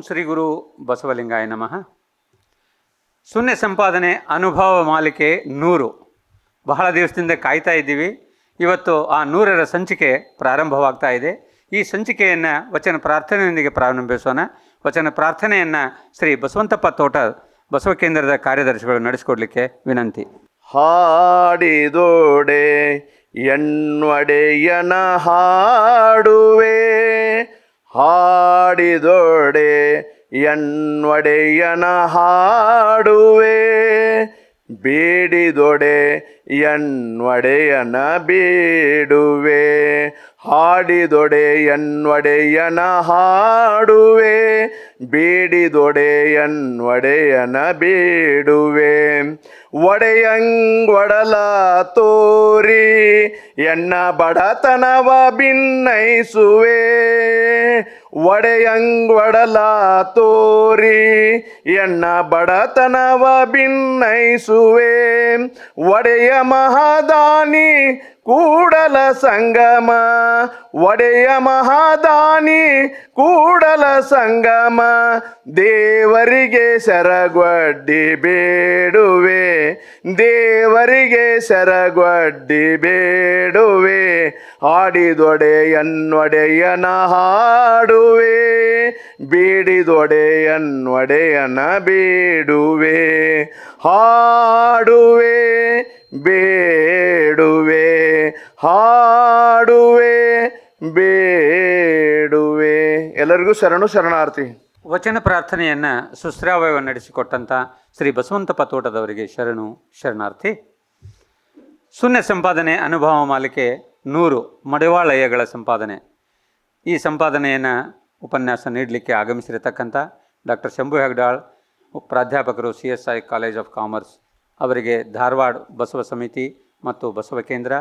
ಶ್ರೀ ಗುರು ಬಸವಲಿಂಗಾಯ ನಮಃ. ಶೂನ್ಯ ಸಂಪಾದನೆ ಅನುಭವ ಮಾಲಿಕೆ 100 ಬಹಳ ದಿವಸದಿಂದ ಕಾಯ್ತಾ ಇದ್ದೀವಿ. ಇವತ್ತು ಆ 100ರ ಸಂಚಿಕೆ ಪ್ರಾರಂಭವಾಗ್ತಾ ಇದೆ. ಈ ಸಂಚಿಕೆಯನ್ನು ವಚನ ಪ್ರಾರ್ಥನೆಯೊಂದಿಗೆ ಪ್ರಾರಂಭಿಸೋಣ. ವಚನ ಪ್ರಾರ್ಥನೆಯನ್ನು ಶ್ರೀ ಬಸವಂತಪ್ಪ ತೋಟ ಬಸವ ಕೇಂದ್ರದ ಕಾರ್ಯದರ್ಶಿಗಳು ನಡೆಸಿಕೊಡ್ಲಿಕ್ಕೆ ವಿನಂತಿ. ಹಾಡಿದೋಡೆ ಎನ್ವಡೆಯನ ಹಾಡುವೆ, ಹಾಡಿದೋಡೆ ಎನ್ವಡೆಯನ ಹಾಡುವೆ, ಬೇಡಿದೊಡೆ ಎನ್ವಡೆಯನ ಬೇಡುವೆ, ಹಾಡಿದೊಡೆ ಎನ್ವಡೆಯನ ಹಾಡುವೆ, ಬೇಡಿದೊಡೆ ಎನ್ವಡೆಯನ ಬೇಡುವೆ. ಒಡೆಯಂಗೊಡಲ ತೋರಿ ಎನ್ನ ಬಡತನವ ಭಿನ್ನೈಸುವೆ, ಒಡೆಯಂಗೊಡಲ ತೋರಿ ಎನ್ನ ಬಡತನವ ಭಿನ್ನೈಸುವೆ, ಒಡೆಯ ಮಹಾದಾನಿ ಕೂಡಲ ಸಂಗಮ, ಒಡೆಯ ಮಹಾದಾನಿ ಕೂಡಲ ಸಂಗಮ, ದೇವರಿಗೆ ಶರಗೊಡ್ಡಿ ಬೇಡುವೆ, ದೇವರಿಗೆ ಶರಗೊಡ್ಡಿ ಬೇಡುವೆ, ಹಾಡಿದೊಡೆ ಎನ್ವಡೆಯನ ಹಾಡುವೆ, ಬೇಡಿದೊಡೆ ಎನ್ವಡೆಯನ ಬೇಡುವೆ, ಹಾಡುವೆ ಬೇಡುವೆ, ಹಾಡುವೆ ಬೇಡುವೆ. ಎಲ್ಲರಿಗೂ ಶರಣು ಶರಣಾರ್ಥಿ. ವಚನ ಪ್ರಾರ್ಥನೆಯನ್ನು ಸುಶ್ರಾವ್ಯವ ನಡೆಸಿಕೊಟ್ಟಂಥ ಶ್ರೀ ಬಸವಂತಪ್ಪ ತೋಟದವರಿಗೆ ಶರಣು ಶರಣಾರ್ಥಿ. ಶೂನ್ಯ ಸಂಪಾದನೆ ಅನುಭವ ಮಾಲಿಕೆ 100 ಮಡಿವಾಳಯ್ಯಗಳ ಸಂಪಾದನೆ. ಈ ಸಂಪಾದನೆಯನ್ನು ಉಪನ್ಯಾಸ ನೀಡಲಿಕ್ಕೆ ಆಗಮಿಸಿರತಕ್ಕಂಥ ಡಾಕ್ಟರ್ ಶಂಭು ಹೆಗ್ಡಾಳ್, ಪ್ರಾಧ್ಯಾಪಕರು CSI ಕಾಲೇಜ್ ಆಫ್ ಕಾಮರ್ಸ್ ಅವರಿಗೆ ಧಾರವಾಡ ಬಸವ ಸಮಿತಿ ಮತ್ತು ಬಸವ ಕೇಂದ್ರ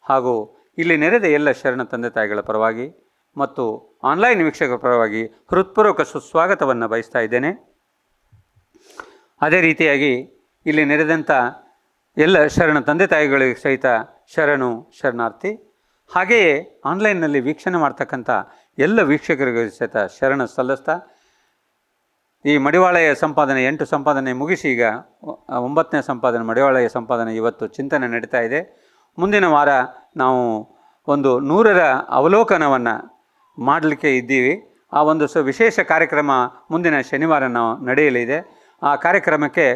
ಹಾಗೂ ಇಲ್ಲಿ ನೆರೆದ ಎಲ್ಲ ಶರಣ ತಂದೆ ತಾಯಿಗಳ ಪರವಾಗಿ ಮತ್ತು ಆನ್ಲೈನ್ ವೀಕ್ಷಕರ ಪರವಾಗಿ ಹೃತ್ಪೂರ್ವಕ ಸುಸ್ವಾಗತವನ್ನು ಬಯಸ್ತಾ ಇದ್ದೇನೆ. ಅದೇ ರೀತಿಯಾಗಿ ಇಲ್ಲಿ ನೆರೆದಂಥ ಎಲ್ಲ ಶರಣ ತಂದೆ ತಾಯಿಗಳಿಗೆ ಸಹಿತ ಶರಣು ಶರಣಾರ್ಥಿ. ಹಾಗೆಯೇ ಆನ್ಲೈನ್ನಲ್ಲಿ ವೀಕ್ಷಣೆ ಮಾಡ್ತಕ್ಕಂಥ ಎಲ್ಲ ವೀಕ್ಷಕರಿಗೂ ಸಹಿತ ಶರಣ ಸಲ್ಲಿಸ್ತಾ, ಈ ಮಡಿವಾಳಯ್ಯ ಸಂಪಾದನೆ 8 ಸಂಪಾದನೆ ಮುಗಿಸಿ ಈಗ 9ನೇ ಸಂಪಾದನೆ ಮಡಿವಾಳಯ್ಯ ಸಂಪಾದನೆ ಇವತ್ತು ಚಿಂತನೆ ನಡೀತಾ ಇದೆ. ಮುಂದಿನ ವಾರ ನಾವು ಒಂದು 100ರ ಅವಲೋಕನವನ್ನು ಮಾಡಲಿಕ್ಕೆ ಇದ್ದೀವಿ. ಆ ಒಂದು ವಿಶೇಷ ಕಾರ್ಯಕ್ರಮ ಮುಂದಿನ ಶನಿವಾರ ನಾವು ನಡೆಯಲಿದೆ. ಆ ಕಾರ್ಯಕ್ರಮಕ್ಕೆ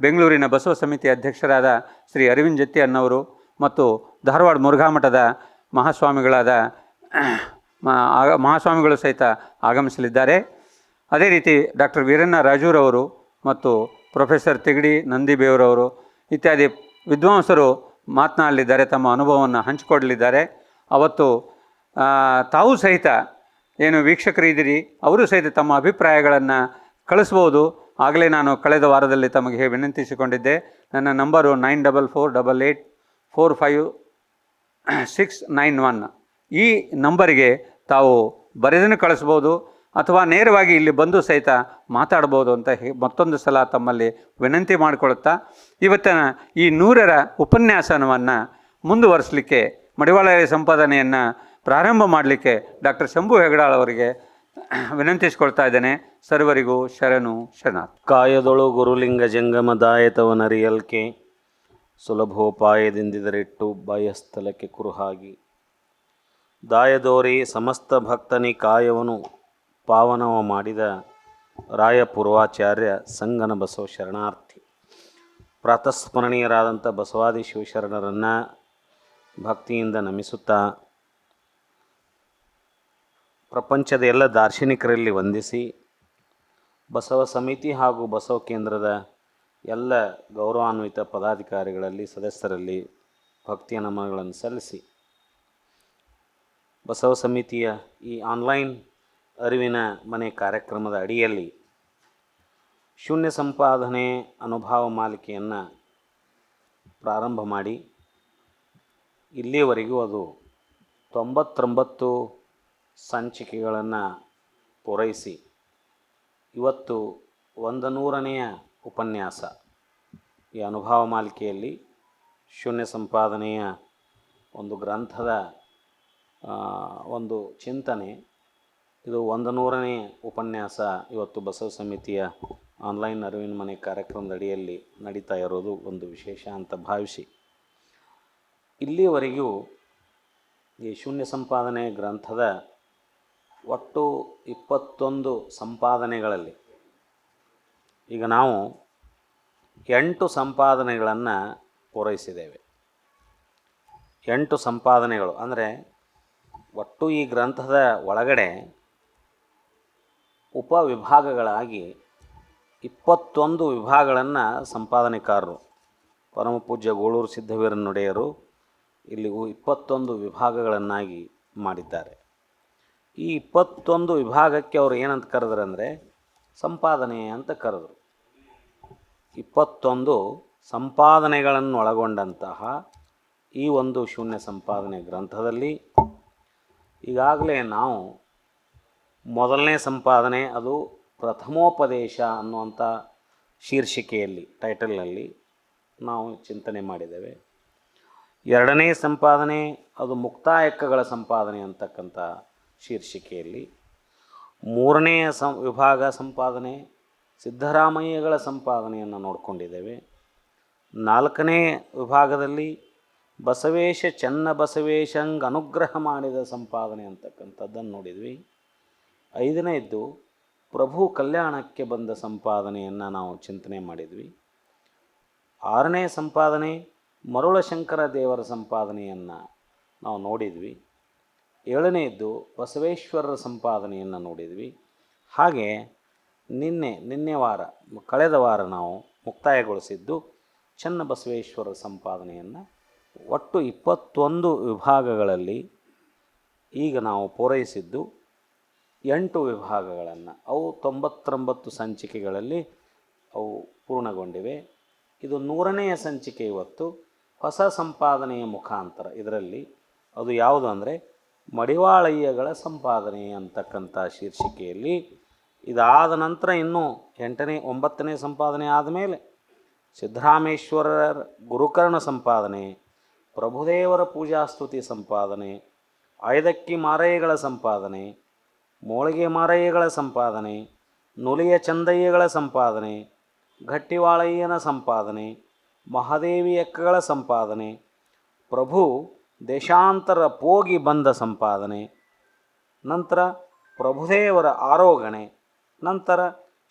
ಬೆಂಗಳೂರಿನ ಬಸವ ಸಮಿತಿ ಅಧ್ಯಕ್ಷರಾದ ಶ್ರೀ ಅರವಿಂದ್ ಜತ್ತಿ ಅನ್ನವರು ಮತ್ತು ಧಾರವಾಡ ಮುರುಘಾ ಮಠದ ಮಹಾಸ್ವಾಮಿಗಳು ಸಹಿತ ಆಗಮಿಸಲಿದ್ದಾರೆ. ಅದೇ ರೀತಿ ಡಾಕ್ಟರ್ ವೀರಣ್ಣ ರಾಜೂರವರು ಮತ್ತು ಪ್ರೊಫೆಸರ್ ತಿಗಡಿ ನಂದಿಬೇವರವರು ಇತ್ಯಾದಿ ವಿದ್ವಾಂಸರು ಮಾತನಾಡಲಿದ್ದಾರೆ, ತಮ್ಮ ಅನುಭವವನ್ನು ಹಂಚಿಕೊಡಲಿದ್ದಾರೆ. ಅವತ್ತು ತಾವು ಸಹಿತ ಏನು ವೀಕ್ಷಕರಿದ್ದೀರಿ ಅವರು ಸಹಿತ ತಮ್ಮ ಅಭಿಪ್ರಾಯಗಳನ್ನು ಕಳಿಸ್ಬೋದು. ಆಗಲೇ ನಾನು ಕಳೆದ ವಾರದಲ್ಲಿ ತಮಗೆ ವಿನಂತಿಸಿಕೊಂಡಿದ್ದೆ. ನನ್ನ ನಂಬರು 9448845691. ಈ ನಂಬರಿಗೆ ತಾವು ಬರೆದನ್ನು ಕಳಿಸ್ಬೋದು ಅಥವಾ ನೇರವಾಗಿ ಇಲ್ಲಿ ಬಂದು ಸಹಿತ ಮಾತಾಡ್ಬೋದು ಅಂತ ಮತ್ತೊಂದು ಸಲ ತಮ್ಮಲ್ಲಿ ವಿನಂತಿ ಮಾಡಿಕೊಳ್ಳುತ್ತಾ, ಇವತ್ತಿನ ಈ 100ರ ಉಪನ್ಯಾಸನವನ್ನು ಮುಂದುವರಿಸಲಿಕ್ಕೆ ಮಡಿವಾಳಯ್ಯ ಸಂಪಾದನೆಯನ್ನು ಪ್ರಾರಂಭ ಮಾಡಲಿಕ್ಕೆ ಡಾಕ್ಟರ್ ಶಂಭು ಹೆಗಡಾಳ್ ಅವರಿಗೆ ವಿನಂತಿಸಿಕೊಳ್ತಾ ಇದ್ದೇನೆ. ಸರ್ವರಿಗೂ ಶರಣು ಶರಣಾರ್ಥಿ. ಕಾಯದೊಳು ಗುರುಲಿಂಗ ಜಂಗಮದಾಯತವನರಿಯಲ್ಕೆ, ಸುಲಭೋಪಾಯದಿಂದಿದರಿಟ್ಟು ಬಾಯಸ್ಥಲಕ್ಕೆ ಕುರುಹಾಗಿ, ದಾಯದೋರಿ ಸಮಸ್ತ ಭಕ್ತನಿ ಕಾಯವನು ಪಾವನವ ಮಾಡಿದ ರಾಯ ಪೂರ್ವಾಚಾರ್ಯ ಸಂಗನ ಬಸವ ಶರಣಾರ್ಥಿ. ಪ್ರಾತಸ್ಮರಣೀಯರಾದಂಥ ಬಸವಾದಿ ಶಿವಶರಣರನ್ನು ಭಕ್ತಿಯಿಂದ ನಮಿಸುತ್ತಾ, ಪ್ರಪಂಚದ ಎಲ್ಲ ದಾರ್ಶನಿಕರಲ್ಲಿ ವಂದಿಸಿ, ಬಸವ ಸಮಿತಿ ಹಾಗೂ ಬಸವ ಕೇಂದ್ರದ ಎಲ್ಲ ಗೌರವಾನ್ವಿತ ಪದಾಧಿಕಾರಿಗಳಲ್ಲಿ ಸದಸ್ಯರಲ್ಲಿ ಭಕ್ತಿಯ ನಮನಗಳನ್ನು ಸಲ್ಲಿಸಿ, ಬಸವ ಸಮಿತಿಯ ಈ ಆನ್ಲೈನ್ ಅರಿವಿನ ಮನೆ ಕಾರ್ಯಕ್ರಮದ ಅಡಿಯಲ್ಲಿ ಶೂನ್ಯ ಸಂಪಾದನೆ ಅನುಭವ ಮಾಲಿಕೆಯನ್ನು ಪ್ರಾರಂಭ ಮಾಡಿ ಇಲ್ಲಿಯವರೆಗೂ ಅದು 99 ಸಂಚಿಕೆಗಳನ್ನು ಪೂರೈಸಿ ಇವತ್ತು 100ನೆಯ ಉಪನ್ಯಾಸ. ಈ ಅನುಭವ ಮಾಲಿಕೆಯಲ್ಲಿ ಶೂನ್ಯ ಸಂಪಾದನೆಯ ಒಂದು ಗ್ರಂಥದ ಒಂದು ಚಿಂತನೆ ಇದು 100ನೇ ಉಪನ್ಯಾಸ ಇವತ್ತು ಬಸವ ಸಮಿತಿಯ ಆನ್ಲೈನ್ ಅರಿವಿನ ಮನೆ ಕಾರ್ಯಕ್ರಮದ ಅಡಿಯಲ್ಲಿ ನಡೀತಾ ಇರೋದು ಒಂದು ವಿಶೇಷ ಅಂತ ಭಾವಿಸಿ, ಇಲ್ಲಿಯವರೆಗೂ ಈ ಶೂನ್ಯ ಸಂಪಾದನೆ ಗ್ರಂಥದ ಒಟ್ಟು 21 ಸಂಪಾದನೆಗಳಲ್ಲಿ ಈಗ ನಾವು 8 ಸಂಪಾದನೆಗಳನ್ನು ಪೂರೈಸಿದ್ದೇವೆ. 8 ಸಂಪಾದನೆಗಳು ಅಂದರೆ ಒಟ್ಟು ಈ ಗ್ರಂಥದ ಒಳಗಡೆ ಉಪವಿಭಾಗಗಳಾಗಿ 21 ವಿಭಾಗಗಳನ್ನು ಸಂಪಾದನೆಕಾರರು ಪರಮಪೂಜ್ಯ ಗೋಳೂರು ಸಿದ್ಧವೀರನೊಡೆಯರು ಇಲ್ಲಿಗೂ 21 ವಿಭಾಗಗಳನ್ನಾಗಿ ಮಾಡಿದ್ದಾರೆ. ಈ 21 ವಿಭಾಗಕ್ಕೆ ಅವರು ಏನಂತ ಕರೆದ್ರು ಅಂದರೆ ಸಂಪಾದನೆ ಅಂತ ಕರೆದರು. 21 ಸಂಪಾದನೆಗಳನ್ನು ಒಳಗೊಂಡಂತಹ ಈ ಒಂದು ಶೂನ್ಯ ಸಂಪಾದನೆ ಗ್ರಂಥದಲ್ಲಿ ಈಗಾಗಲೇ ನಾವು ಮೊದಲನೇ ಸಂಪಾದನೆ ಅದು ಪ್ರಥಮೋಪದೇಶ ಅನ್ನುವಂಥ ಶೀರ್ಷಿಕೆಯಲ್ಲಿ ಟೈಟಲ್ನಲ್ಲಿ ನಾವು ಚಿಂತನೆ ಮಾಡಿದ್ದೇವೆ. ಎರಡನೇ ಸಂಪಾದನೆ ಅದು ಮುಕ್ತಾಯಕ್ಕಗಳ ಸಂಪಾದನೆ ಅಂತಕ್ಕಂಥ ಶೀರ್ಷಿಕೆಯಲ್ಲಿ, ಮೂರನೇ ವಿಭಾಗ ಸಂಪಾದನೆ ಸಿದ್ದರಾಮಯ್ಯಗಳ ಸಂಪಾದನೆಯನ್ನು ನೋಡಿಕೊಂಡಿದ್ದೇವೆ. ನಾಲ್ಕನೇ ವಿಭಾಗದಲ್ಲಿ ಬಸವೇಶ ಚನ್ನಬಸವೇಶಂಗೆ ಅನುಗ್ರಹ ಮಾಡಿದ ಸಂಪಾದನೆ ಅಂತಕ್ಕಂಥದ್ದನ್ನು ನೋಡಿದ್ವಿ. ಐದನೇದ್ದು ಪ್ರಭು ಕಲ್ಯಾಣಕ್ಕೆ ಬಂದ ಸಂಪಾದನೆಯನ್ನು ನಾವು ಚಿಂತನೆ ಮಾಡಿದ್ವಿ. ಆರನೇ ಸಂಪಾದನೆ ಮರುಳಶಂಕರ ದೇವರ ಸಂಪಾದನೆಯನ್ನು ನಾವು ನೋಡಿದ್ವಿ. ಏಳನೇದ್ದು ಬಸವೇಶ್ವರರ ಸಂಪಾದನೆಯನ್ನು ನೋಡಿದ್ವಿ. ಹಾಗೆ ಕಳೆದ ವಾರ ನಾವು ಮುಕ್ತಾಯಗೊಳಿಸಿದ್ದು ಚನ್ನಬಸವೇಶ್ವರರ ಸಂಪಾದನೆಯನ್ನು ಒಟ್ಟು 21 ವಿಭಾಗಗಳಲ್ಲಿ ಈಗ ನಾವು ಪೂರೈಸಿದ್ದು 8 ವಿಭಾಗಗಳನ್ನು. ಅವು 99 ಸಂಚಿಕೆಗಳಲ್ಲಿ ಅವು ಪೂರ್ಣಗೊಂಡಿವೆ. ಇದು 100ನೆಯ ಸಂಚಿಕೆ. ಇವತ್ತು ಹೊಸ ಸಂಪಾದನೆಯ ಮುಖಾಂತರ ಇದರಲ್ಲಿ ಅದು ಯಾವುದು ಅಂದರೆ ಮಡಿವಾಳಯ್ಯಗಳ ಸಂಪಾದನೆ ಅಂತಕ್ಕಂಥ ಶೀರ್ಷಿಕೆಯಲ್ಲಿ ಇದಾದ ನಂತರ ಇನ್ನೂ 9ನೇ ಸಂಪಾದನೆ ಆದಮೇಲೆ ಸಿದ್ದರಾಮೇಶ್ವರರ ಗುರುಕರ್ಣ ಸಂಪಾದನೆ, ಪ್ರಭುದೇವರ ಪೂಜಾಸ್ತುತಿ ಸಂಪಾದನೆ, ಐದಕ್ಕಿ ಮಾರಯ್ಯಗಳ ಸಂಪಾದನೆ, ಮೋಳಿಗೆ ಮಾರಯ್ಯಗಳ ಸಂಪಾದನೆ, ನುಲಿಯ ಚಂದಯ್ಯಗಳ ಸಂಪಾದನೆ, ಗಟ್ಟಿವಾಳಯ್ಯನ ಸಂಪಾದನೆ, ಮಹಾದೇವಿ ಎಕ್ಕಗಳ ಸಂಪಾದನೆ, ಪ್ರಭು ದೇಶಾಂತರ ಪೋಗಿ ಬಂದ ಸಂಪಾದನೆ, ನಂತರ ಪ್ರಭುದೇವರ ಆರೋಗಣೆ, ನಂತರ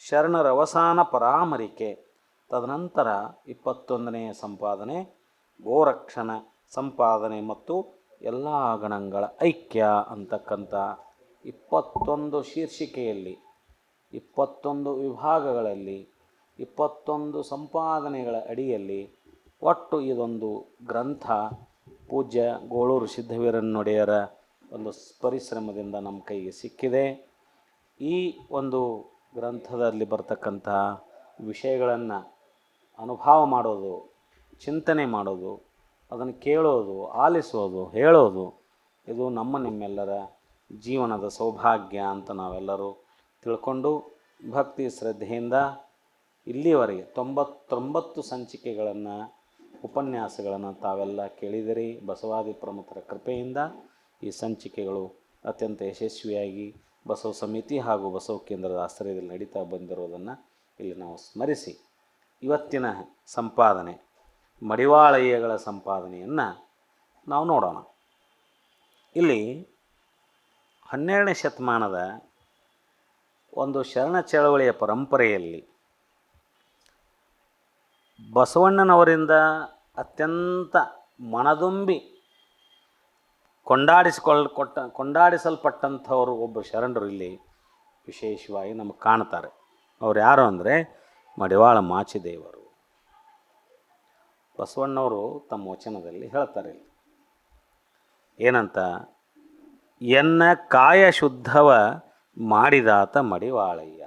ಶರಣರ ಅವಸಾನ ಪರಾಮರಿಕೆ, ತದನಂತರ 21ನೆಯ ಸಂಪಾದನೆ ಗೋರಕ್ಷಣ ಸಂಪಾದನೆ ಮತ್ತು ಎಲ್ಲ ಗಣಗಳ ಐಕ್ಯ ಅಂತಕ್ಕಂಥ 21 ಶೀರ್ಷಿಕೆಯಲ್ಲಿ 21 ವಿಭಾಗಗಳಲ್ಲಿ 21 ಸಂಪಾದನೆಗಳ ಅಡಿಯಲ್ಲಿ ಒಟ್ಟು ಇದೊಂದು ಗ್ರಂಥ ಪೂಜ್ಯ ಗೋಳೂರು ಸಿದ್ಧವೀರನೊಡೆಯರ ಒಂದು ಪರಿಶ್ರಮದಿಂದ ನಮ್ಮ ಕೈಗೆ ಸಿಕ್ಕಿದೆ. ಈ ಒಂದು ಗ್ರಂಥದಲ್ಲಿ ಬರ್ತಕ್ಕಂಥ ವಿಷಯಗಳನ್ನು ಅನುಭವ ಮಾಡೋದು, ಚಿಂತನೆ ಮಾಡೋದು, ಅದನ್ನು ಕೇಳೋದು, ಆಲಿಸೋದು, ಹೇಳೋದು, ಇದು ನಿಮ್ಮೆಲ್ಲರ ಜೀವನದ ಸೌಭಾಗ್ಯ ಅಂತ ನಾವೆಲ್ಲರೂ ತಿಳ್ಕೊಂಡು ಭಕ್ತಿ ಶ್ರದ್ಧೆಯಿಂದ ಇಲ್ಲಿವರೆಗೆ 99 ಸಂಚಿಕೆಗಳನ್ನು ಉಪನ್ಯಾಸಗಳನ್ನು ತಾವೆಲ್ಲ ಕೇಳಿದಿರಿ. ಬಸವಾದಿ ಪ್ರಮುಖರ ಕೃಪೆಯಿಂದ ಈ ಸಂಚಿಕೆಗಳು ಅತ್ಯಂತ ಯಶಸ್ವಿಯಾಗಿ ಬಸವ ಸಮಿತಿ ಹಾಗೂ ಬಸವ ಕೇಂದ್ರದ ಆಶ್ರಯದಲ್ಲಿ ನಡೀತಾ ಬಂದಿರೋದನ್ನು ಇಲ್ಲಿ ನಾವು ಸ್ಮರಿಸಿ ಇವತ್ತಿನ ಸಂಪಾದನೆ ಮಡಿವಾಳಯ್ಯಗಳ ಸಂಪಾದನೆಯನ್ನು ನಾವು ನೋಡೋಣ. ಇಲ್ಲಿ 12ನೇ ಶತಮಾನದ ಒಂದು ಶರಣ ಚಳವಳಿಯ ಪರಂಪರೆಯಲ್ಲಿ ಬಸವಣ್ಣನವರಿಂದ ಅತ್ಯಂತ ಮನದುಂಬಿ ಕೊಂಡಾಡಿಸಲ್ಪಟ್ಟಂಥವರು ಒಬ್ಬ ಶರಣರು ಇಲ್ಲಿ ವಿಶೇಷವಾಗಿ ನಮಗೆ ಕಾಣ್ತಾರೆ. ಅವ್ರು ಯಾರು ಅಂದರೆ ಮಡಿವಾಳ ಮಾಚಿದೇವರು. ಬಸವಣ್ಣವರು ತಮ್ಮ ವಚನದಲ್ಲಿ ಹೇಳ್ತಾರೆ ಏನಂತ, ಎನ್ನ ಕಾಯ ಶುದ್ಧವ ಮಾಡಿದಾತ ಮಡಿವಾಳಯ್ಯ,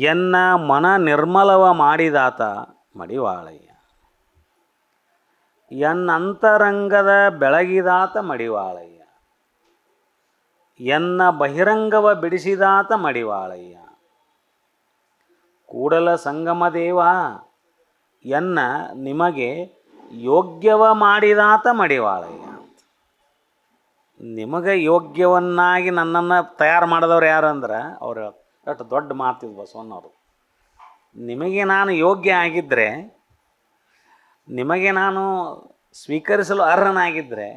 ಎನ್ನ ಮನ ನಿರ್ಮಲವ ಮಾಡಿದಾತ ಮಡಿವಾಳಯ್ಯ, ಎನ್ನ ಅಂತರಂಗದ ಬೆಳಗಿದಾತ ಮಡಿವಾಳಯ್ಯ, ಎನ್ನ ಬಹಿರಂಗವ ಬಿಡಿಸಿದಾತ ಮಡಿವಾಳಯ್ಯ, ಕೂಡಲ ಸಂಗಮ ದೇವ ಎನ್ನ ನಿಮಗೆ ಯೋಗ್ಯವ ಮಾಡಿದಾತ ಮಡಿವಾಳಯ್ಯ. ನಿಮಗೆ ಯೋಗ್ಯವನ್ನಾಗಿ ನನ್ನನ್ನು ತಯಾರು ಮಾಡಿದವ್ರು ಯಾರು ಅಂದ್ರೆ ಅವ್ರು ಅಷ್ಟು ದೊಡ್ಡ ಮಾತಿದ್ದು ಬಸವಣ್ಣವರು. ನಿಮಗೆ ನಾನು ಯೋಗ್ಯ ಆಗಿದ್ದರೆ, ನಿಮಗೆ ನಾನು ಸ್ವೀಕರಿಸಲು ಅರ್ಹನಾಗಿದ್ದರೆ,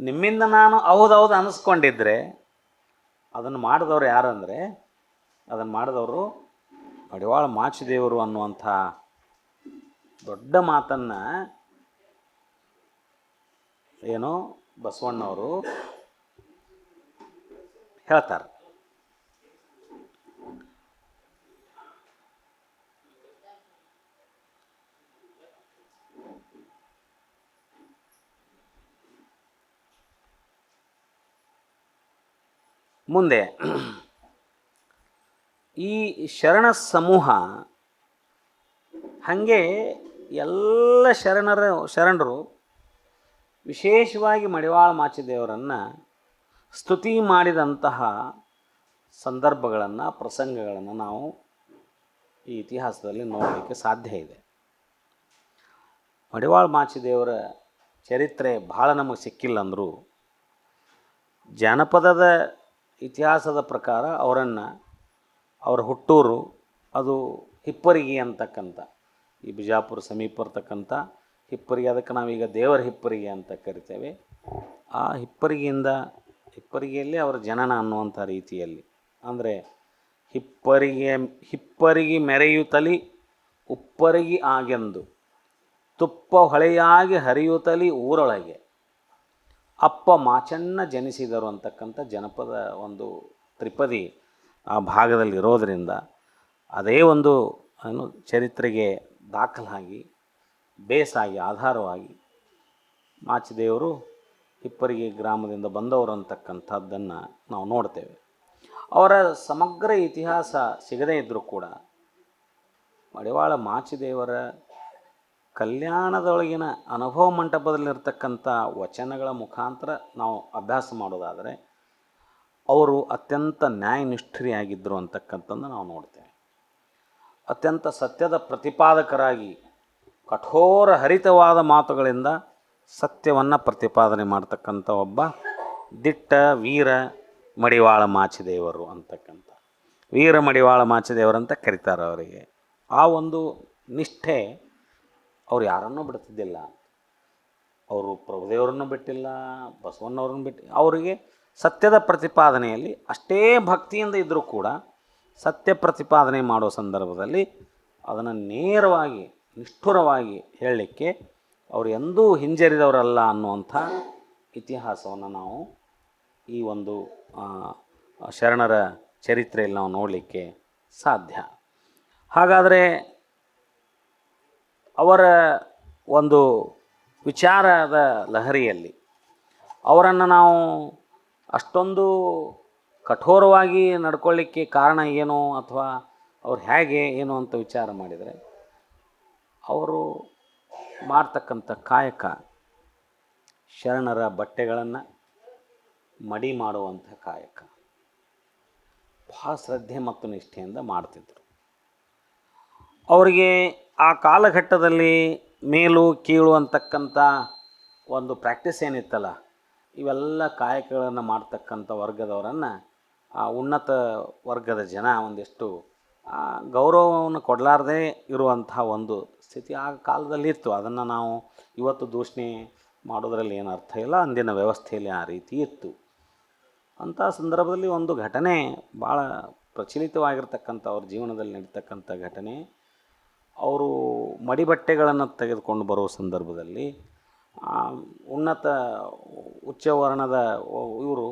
ನಿಮ್ಮಿಂದ ನಾನು ಹೌದೌದು ಅನ್ನಿಸ್ಕೊಂಡಿದ್ದರೆ ಅದನ್ನು ಮಾಡಿದವರು ಯಾರಂದರೆ, ಅದನ್ನು ಮಾಡಿದವರು ಮಡಿವಾಳ ಮಾಚಿದೇವರು ಅನ್ನುವಂಥ ದೊಡ್ಡ ಮಾತನ್ನು ಏನೋ ಬಸವಣ್ಣವರು ಹೇಳ್ತಾರೆ. ಮುಂದೆ ಈ ಶರಣ ಸಮೂಹ ಹಾಗೆ ಎಲ್ಲ ಶರಣರು ವಿಶೇಷವಾಗಿ ಮಡಿವಾಳ ಮಾಚಿದೇವರನ್ನು ಸ್ತುತಿ ಮಾಡಿದಂತಹ ಸಂದರ್ಭಗಳನ್ನು, ಪ್ರಸಂಗಗಳನ್ನು ನಾವು ಈ ಇತಿಹಾಸದಲ್ಲಿ ನೋಡಲಿಕ್ಕೆ ಸಾಧ್ಯ ಇದೆ. ಮಡಿವಾಳ ಮಾಚಿದೇವರ ಚರಿತ್ರೆ ಭಾಳ ನಮಗೆ ಸಿಕ್ಕಿಲ್ಲ ಅಂದರೂ, ಜಾನಪದದ ಇತಿಹಾಸದ ಪ್ರಕಾರ ಅವರ ಹುಟ್ಟೂರು ಅದು ಹಿಪ್ಪರಿಗಿ ಅಂತಕ್ಕಂಥ, ಈ ಬಿಜಾಪುರ ಸಮೀಪ ಇರ್ತಕ್ಕಂಥ ಹಿಪ್ಪರಿಗಿ, ಅದಕ್ಕೆ ನಾವೀಗ ದೇವರ ಹಿಪ್ಪರಿಗಿ ಅಂತ ಕರಿತೇವೆ. ಆ ಹಿಪ್ಪರಿಗಿಯಲ್ಲಿ ಅವರ ಜನನ ಅನ್ನುವಂಥ ರೀತಿಯಲ್ಲಿ, ಅಂದರೆ ಹಿಪ್ಪರಿಗಿ ಮೆರೆಯುತ್ತಲಿ ಉಪ್ಪರಿಗಿ ಆಗೆಂದು ತುಪ್ಪ ಹೊಳೆಯಾಗಿ ಹರಿಯುತ್ತಲಿ ಊರೊಳಗೆ ಅಪ್ಪ ಮಾಚಣ್ಣ ಜನಿಸಿದರು ಅಂತಕ್ಕಂಥ ಜನಪದ ಒಂದು ತ್ರಿಪದಿ ಆ ಭಾಗದಲ್ಲಿ ಇರೋದರಿಂದ, ಅದೇ ಒಂದು ಚರಿತ್ರೆಗೆ ದಾಖಲಾಗಿ ಬೇಸಾಗಿ ಆಧಾರವಾಗಿ ಮಾಚಿದೇವರು ಹಿಪ್ಪರಿಗಿ ಗ್ರಾಮದಿಂದ ಬಂದವರು ಅಂತಕ್ಕಂಥದ್ದನ್ನು ನಾವು ನೋಡ್ತೇವೆ. ಅವರ ಸಮಗ್ರ ಇತಿಹಾಸ ಸಿಗದೇ ಇದ್ದರೂ ಕೂಡ ಮಡಿವಾಳ ಮಾಚಿದೇವರ ಕಲ್ಯಾಣದೊಳಗಿನ ಅನುಭವ ಮಂಟಪದಲ್ಲಿರ್ತಕ್ಕಂಥ ವಚನಗಳ ಮುಖಾಂತರ ನಾವು ಅಭ್ಯಾಸ ಮಾಡೋದಾದರೆ ಅವರು ಅತ್ಯಂತ ನ್ಯಾಯನಿಷ್ಠರಿಯಾಗಿದ್ದರು ಅಂತಕ್ಕಂಥದ್ದು ನಾವು ನೋಡ್ತೇವೆ. ಅತ್ಯಂತ ಸತ್ಯದ ಪ್ರತಿಪಾದಕರಾಗಿ ಕಠೋರ ಹರಿತವಾದ ಮಾತುಗಳಿಂದ ಸತ್ಯವನ್ನು ಪ್ರತಿಪಾದನೆ ಮಾಡ್ತಕ್ಕಂಥ ಒಬ್ಬ ದಿಟ್ಟ ವೀರ ಮಡಿವಾಳ ಮಾಚಿದೇವರು ಅಂತಕ್ಕಂಥ, ವೀರ ಮಡಿವಾಳ ಮಾಚಿದೇವರಂತ ಕರೀತಾರೆ ಅವರಿಗೆ. ಆ ಒಂದು ನಿಷ್ಠೆ ಅವ್ರು ಯಾರನ್ನೂ ಬಿಡ್ತಿದ್ದಿಲ್ಲ. ಅವರು ಪ್ರಭುದೇವರನ್ನು ಬಿಟ್ಟಿಲ್ಲ, ಬಸವಣ್ಣವ್ರನ್ನು ಅವರಿಗೆ ಸತ್ಯದ ಪ್ರತಿಪಾದನೆಯಲ್ಲಿ ಅಷ್ಟೇ ಭಕ್ತಿಯಿಂದ ಇದ್ದರೂ ಕೂಡ ಸತ್ಯ ಪ್ರತಿಪಾದನೆ ಮಾಡೋ ಸಂದರ್ಭದಲ್ಲಿ ಅದನ್ನು ನೇರವಾಗಿ ನಿಷ್ಠುರವಾಗಿ ಹೇಳಲಿಕ್ಕೆ ಅವರು ಎಂದೂ ಹಿಂಜರಿದವರಲ್ಲ ಅನ್ನುವಂಥ ಇತಿಹಾಸವನ್ನು ನಾವು ಈ ಒಂದು ಶರಣರ ಚರಿತ್ರೆಯಲ್ಲಿ ನಾವು ನೋಡಲಿಕ್ಕೆ ಸಾಧ್ಯ. ಹಾಗಾದರೆ ಅವರ ಒಂದು ವಿಚಾರದ ಲಹರಿಯಲ್ಲಿ ಅವರನ್ನು ನಾವು ಅಷ್ಟೊಂದು ಕಠೋರವಾಗಿ ನಡ್ಕೊಳ್ಳಿಕ್ಕೆ ಕಾರಣ ಏನು, ಅಥವಾ ಅವ್ರು ಹೇಗೆ ಏನು ಅಂತ ವಿಚಾರ ಮಾಡಿದರೆ, ಅವರು ಮಾಡ್ತಕ್ಕಂಥ ಕಾಯಕ ಶರಣರ ಬಟ್ಟೆಗಳನ್ನು ಮಡಿ ಮಾಡುವಂಥ ಕಾಯಕ ಭಾಳ ಶ್ರದ್ಧೆ ಮತ್ತು ನಿಷ್ಠೆಯಿಂದ ಮಾಡ್ತಿದ್ದರು. ಅವರಿಗೆ ಆ ಕಾಲಘಟ್ಟದಲ್ಲಿ ಮೇಲು ಕೀಳು ಅಂತಕ್ಕಂಥ ಒಂದು ಪ್ರಾಕ್ಟೀಸ್ ಏನಿತ್ತಲ್ಲ, ಇವೆಲ್ಲ ಕಾಯಕಗಳನ್ನು ಮಾಡ್ತಕ್ಕಂಥ ವರ್ಗದವರನ್ನು ಆ ಉನ್ನತ ವರ್ಗದ ಜನ ಒಂದಿಷ್ಟು ಗೌರವವನ್ನು ಕೊಡಲಾರದೇ ಇರುವಂಥ ಒಂದು ಸ್ಥಿತಿ ಆ ಕಾಲದಲ್ಲಿ ಇತ್ತು. ಅದನ್ನು ನಾವು ಇವತ್ತು ದೂಷಣೆ ಮಾಡೋದ್ರಲ್ಲಿ ಏನು ಅರ್ಥ ಇಲ್ಲ, ಅಂದಿನ ವ್ಯವಸ್ಥೆಯಲ್ಲಿ ಆ ರೀತಿ ಇತ್ತು. ಅಂಥ ಸಂದರ್ಭದಲ್ಲಿ ಒಂದು ಘಟನೆ ಭಾಳ ಪ್ರಚಲಿತವಾಗಿರ್ತಕ್ಕಂಥ ಅವ್ರ ಜೀವನದಲ್ಲಿ ನಡೀತಕ್ಕಂಥ ಘಟನೆ, ಅವರು ಮಡಿಬಟ್ಟೆಗಳನ್ನು ತೆಗೆದುಕೊಂಡು ಬರೋ ಸಂದರ್ಭದಲ್ಲಿ ಉನ್ನತ ಉಚ್ಚ ವರ್ಣದ ಇವರು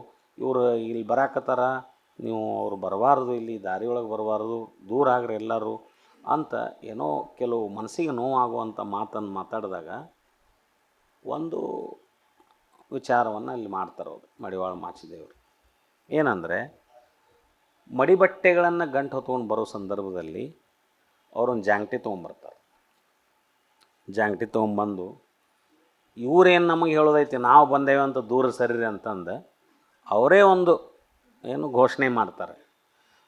ಇಲ್ಲಿ ಬರಾಕತ್ತಾರ, ನೀವು ಅವರು ಬರಬಾರ್ದು, ಇಲ್ಲಿ ದಾರಿಯೊಳಗೆ ಬರಬಾರ್ದು, ದೂರ ಆಗ್ರಿ ಎಲ್ಲರೂ ಅಂತ ಏನೋ ಕೆಲವು ಮನಸ್ಸಿಗೆ ನೋವಾಗುವಂಥ ಮಾತನ್ನು ಮಾತಾಡಿದಾಗ ಒಂದು ವಿಚಾರವನ್ನು ಇಲ್ಲಿ ಮಾಡ್ತಾರೆ ಅವರು ಮಡಿವಾಳ ಮಾಚಿದೇವರು. ಏನಂದರೆ, ಮಡಿಬಟ್ಟೆಗಳನ್ನು ಗಂಟು ಹೊತ್ಕೊಂಡು ಬರೋ ಸಂದರ್ಭದಲ್ಲಿ ಅವರೊಂದು ಜಾಂಗ್ಟಿ ತೊಗೊಂಬರ್ತಾರೆ. ಜಾಂಗ್ಟಿ ತೊಗೊಂಬಂದು ಇವರೇನು ನಮಗೆ ಹೇಳೋದೈತಿ, ನಾವು ಬಂದೇವೆ ಅಂತ ದೂರ ಸರಿರಿ ಅಂತಂದು ಅವರೇ ಒಂದು ಏನು ಘೋಷಣೆ ಮಾಡ್ತಾರೆ,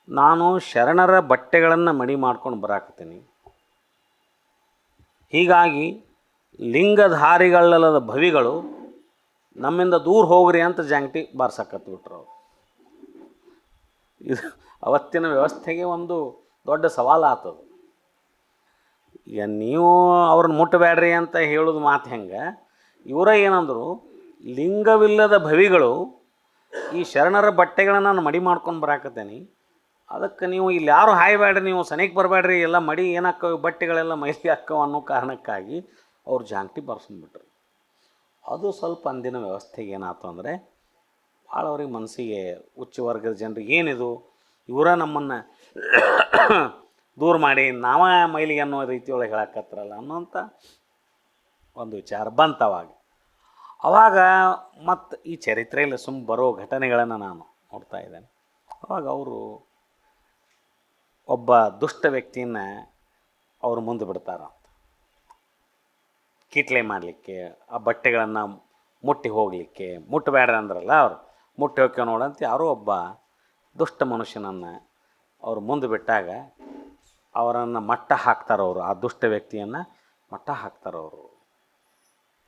ನಾನು ಶರಣರ ಬಟ್ಟೆಗಳನ್ನು ಮಡಿ ಮಾಡ್ಕೊಂಡು ಬರಾಕತ್ತೀನಿ, ಹೀಗಾಗಿ ಲಿಂಗಧಾರಿಗಳಲ್ಲದ ಭವಿಗಳು ನಮ್ಮಿಂದ ದೂರ ಹೋಗ್ರಿ ಅಂತ ಜಾಂಗ್ಟಿ ಬಾರ್ಸಕತ್ಬಿಟ್ರು ಅವರು. ಇದು ಅವತ್ತಿನ ವ್ಯವಸ್ಥೆಗೆ ಒಂದು ದೊಡ್ಡ ಸವಾಲು ಆತದು. ಈಗ ನೀವು ಅವ್ರನ್ನ ಮುಟ್ಟಬೇಡ್ರಿ ಅಂತ ಹೇಳೋದು ಮಾತು ಹೆಂಗೆ, ಇವರ ಏನಂದರು, ಲಿಂಗವಿಲ್ಲದ ಭವಿಗಳು ಈ ಶರಣರ ಬಟ್ಟೆಗಳನ್ನು ನಾನು ಮಡಿ ಮಾಡ್ಕೊಂಡು ಬರಾಕತ್ತೇನೆ, ಅದಕ್ಕೆ ನೀವು ಇಲ್ಲಿ ಯಾರು ಹಾಯಬೇಡ್ರಿ, ನೀವು ಸನಿಗೆ ಬರಬೇಡ್ರಿ, ಎಲ್ಲ ಮಡಿ ಏನಾಕ್ಕವು ಬಟ್ಟೆಗಳೆಲ್ಲ ಮೈಲಿಗೆ ಹಾಕ್ಕವು ಅನ್ನೋ ಕಾರಣಕ್ಕಾಗಿ ಅವ್ರು ಜಾಂಗ್ಟಿ ಬಾರ್ಸ್ಕೊಂಡ್ಬಿಟ್ರು. ಅದು ಸ್ವಲ್ಪ ಅಂದಿನ ವ್ಯವಸ್ಥೆಗೆ ಏನಾಯ್ತು ಅಂದರೆ ಭಾಳ ಅವ್ರಿಗೆ ಮನಸ್ಸಿಗೆ ಉಚ್ಚ ವರ್ಗದ ಜನರಿಗೆ ಏನಿದು ಇವರ ನಮ್ಮನ್ನು ದೂರ ಮಾಡಿ ನಾವ ಮೈಲಿಗೆ ಅನ್ನೋ ರೀತಿಯೊಳಗೆ ಹೇಳಕತ್ತಾರಲ್ಲ ಅನ್ನೋಂಥ ಒಂದು ವಿಚಾರ ಬಂತವಾಗ. ಅವಾಗ ಮತ್ತು ಈ ಚರಿತ್ರೆಯಲ್ಲಿ ಬರೋ ಘಟನೆಗಳನ್ನು ನಾನು ನೋಡ್ತಾ ಇದ್ದೇನೆ. ಅವಾಗ ಅವರು ಒಬ್ಬ ದುಷ್ಟ ವ್ಯಕ್ತಿಯನ್ನು ಅವರು ಮುಂದೆ ಬಿಡ್ತಾರಂತ ಕಿಟ್ಲೆ ಮಾಡಲಿಕ್ಕೆ, ಆ ಬಟ್ಟೆಗಳನ್ನು ಮುಟ್ಟಿ ಹೋಗಲಿಕ್ಕೆ. ಮುಟ್ಟಬೇಡ್ರಿ ಅಂದ್ರಲ್ಲ ಅವರು, ಮುಟ್ಟಿ ಹೋಗ್ಯೋ ನೋಡಂತ ಯಾರೋ ಒಬ್ಬ ದುಷ್ಟ ಮನುಷ್ಯನನ್ನು ಅವರು ಮುಂದೆ ಬಿಟ್ಟಾಗ ಅವರನ್ನು ಮಟ್ಟ ಹಾಕ್ತಾರವರು, ಆ ದುಷ್ಟ ವ್ಯಕ್ತಿಯನ್ನು ಮಟ್ಟ ಹಾಕ್ತಾರವರು.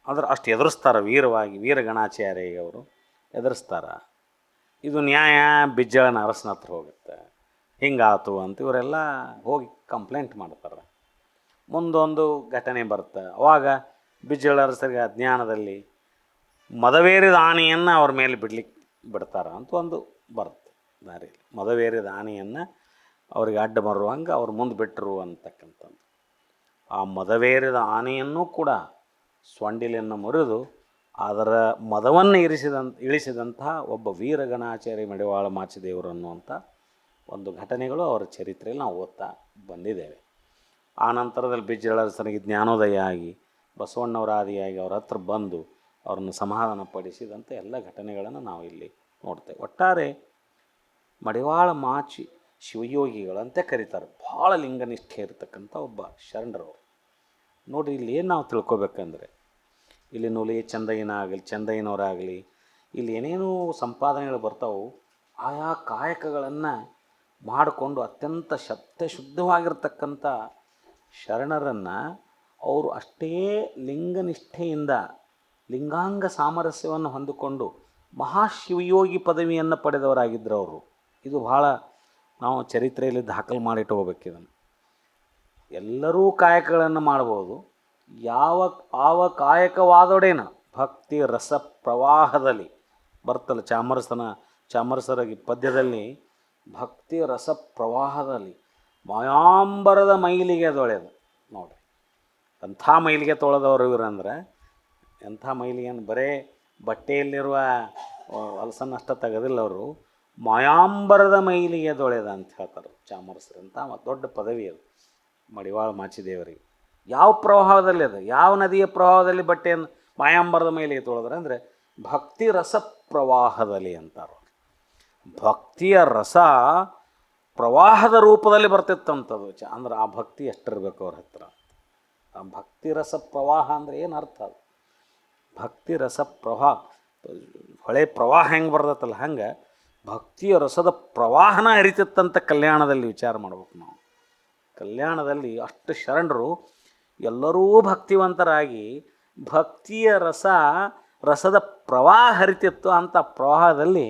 ಅಂದ್ರೆ ಅಷ್ಟು ಎದುರಿಸ್ತಾರೆ ವೀರವಾಗಿ, ವೀರಗಣಾಚಾರ್ಯ ಅವರು ಎದುರಿಸ್ತಾರೆ. ಇದು ನ್ಯಾಯ ಬಿಜ್ಜಳನ ಅರಸನ ಹತ್ರ ಹೋಗುತ್ತೆ, ಹಿಂಗಾತು ಅಂತ ಇವರೆಲ್ಲ ಹೋಗಿ ಕಂಪ್ಲೇಂಟ್ ಮಾಡ್ತಾರೆ. ಮುಂದೊಂದು ಘಟನೆ ಬರುತ್ತೆ. ಅವಾಗ ಬಿಜ್ಜಳ ಅರಸರಿಗೆ ಅಜ್ಞಾನದಲ್ಲಿ ಮದವೇರಿದ ಆನೆಯನ್ನು ಅವ್ರ ಮೇಲೆ ಬಿಡ್ತಾರೆ ಅಂತ ಒಂದು ಬರುತ್ತೆ ದಾರಿಯಲ್ಲಿ. ಮದವೇರಿದ ಆನೆಯನ್ನು ಅವ್ರಿಗೆ ಅಡ್ಡ ಬರುವಂಗೆ ಅವ್ರು ಮುಂದೆ ಬಿಟ್ಟರು ಅಂತಕ್ಕಂಥದ್ದು. ಆ ಮದವೇರಿದ ಆನೆಯನ್ನು ಕೂಡ ಸೊಂಡಿಲನ್ನು ಮುರಿದು ಅದರ ಮದವನ್ನು ಇಳಿಸಿದಂತಹ ಒಬ್ಬ ವೀರಗಣಾಚಾರ್ಯ ಮಡಿವಾಳ ಮಾಚಿದೇವರು ಅನ್ನುವಂಥ ಒಂದು ಘಟನೆಗಳು ಅವರ ಚರಿತ್ರೆಯಲ್ಲಿ ನಾವು ಓದ್ತಾ ಬಂದಿದ್ದೇವೆ. ಆ ನಂತರದಲ್ಲಿ ಬಿಜ್ಜಳರಸನಿಗೆ ಜ್ಞಾನೋದಯ ಆಗಿ ಬಸವಣ್ಣವರ ಆದಿಯಾಗಿ ಅವ್ರ ಹತ್ರ ಬಂದು ಅವ್ರನ್ನ ಸಮಾಧಾನ ಪಡಿಸಿದಂಥ ಎಲ್ಲ ಘಟನೆಗಳನ್ನು ನಾವು ಇಲ್ಲಿ ನೋಡ್ತೇವೆ. ಒಟ್ಟಾರೆ ಮಡಿವಾಳ ಮಾಚಿ ಶಿವಯೋಗಿಗಳಂತೆ ಕರೀತಾರೆ. ಭಾಳ ಲಿಂಗನಿಷ್ಠೆ ಇರತಕ್ಕಂಥ ಒಬ್ಬ ಶರಣರವರು. ನೋಡಿರಿ, ಇಲ್ಲಿ ಏನು ನಾವು ತಿಳ್ಕೊಬೇಕಂದ್ರೆ, ಇಲ್ಲಿ ನೂಲಿ ಚಂದಯ್ಯನವರಾಗಲಿ ಇಲ್ಲಿ ಏನೇನೋ ಸಂಪಾದನೆಗಳು ಬರ್ತಾವೆ, ಆಯಾ ಕಾಯಕಗಳನ್ನು ಮಾಡಿಕೊಂಡು ಅತ್ಯಂತ ಶುದ್ಧವಾಗಿರ್ತಕ್ಕಂಥ ಶರಣರನ್ನು ಅವರು ಅಷ್ಟೇ ಲಿಂಗನಿಷ್ಠೆಯಿಂದ ಲಿಂಗಾಂಗ ಸಾಮರಸ್ಯವನ್ನು ಹೊಂದಿಕೊಂಡು ಮಹಾಶಿವಯೋಗಿ ಪದವಿಯನ್ನು ಪಡೆದವರಾಗಿದ್ದರು ಅವರು. ಇದು ಭಾಳ ನಾವು ಚರಿತ್ರೆಯಲ್ಲಿ ದಾಖಲು ಮಾಡಿಟ್ಕೋಬೇಕು. ಇದನ್ನು ಎಲ್ಲರೂ ಕಾಯಕಗಳನ್ನು ಮಾಡ್ಬೋದು. ಯಾವ ಕಾಯಕವಾದೊಡೇನ ಭಕ್ತಿ ರಸ ಪ್ರವಾಹದಲ್ಲಿ ಬರ್ತಲ್ಲ, ಚಾಮರಸರ ಪದ್ಯದಲ್ಲಿ ಭಕ್ತಿ ರಸ ಪ್ರವಾಹದಲ್ಲಿ ಮಾಯಾಂಬರದ ಮೈಲಿಗೆ ತೊಳೆದು ನೋಡ್ರಿ, ಎಂಥ ಮೈಲಿಗೆ ತೊಳೆದವರು ಇವರಂದ್ರೆ, ಎಂಥ ಮೈಲಿಗೆಯನ್ನು ಬರೇ ಬಟ್ಟೆಯಲ್ಲಿರುವ ಹೊಲಸನ್ನು ಅಷ್ಟ ತೆಗೆದಿಲ್ಲ ಅವರು, ಮಾಯಾಂಬರದ ಮೈಲಿಗೆ ತೊಳೆದ ಅಂತ ಹೇಳ್ತಾರೆ ಚಾಮರಸರಂತ ದೊಡ್ಡ ಪದವಿ ಅದು ಮಡಿವಾಳ ಮಾಚಿದೇವರಿಗೆ. ಯಾವ ಪ್ರವಾಹದಲ್ಲಿ ಅದು, ಯಾವ ನದಿಯ ಪ್ರವಾಹದಲ್ಲಿ ಬಟ್ಟೆಯನ್ನು ಮಾಯಾಂಬರದ ಮೈಲಿಗೆ ತೊಳೆದ್ರೆ ಅಂದರೆ ಭಕ್ತಿ ರಸ ಪ್ರವಾಹದಲ್ಲಿ ಅಂತಾರೆ. ಭಕ್ತಿಯ ರಸ ಪ್ರವಾಹದ ರೂಪದಲ್ಲಿ ಬರ್ತಿತ್ತಂಥದ್ದು. ಅಂದ್ರೆ ಆ ಭಕ್ತಿ ಎಷ್ಟಿರಬೇಕು ಅವ್ರ ಹತ್ರ. ಆ ಭಕ್ತಿ ರಸ ಪ್ರವಾಹ ಅಂದರೆ ಏನು ಅರ್ಥ? ಅದು ಭಕ್ತಿ ರಸ ಪ್ರವಾಹ, ಹೊಳೆ ಪ್ರವಾಹ ಹೆಂಗೆ ಬರ್ತೈತಲ್ಲ ಹಂಗೆ ಭಕ್ತಿಯ ರಸದ ಪ್ರವಾಹನ ಹರಿತಿತ್ತಂತ ಕಲ್ಯಾಣದಲ್ಲಿ ವಿಚಾರ ಮಾಡ್ಬೇಕು ನಾವು. ಕಲ್ಯಾಣದಲ್ಲಿ ಅಷ್ಟು ಶರಣರು ಎಲ್ಲರೂ ಭಕ್ತಿವಂತರಾಗಿ ಭಕ್ತಿಯ ರಸದ ಪ್ರವಾಹ ಹರಿತಿತ್ತು. ಅಂಥ ಪ್ರವಾಹದಲ್ಲಿ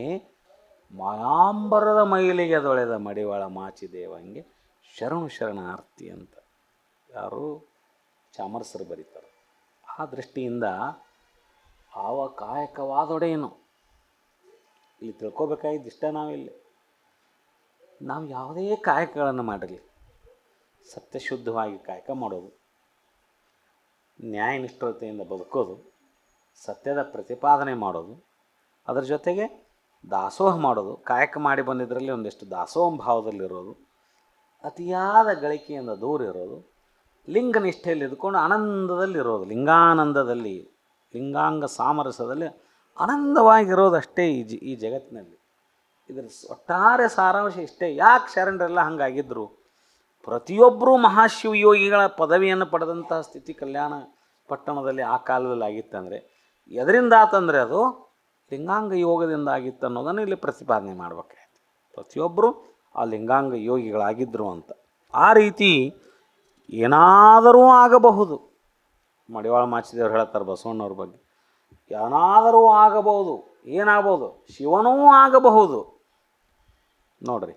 ಮಾಯಾಂಬರದ ಮೈಲಿಗೆ ತೊಳೆದ ಮಡಿವಾಳ ಮಾಚಿದೇವಂಗೆ ಶರಣಾರ್ಥಿ ಅಂತ ಯಾರು ಚಾಮರಸರು ಬರೀತಾರೆ. ಆ ದೃಷ್ಟಿಯಿಂದ ಆವ ಕಾಯಕವಾದೊಡೇನು ಇಲ್ಲಿ ತಿಳ್ಕೊಬೇಕಾಗಿದ್ದು ಇಷ್ಟ. ನಾವು ಯಾವುದೇ ಕಾಯಕಗಳನ್ನು ಮಾಡಿರಲಿ ಸತ್ಯಶುದ್ಧವಾಗಿ ಕಾಯಕ ಮಾಡೋದು, ನ್ಯಾಯನಿಷ್ಠತೆಯಿಂದ ಬದುಕೋದು, ಸತ್ಯದ ಪ್ರತಿಪಾದನೆ ಮಾಡೋದು, ಅದರ ಜೊತೆಗೆ ದಾಸೋಹ ಮಾಡೋದು. ಕಾಯಕ ಮಾಡಿ ಬಂದಿದ್ದರಲ್ಲಿ ಒಂದಿಷ್ಟು ದಾಸೋಹ ಭಾವದಲ್ಲಿರೋದು, ಅತಿಯಾದ ಗಳಿಕೆಯಿಂದ ದೂರ ಇರೋದು, ಲಿಂಗನಿಷ್ಠೆಯಲ್ಲಿ ಇದ್ಕೊಂಡು ಆನಂದದಲ್ಲಿರೋದು, ಲಿಂಗಾನಂದದಲ್ಲಿ ಲಿಂಗಾಂಗ ಸಾಮರಸ್ಯದಲ್ಲಿ ಆನಂದವಾಗಿರೋದಷ್ಟೇ ಈ ಜಗತ್ತಿನಲ್ಲಿ. ಇದರ ಒಟ್ಟಾರೆ ಸಾರಾಂಶ ಇಷ್ಟೇ. ಯಾಕೆ ಶರಣರೆಲ್ಲ ಹಂಗಾಗಿದ್ದರು? ಪ್ರತಿಯೊಬ್ಬರೂ ಮಹಾಶಿವಯೋಗಿಗಳ ಪದವಿಯನ್ನು ಪಡೆದಂತಹ ಸ್ಥಿತಿ ಕಲ್ಯಾಣ ಪಟ್ಟಣದಲ್ಲಿ ಆ ಕಾಲದಲ್ಲಿ ಆಗಿತ್ತಂದರೆ ಎದರಿಂದ ಆತಂದರೆ ಅದು ಲಿಂಗಾಂಗ ಯೋಗದಿಂದ ಆಗಿತ್ತು ಅನ್ನೋದನ್ನು ಇಲ್ಲಿ ಪ್ರತಿಪಾದನೆ ಮಾಡಬೇಕಾಯ್ತು. ಪ್ರತಿಯೊಬ್ಬರು ಆ ಲಿಂಗಾಂಗ ಯೋಗಿಗಳಾಗಿದ್ದರು ಅಂತ. ಆ ರೀತಿ ಏನಾದರೂ ಆಗಬಹುದು. ಮಡಿವಾಳ ಮಾಚಿದೇವ್ರು ಹೇಳ್ತಾರೆ ಬಸವಣ್ಣವ್ರ ಬಗ್ಗೆ, ಏನಾದರೂ ಆಗಬಹುದು. ಏನಾಗ್ಬೋದು? ಶಿವನೂ ಆಗಬಹುದು. ನೋಡ್ರಿ,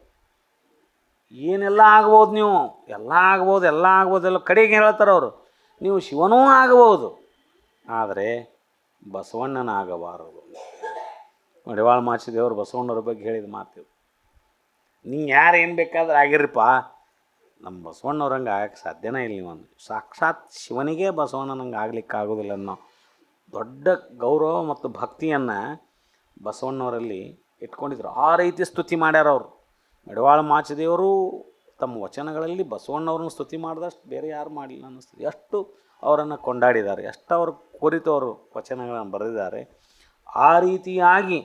ಏನೆಲ್ಲ ಆಗ್ಬೋದು, ನೀವು ಎಲ್ಲ ಆಗ್ಬೋದು, ಎಲ್ಲ ಆಗ್ಬೋದು, ಎಲ್ಲ ಕಡೆಗೆ ಹೇಳ್ತಾರೆ ಅವರು. ನೀವು ಶಿವನೂ ಆಗಬಹುದು, ಆದರೆ ಬಸವಣ್ಣನಾಗಬಾರದು. ಮಡಿವಾಳ ಮಾಚಿದೇವರು ಬಸವಣ್ಣವ್ರ ಬಗ್ಗೆ ಹೇಳಿದ ಮಾತು. ನೀವು ಯಾರು ಏನು ಬೇಕಾದ್ರೆ ಆಗಿರ್ರಿಪ್ಪ, ನಮ್ಮ ಬಸವಣ್ಣವ್ರಂಗೆ ಆಗಕ್ಕೆ ಸಾಧ್ಯನೇ ಇಲ್ಲ. ನೀವೊಂದು ಸಾಕ್ಷಾತ್ ಶಿವನಿಗೆ ಬಸವಣ್ಣನಂಗೆ ಆಗ್ಲಿಕ್ಕೆ ಆಗೋದಿಲ್ಲ ಅನ್ನೋ ದೊಡ್ಡ ಗೌರವ ಮತ್ತು ಭಕ್ತಿಯನ್ನು ಬಸವಣ್ಣವರಲ್ಲಿ ಇಟ್ಕೊಂಡಿದ್ರು. ಆ ರೀತಿ ಸ್ತುತಿ ಮಾಡ್ಯಾರ ಅವರು. ಮಡಿವಾಳ ಮಾಚಿದೇವರು ತಮ್ಮ ವಚನಗಳಲ್ಲಿ ಬಸವಣ್ಣವ್ರನ್ನ ಸ್ತುತಿ ಮಾಡಿದಷ್ಟು ಬೇರೆ ಯಾರು ಮಾಡಲಿಲ್ಲ ಅನ್ನಿಸ್ತದೆ. ಎಷ್ಟು ಅವರನ್ನು ಕೊಂಡಾಡಿದ್ದಾರೆ, ಎಷ್ಟು ಅವ್ರ ಕುರಿತು ಅವರು ವಚನಗಳನ್ನು ಬರೆದಿದ್ದಾರೆ. ಆ ರೀತಿಯಾಗಿ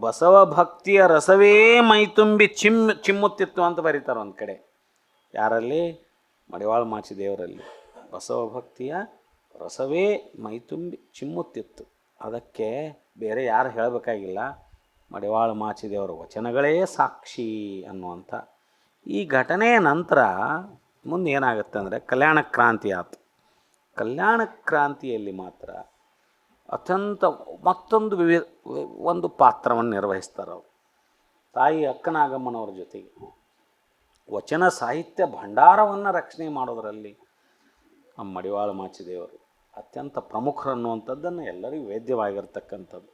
ಬಸವ ಭಕ್ತಿಯ ರಸವೇ ಮೈತುಂಬಿ ಚಿಮ್ಮುತ್ತಿತ್ತು ಅಂತ ಬರೀತಾರೆ ಒಂದು ಕಡೆ. ಯಾರಲ್ಲಿ? ಮಡಿವಾಳ ಮಾಚಿದೇವರಲ್ಲಿ. ಬಸವ ಭಕ್ತಿಯ ರಸವೇ ಮೈತುಂಬಿ ಚಿಮ್ಮುತ್ತಿತ್ತು. ಅದಕ್ಕೆ ಬೇರೆ ಯಾರು ಹೇಳಬೇಕಾಗಿಲ್ಲ, ಮಡಿವಾಳ ಮಾಚಿದೇವರ ವಚನಗಳೇ ಸಾಕ್ಷಿ ಅನ್ನುವಂಥ ಈ ಘಟನೆಯ ನಂತರ ಮುಂದೆ ಏನಾಗುತ್ತೆ ಅಂದರೆ ಕಲ್ಯಾಣ ಕ್ರಾಂತಿ ಆಯಿತು. ಕಲ್ಯಾಣ ಕ್ರಾಂತಿಯಲ್ಲಿ ಮಾತ್ರ ಅತ್ಯಂತ ಮತ್ತೊಂದು ಒಂದು ಪಾತ್ರವನ್ನು ನಿರ್ವಹಿಸ್ತಾರೆ ಅವರು. ತಾಯಿ ಅಕ್ಕನಾಗಮ್ಮನವ್ರ ಜೊತೆಗೆ ವಚನ ಸಾಹಿತ್ಯ ಭಂಡಾರವನ್ನು ರಕ್ಷಣೆ ಮಾಡೋದರಲ್ಲಿ ನಮ್ಮ ಮಡಿವಾಳ ಮಾಚಿದೇವರು ಅತ್ಯಂತ ಪ್ರಮುಖರು ಅನ್ನುವಂಥದ್ದನ್ನು ಎಲ್ಲರಿಗೂ ವೇದ್ಯವಾಗಿರ್ತಕ್ಕಂಥದ್ದು.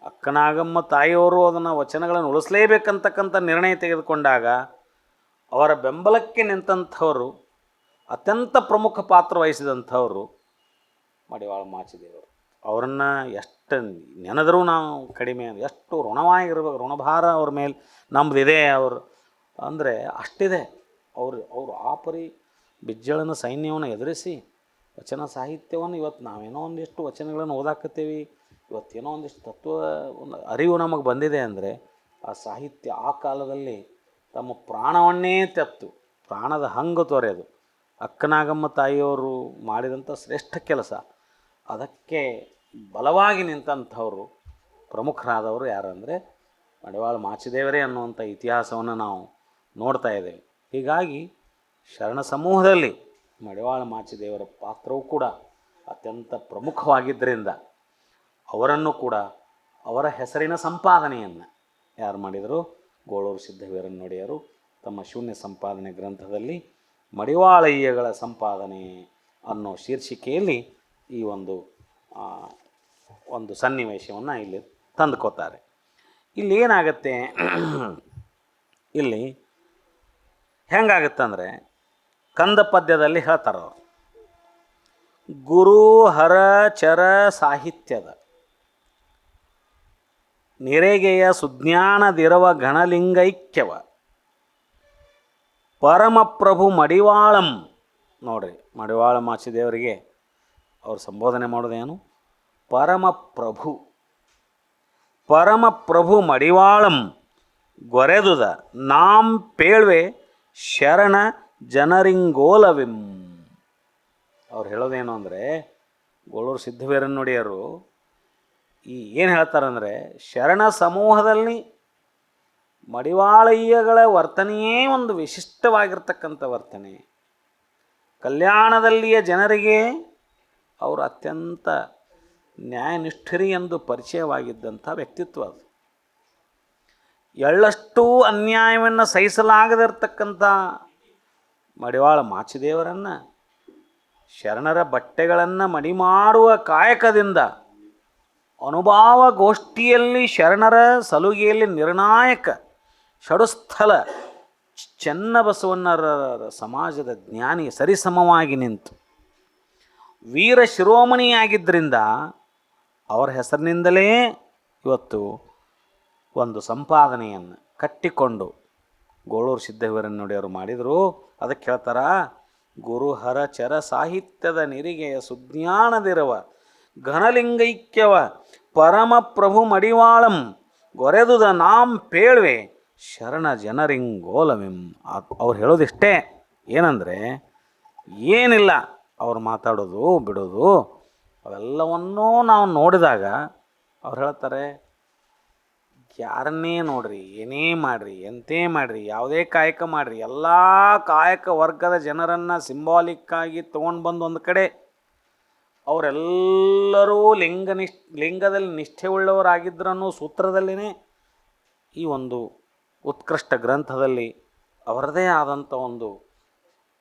ಅಕ್ಕನಾಗಮ್ಮ ತಾಯಿಯವರು ಅದನ್ನು ವಚನಗಳನ್ನು ಉಳಿಸಲೇಬೇಕಂತಕ್ಕಂಥ ನಿರ್ಣಯ ತೆಗೆದುಕೊಂಡಾಗ ಅವರ ಬೆಂಬಲಕ್ಕೆ ನಿಂತಂಥವರು, ಅತ್ಯಂತ ಪ್ರಮುಖ ಪಾತ್ರ ವಹಿಸಿದಂಥವರು ಮಡಿವಾಳ ಮಾಚಿದೇವರು. ಅವರನ್ನು ಎಷ್ಟು ನೆನೆದರೂ ನಾವು ಕಡಿಮೆ, ಎಷ್ಟು ಋಣವಾಗಿರ್ಬೇಕು, ಋಣಭಾರ ಅವ್ರ ಮೇಲೆ ನಮ್ಮದಿದೆ ಅವರು ಅಂದರೆ ಅಷ್ಟಿದೆ. ಅವರು ಆ ಪರಿ ಬಿಜ್ಜಳನ ಸೈನ್ಯವನ್ನು ಎದುರಿಸಿ ವಚನ ಸಾಹಿತ್ಯವನ್ನು ಇವತ್ತು ನಾವೇನೋ ಒಂದಿಷ್ಟು ವಚನಗಳನ್ನು ಓದಾಕತ್ತೀವಿ, ಇವತ್ತೇನೋ ಒಂದಿಷ್ಟು ತತ್ವ ಒಂದು ಅರಿವು ನಮಗೆ ಬಂದಿದೆ ಅಂದರೆ ಆ ಸಾಹಿತ್ಯ ಆ ಕಾಲದಲ್ಲಿ ತಮ್ಮ ಪ್ರಾಣವನ್ನೇ ತೆತ್ತು ಪ್ರಾಣದ ಹಂಗು ತೊರೆದು ಅಕ್ಕನಾಗಮ್ಮ ತಾಯಿಯವರು ಮಾಡಿದಂಥ ಶ್ರೇಷ್ಠ ಕೆಲಸ. ಅದಕ್ಕೆ ಬಲವಾಗಿ ನಿಂತಂಥವರು ಪ್ರಮುಖರಾದವರು ಯಾರಂದರೆ ಮಡಿವಾಳ ಮಾಚಿದೇವರೇ ಅನ್ನುವಂಥ ಇತಿಹಾಸವನ್ನು ನಾವು ನೋಡ್ತಾ ಇದ್ದೇವೆ. ಹೀಗಾಗಿ ಶರಣ ಸಮೂಹದಲ್ಲಿ ಮಡಿವಾಳ ಮಾಚಿದೇವರ ಪಾತ್ರವೂ ಕೂಡ ಅತ್ಯಂತ ಪ್ರಮುಖವಾಗಿದ್ದರಿಂದ ಅವರನ್ನು ಕೂಡ ಅವರ ಹೆಸರಿನ ಸಂಪಾದನೆಯನ್ನು ಯಾರು ಮಾಡಿದರು? ಗೋಳೂರು ಸಿದ್ದವೀರನ್ನೊಡೆಯರು ತಮ್ಮ ಶೂನ್ಯ ಸಂಪಾದನೆ ಗ್ರಂಥದಲ್ಲಿ ಮಡಿವಾಳಯ್ಯಗಳ ಸಂಪಾದನೆ ಅನ್ನೋ ಶೀರ್ಷಿಕೆಯಲ್ಲಿ ಈ ಒಂದು ಸನ್ನಿವೇಶವನ್ನು ಇಲ್ಲಿ ತಂದುಕೋತಾರೆ. ಇಲ್ಲಿ ಏನಾಗುತ್ತೆ, ಇಲ್ಲಿ ಹೆಂಗಾಗುತ್ತಂದರೆ ಕಂದ ಪದ್ಯದಲ್ಲಿ ಹೇಳ್ತಾರೆ ಅವರು, ಗುರು ಹರ ಚರ ಸಾಹಿತ್ಯದ ನಿರೆಗೆಯ ಸುಜ್ಞಾನದಿರವ ಗಣಲಿಂಗೈಕ್ಯವ ಪರಮಪ್ರಭು ಮಡಿವಾಳಂ. ನೋಡ್ರಿ, ಮಡಿವಾಳ ಮಾಚಿದೇವರಿಗೆ ಅವ್ರು ಸಂಬೋಧನೆ ಮಾಡೋದೇನು? ಪರಮಪ್ರಭು ಮಡಿವಾಳಂ ಗೊರೆದುದ ನಾಂ ಪೇಳ್ವೆ ಶರಣ ಜನರಿಂಗೋಲವಿಂ. ಅವ್ರು ಹೇಳೋದೇನು ಅಂದರೆ, ಗೋಳೂರು ಸಿದ್ದವೀರನ್ನೊಡೆಯರು ಏನು ಹೇಳ್ತಾರಂದರೆ, ಶರಣ ಸಮೂಹದಲ್ಲಿ ಮಡಿವಾಳಯ್ಯಗಳ ವರ್ತನೆಯೇ ಒಂದು ವಿಶಿಷ್ಟವಾಗಿರ್ತಕ್ಕಂಥ ವರ್ತನೆ. ಕಲ್ಯಾಣದಲ್ಲಿಯ ಜನರಿಗೆ ಅವರು ಅತ್ಯಂತ ನ್ಯಾಯನಿಷ್ಠರಿ ಎಂದು ಪರಿಚಯವಾಗಿದ್ದಂಥ ವ್ಯಕ್ತಿತ್ವ ಅದು. ಎಳ್ಳಷ್ಟೂ ಅನ್ಯಾಯವನ್ನು ಸಹಿಸಲಾಗದಿರ್ತಕ್ಕಂಥ ಮಡಿವಾಳ ಮಾಚಿದೇವರನ್ನು ಶರಣರ ಬಟ್ಟೆಗಳನ್ನು ಮಡಿ ಮಾಡುವ ಕಾಯಕದಿಂದ ಅನುಭಾವ ಗೋಷ್ಠಿಯಲ್ಲಿ ಶರಣರ ಸಲುಗೆಯಲ್ಲಿ ನಿರ್ಣಾಯಕ ಷಡುಸ್ಥಲ ಚೆನ್ನಬಸವಣ್ಣರ ಸಮಾಜದ ಜ್ಞಾನಿ ಸರಿಸಮವಾಗಿ ನಿಂತು ವೀರ ಶಿರೋಮಣಿಯಾಗಿದ್ದರಿಂದ ಅವರ ಹೆಸರಿನಿಂದಲೇ ಇವತ್ತು ಒಂದು ಸಂಪಾದನೆಯನ್ನು ಕಟ್ಟಿಕೊಂಡು ಗೋಳೂರು ಸಿದ್ದವೀರನ್ನೊಡೆಯವರು ಮಾಡಿದರು. ಅದಕ್ಕೆ ಹೇಳ್ತಾರ, ಗುರು ಹರ ಚರ ಸಾಹಿತ್ಯದ ನಿರಿಗೆಯ ಸುಜ್ಞಾನದಿರವ ಘನಲಿಂಗೈಕ್ಯವ ಪರಮಪ್ರಭು ಮಡಿವಾಳಂ ಗೊರೆದುದ ನಾಂ ಪೇಳ್ವೆ ಶರಣ ಜನರಿಂಗೋಲವಿಂ. ಅವ್ರು ಹೇಳೋದಿಷ್ಟೇ, ಏನಂದರೆ ಏನಿಲ್ಲ ಅವ್ರು ಮಾತಾಡೋದು ಬಿಡೋದು ಅವೆಲ್ಲವನ್ನೂ ನಾವು ನೋಡಿದಾಗ ಅವ್ರು ಹೇಳ್ತಾರೆ, ಯಾರನ್ನೇ ನೋಡ್ರಿ, ಏನೇ ಮಾಡಿರಿ, ಎಂತೇ ಮಾಡಿರಿ, ಯಾವುದೇ ಕಾಯಕ ಮಾಡಿರಿ, ಎಲ್ಲ ಕಾಯಕ ವರ್ಗದ ಜನರನ್ನು ಸಿಂಬಾಲಿಕ್ಕಾಗಿ ತೊಗೊಂಡು ಬಂದು ಒಂದು ಕಡೆ ಅವರೆಲ್ಲರೂ ಲಿಂಗದಲ್ಲಿ ನಿಷ್ಠೆಯುಳ್ಳವರಾಗಿದ್ದರನ್ನೋ ಸೂತ್ರದಲ್ಲಿನೇ ಈ ಒಂದು ಉತ್ಕೃಷ್ಟ ಗ್ರಂಥದಲ್ಲಿ ಅವರದೇ ಆದಂಥ ಒಂದು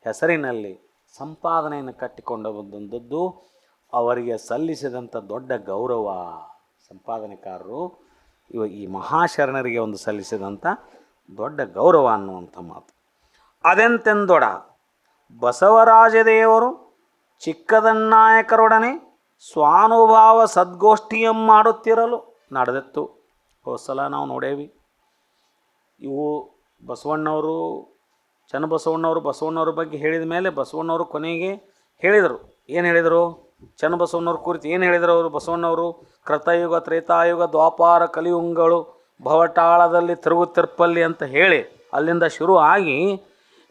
ಹೆಸರಿನಲ್ಲಿ ಸಂಪಾದನೆಯನ್ನು ಕಟ್ಟಿಕೊಂಡು ಬಂದದ್ದು ಅವರಿಗೆ ಸಲ್ಲಿಸಿದಂಥ ದೊಡ್ಡ ಗೌರವ. ಸಂಪಾದನೆಕಾರರು ಈ ಮಹಾಶರಣರಿಗೆ ಒಂದು ಸಲ್ಲಿಸಿದಂಥ ದೊಡ್ಡ ಗೌರವ ಅನ್ನುವಂಥ ಮಾತು. ಅದೆಂತೆಂದೊಡ ಬಸವರಾಜದೇವರು ಚಿಕ್ಕದನ್ನಾಯಕರೊಡನೆ ಸ್ವಾನುಭಾವ ಸದ್ಗೋಷ್ಠಿಯಂ ಮಾಡುತ್ತಿರಲು ನಡೆದಿತ್ತು. ಹೋದ ಸಲ ನಾವು ನೋಡೇವಿ. ಇವು ಬಸವಣ್ಣವರು ಬಸವಣ್ಣವ್ರ ಬಗ್ಗೆ ಹೇಳಿದ ಮೇಲೆ ಬಸವಣ್ಣವರು ಕೊನೆಗೆ ಹೇಳಿದರು. ಏನು ಹೇಳಿದರು? ಚನ್ನಬಸವಣ್ಣವ್ರ ಕುರಿತು ಏನು ಹೇಳಿದರು ಅವರು? ಬಸವಣ್ಣವರು ಕೃತಯುಗ, ತ್ರೇತಾಯುಗ, ದ್ವಾಪಾರ, ಕಲಿಯುಗಗಳು ಭವಟಾಳದಲ್ಲಿ ತಿರುಗುತ್ತಿರ್ಪಲ್ಲಿ ಅಂತ ಹೇಳಿ ಅಲ್ಲಿಂದ ಶುರು ಆಗಿ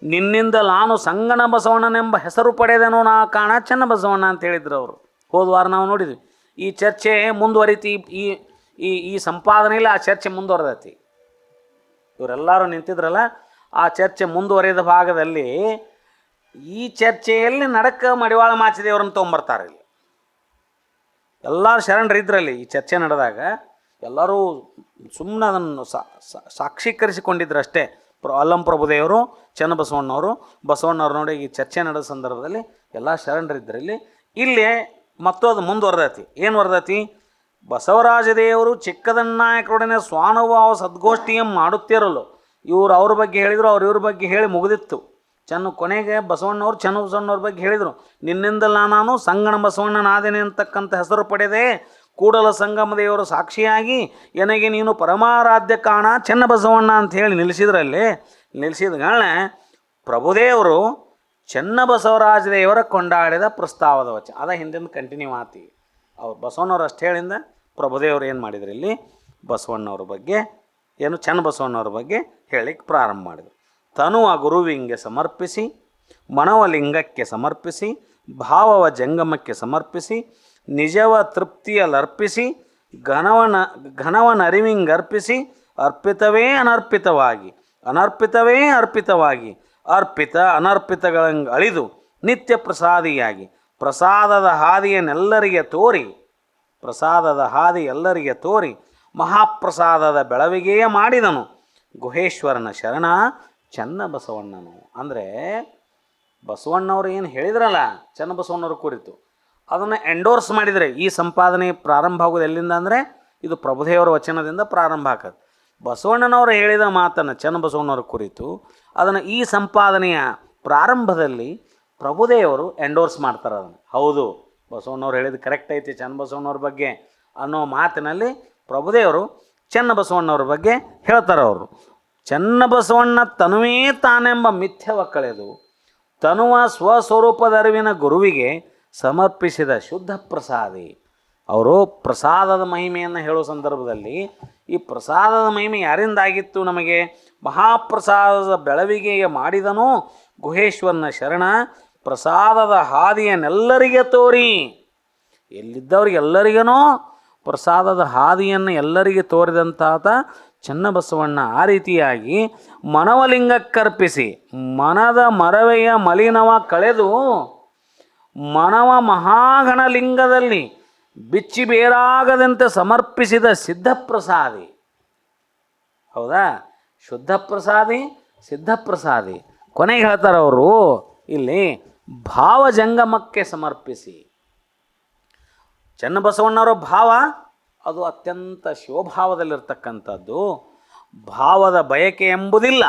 ನಿನ್ನಿಂದ ನಾನು ಸಂಗಣ ಬಸವಣ್ಣನೆಂಬ ಹೆಸರು ಪಡೆದೆನೋ ನಾ ಕಾಣ ಚನ್ನಬಸವಣ್ಣ ಅಂತ ಹೇಳಿದ್ರು ಅವರು. ಹೋದ ವಾರ ನಾವು ನೋಡಿದ್ವಿ. ಈ ಚರ್ಚೆ ಮುಂದುವರಿತಿ. ಈ ಸಂಪಾದನೆಯಲ್ಲಿ ಆ ಚರ್ಚೆ ಮುಂದುವರೆದೈತಿ. ಇವರೆಲ್ಲರೂ ನಿಂತಿದ್ರಲ್ಲ, ಆ ಚರ್ಚೆ ಮುಂದುವರಿದ ಭಾಗದಲ್ಲಿ ಈ ಚರ್ಚೆಯಲ್ಲಿ ನಡಕ ಮಡಿವಾಳ ಮಾಚಿದೇವ್ರನ್ನ ತೊಗೊಂಬರ್ತಾರೆ. ಇಲ್ಲಿ ಎಲ್ಲರೂ ಶರಣರು ಇದ್ರಲ್ಲಿ. ಈ ಚರ್ಚೆ ನಡೆದಾಗ ಎಲ್ಲರೂ ಸುಮ್ಮನೆ ಅದನ್ನು ಸಾಕ್ಷೀಕರಿಸಿಕೊಂಡಿದ್ರು ಅಷ್ಟೇ. ಅಲ್ಲಂ ಪ್ರಭುದೇವರು, ಚನ್ನಬಸವಣ್ಣವರು, ಬಸವಣ್ಣವ್ರು ನೋಡಿ ಈ ಚರ್ಚೆ ನಡೆದ ಸಂದರ್ಭದಲ್ಲಿ ಎಲ್ಲ ಶರಣರಿದ್ರಲ್ಲಿ. ಇಲ್ಲಿ ಮತ್ತು ಅದು ಮುಂದುವರೆದೈತಿ. ಏನು ವರದತಿ? ಬಸವರಾಜದೇವರು ಚಿಕ್ಕದನ್ನಾಯಕರೊಡನೆ ಸ್ವಾನುಭಾವ ಸದ್ಗೋಷ್ಠಿಯಂ ಮಾಡುತ್ತಿರಲು. ಇವರು ಅವ್ರ ಬಗ್ಗೆ ಹೇಳಿದರು, ಇವ್ರ ಬಗ್ಗೆ ಹೇಳಿ ಮುಗಿದಿತ್ತು. ಕೊನೆಗೆ ಬಸವಣ್ಣವ್ರು ಚನ್ನಬಸವಣ್ಣವ್ರ ಬಗ್ಗೆ ಹೇಳಿದರು. ನಿನ್ನಿಂದಲ್ಲ ನಾನು ಸಂಗಣ ಬಸವಣ್ಣನಾದೇನೆ ಅಂತಕ್ಕಂಥ ಹೆಸರು ಪಡೆದೆ. ಕೂಡಲ ಸಂಗಮ ದೇವರು ಸಾಕ್ಷಿಯಾಗಿ ನನಗೆ ನೀನು ಪರಮಾರಾಧ್ಯ ಕಾಣ ಚನ್ನಬಸವಣ್ಣ ಅಂತ ಹೇಳಿ ನಿಲ್ಲಿಸಿದ ಪ್ರಭುದೇವರು ಚನ್ನಬಸವರಾಜದೇವರ ಕೊಂಡಾಡಿದ ಪ್ರಸ್ತಾವದ ವಚನ. ಅದ ಹಿಂದಿಂದ ಕಂಟಿನ್ಯೂ ಆತಿ. ಅವ್ರು ಬಸವಣ್ಣವ್ರು ಅಷ್ಟು ಹೇಳಿಂದ ಪ್ರಭುದೇವರು ಏನು ಮಾಡಿದ್ರು? ಇಲ್ಲಿ ಬಸವಣ್ಣವ್ರ ಬಗ್ಗೆ ಚನ್ನಬಸವಣ್ಣವ್ರ ಬಗ್ಗೆ ಹೇಳಿಕ್ಕೆ ಪ್ರಾರಂಭ ಮಾಡಿದರು. ತನುವ ಗುರುವಿಂಗೆ ಸಮರ್ಪಿಸಿ, ಮನವ ಲಿಂಗಕ್ಕೆ ಸಮರ್ಪಿಸಿ, ಭಾವವ ಜಂಗಮಕ್ಕೆ ಸಮರ್ಪಿಸಿ, ನಿಜವ ತೃಪ್ತಿಯಲ್ಲರ್ಪಿಸಿ, ಘನವನರಿವಿಂಗರ್ಪಿಸಿ, ಅರ್ಪಿತವೇ ಅನರ್ಪಿತವಾಗಿ, ಅನರ್ಪಿತವೇ ಅರ್ಪಿತವಾಗಿ, ಅರ್ಪಿತ ಅನರ್ಪಿತಗಳಂಗೆ ಅಳಿದು ನಿತ್ಯ ಪ್ರಸಾದಿಯಾಗಿ ಪ್ರಸಾದದ ಹಾದಿ ಎಲ್ಲರಿಗೆ ತೋರಿ ಮಹಾಪ್ರಸಾದದ ಬೆಳವಿಗೆಯ ಮಾಡಿದನು ಗುಹೇಶ್ವರನ ಶರಣ ಚನ್ನಬಸವಣ್ಣನು. ಅಂದರೆ ಬಸವಣ್ಣವ್ರು ಏನು ಹೇಳಿದ್ರಲ್ಲ ಚನ್ನಬಸವಣ್ಣವ್ರ ಕುರಿತು, ಅದನ್ನು ಎಂಡೋರ್ಸ್ ಮಾಡಿದರೆ. ಈ ಸಂಪಾದನೆ ಪ್ರಾರಂಭ ಆಗೋದು ಎಲ್ಲಿಂದ ಅಂದರೆ ಇದು ಪ್ರಭುದೇವರ ವಚನದಿಂದ ಪ್ರಾರಂಭ ಆಗತ್ತೆ. ಬಸವಣ್ಣನವರು ಹೇಳಿದ ಮಾತನ್ನು ಚನ್ನಬಸವಣ್ಣವ್ರ ಕುರಿತು ಅದನ್ನು ಈ ಸಂಪಾದನೆಯ ಪ್ರಾರಂಭದಲ್ಲಿ ಪ್ರಭುದೇವರು ಎಂಡೋರ್ಸ್ ಮಾಡ್ತಾರೆ. ಅದನ್ನು ಹೌದು ಬಸವಣ್ಣವ್ರು ಹೇಳಿದ ಕರೆಕ್ಟ್ ಐತಿ ಚನ್ನಬಸವಣ್ಣವ್ರ ಬಗ್ಗೆ ಅನ್ನೋ ಮಾತಿನಲ್ಲಿ ಪ್ರಭುದೇವರು ಚನ್ನಬಸವಣ್ಣವ್ರ ಬಗ್ಗೆ ಹೇಳ್ತಾರೆ. ಅವರು ಚನ್ನಬಸವಣ್ಣ ತನುವೇ ತಾನೆಂಬ ಮಿಥ್ಯವ ಕಳೆದು ತನುವ ಸ್ವಸ್ವರೂಪದರಿವಿನ ಗುರುವಿಗೆ ಸಮರ್ಪಿಸಿದ ಶುದ್ಧ ಪ್ರಸಾದಿ. ಅವರು ಪ್ರಸಾದದ ಮಹಿಮೆಯನ್ನು ಹೇಳೋ ಸಂದರ್ಭದಲ್ಲಿ ಈ ಪ್ರಸಾದದ ಮಹಿಮೆ ಯಾರಿಂದ ಆಗಿತ್ತು? ನಮಗೆ ಮಹಾಪ್ರಸಾದದ ಬೆಳವಿಗೆಯ ಮಾಡಿದನು ಗುಹೇಶ್ವರನ ಶರಣ ಪ್ರಸಾದದ ಹಾದಿಯನ್ನೆಲ್ಲರಿಗೆ ತೋರಿ. ಎಲ್ಲಿದ್ದವ್ರಿಗೆಲ್ಲರಿಗೇನೋ ಪ್ರಸಾದದ ಹಾದಿಯನ್ನು ಎಲ್ಲರಿಗೆ ತೋರಿದಂತಾತ ಚನ್ನಬಸವಣ್ಣ. ಆ ರೀತಿಯಾಗಿ ಮನವಲಿಂಗಕ್ಕರ್ಪಿಸಿ ಮನದ ಮರವೆಯ ಮಲಿನವ ಕಳೆದು ಮನವ ಮಹಾಗಣಲಿಂಗದಲ್ಲಿ ಬಿಚ್ಚಿ ಬೇರಾಗದಂತೆ ಸಮರ್ಪಿಸಿದ ಸಿದ್ಧಪ್ರಸಾದಿ. ಹೌದಾ? ಶುದ್ಧ ಪ್ರಸಾದಿ, ಸಿದ್ಧಪ್ರಸಾದಿ. ಕೊನೆಗೆ ಹೇಳ್ತಾರೆ ಅವರು ಇಲ್ಲಿ ಭಾವಜಂಗಮಕ್ಕೆ ಸಮರ್ಪಿಸಿ. ಚನ್ನಬಸವಣ್ಣವರ ಭಾವ ಅದು ಅತ್ಯಂತ ಶಿವಭಾವದಲ್ಲಿರ್ತಕ್ಕಂಥದ್ದು. ಭಾವದ ಬಯಕೆ ಎಂಬುದಿಲ್ಲ.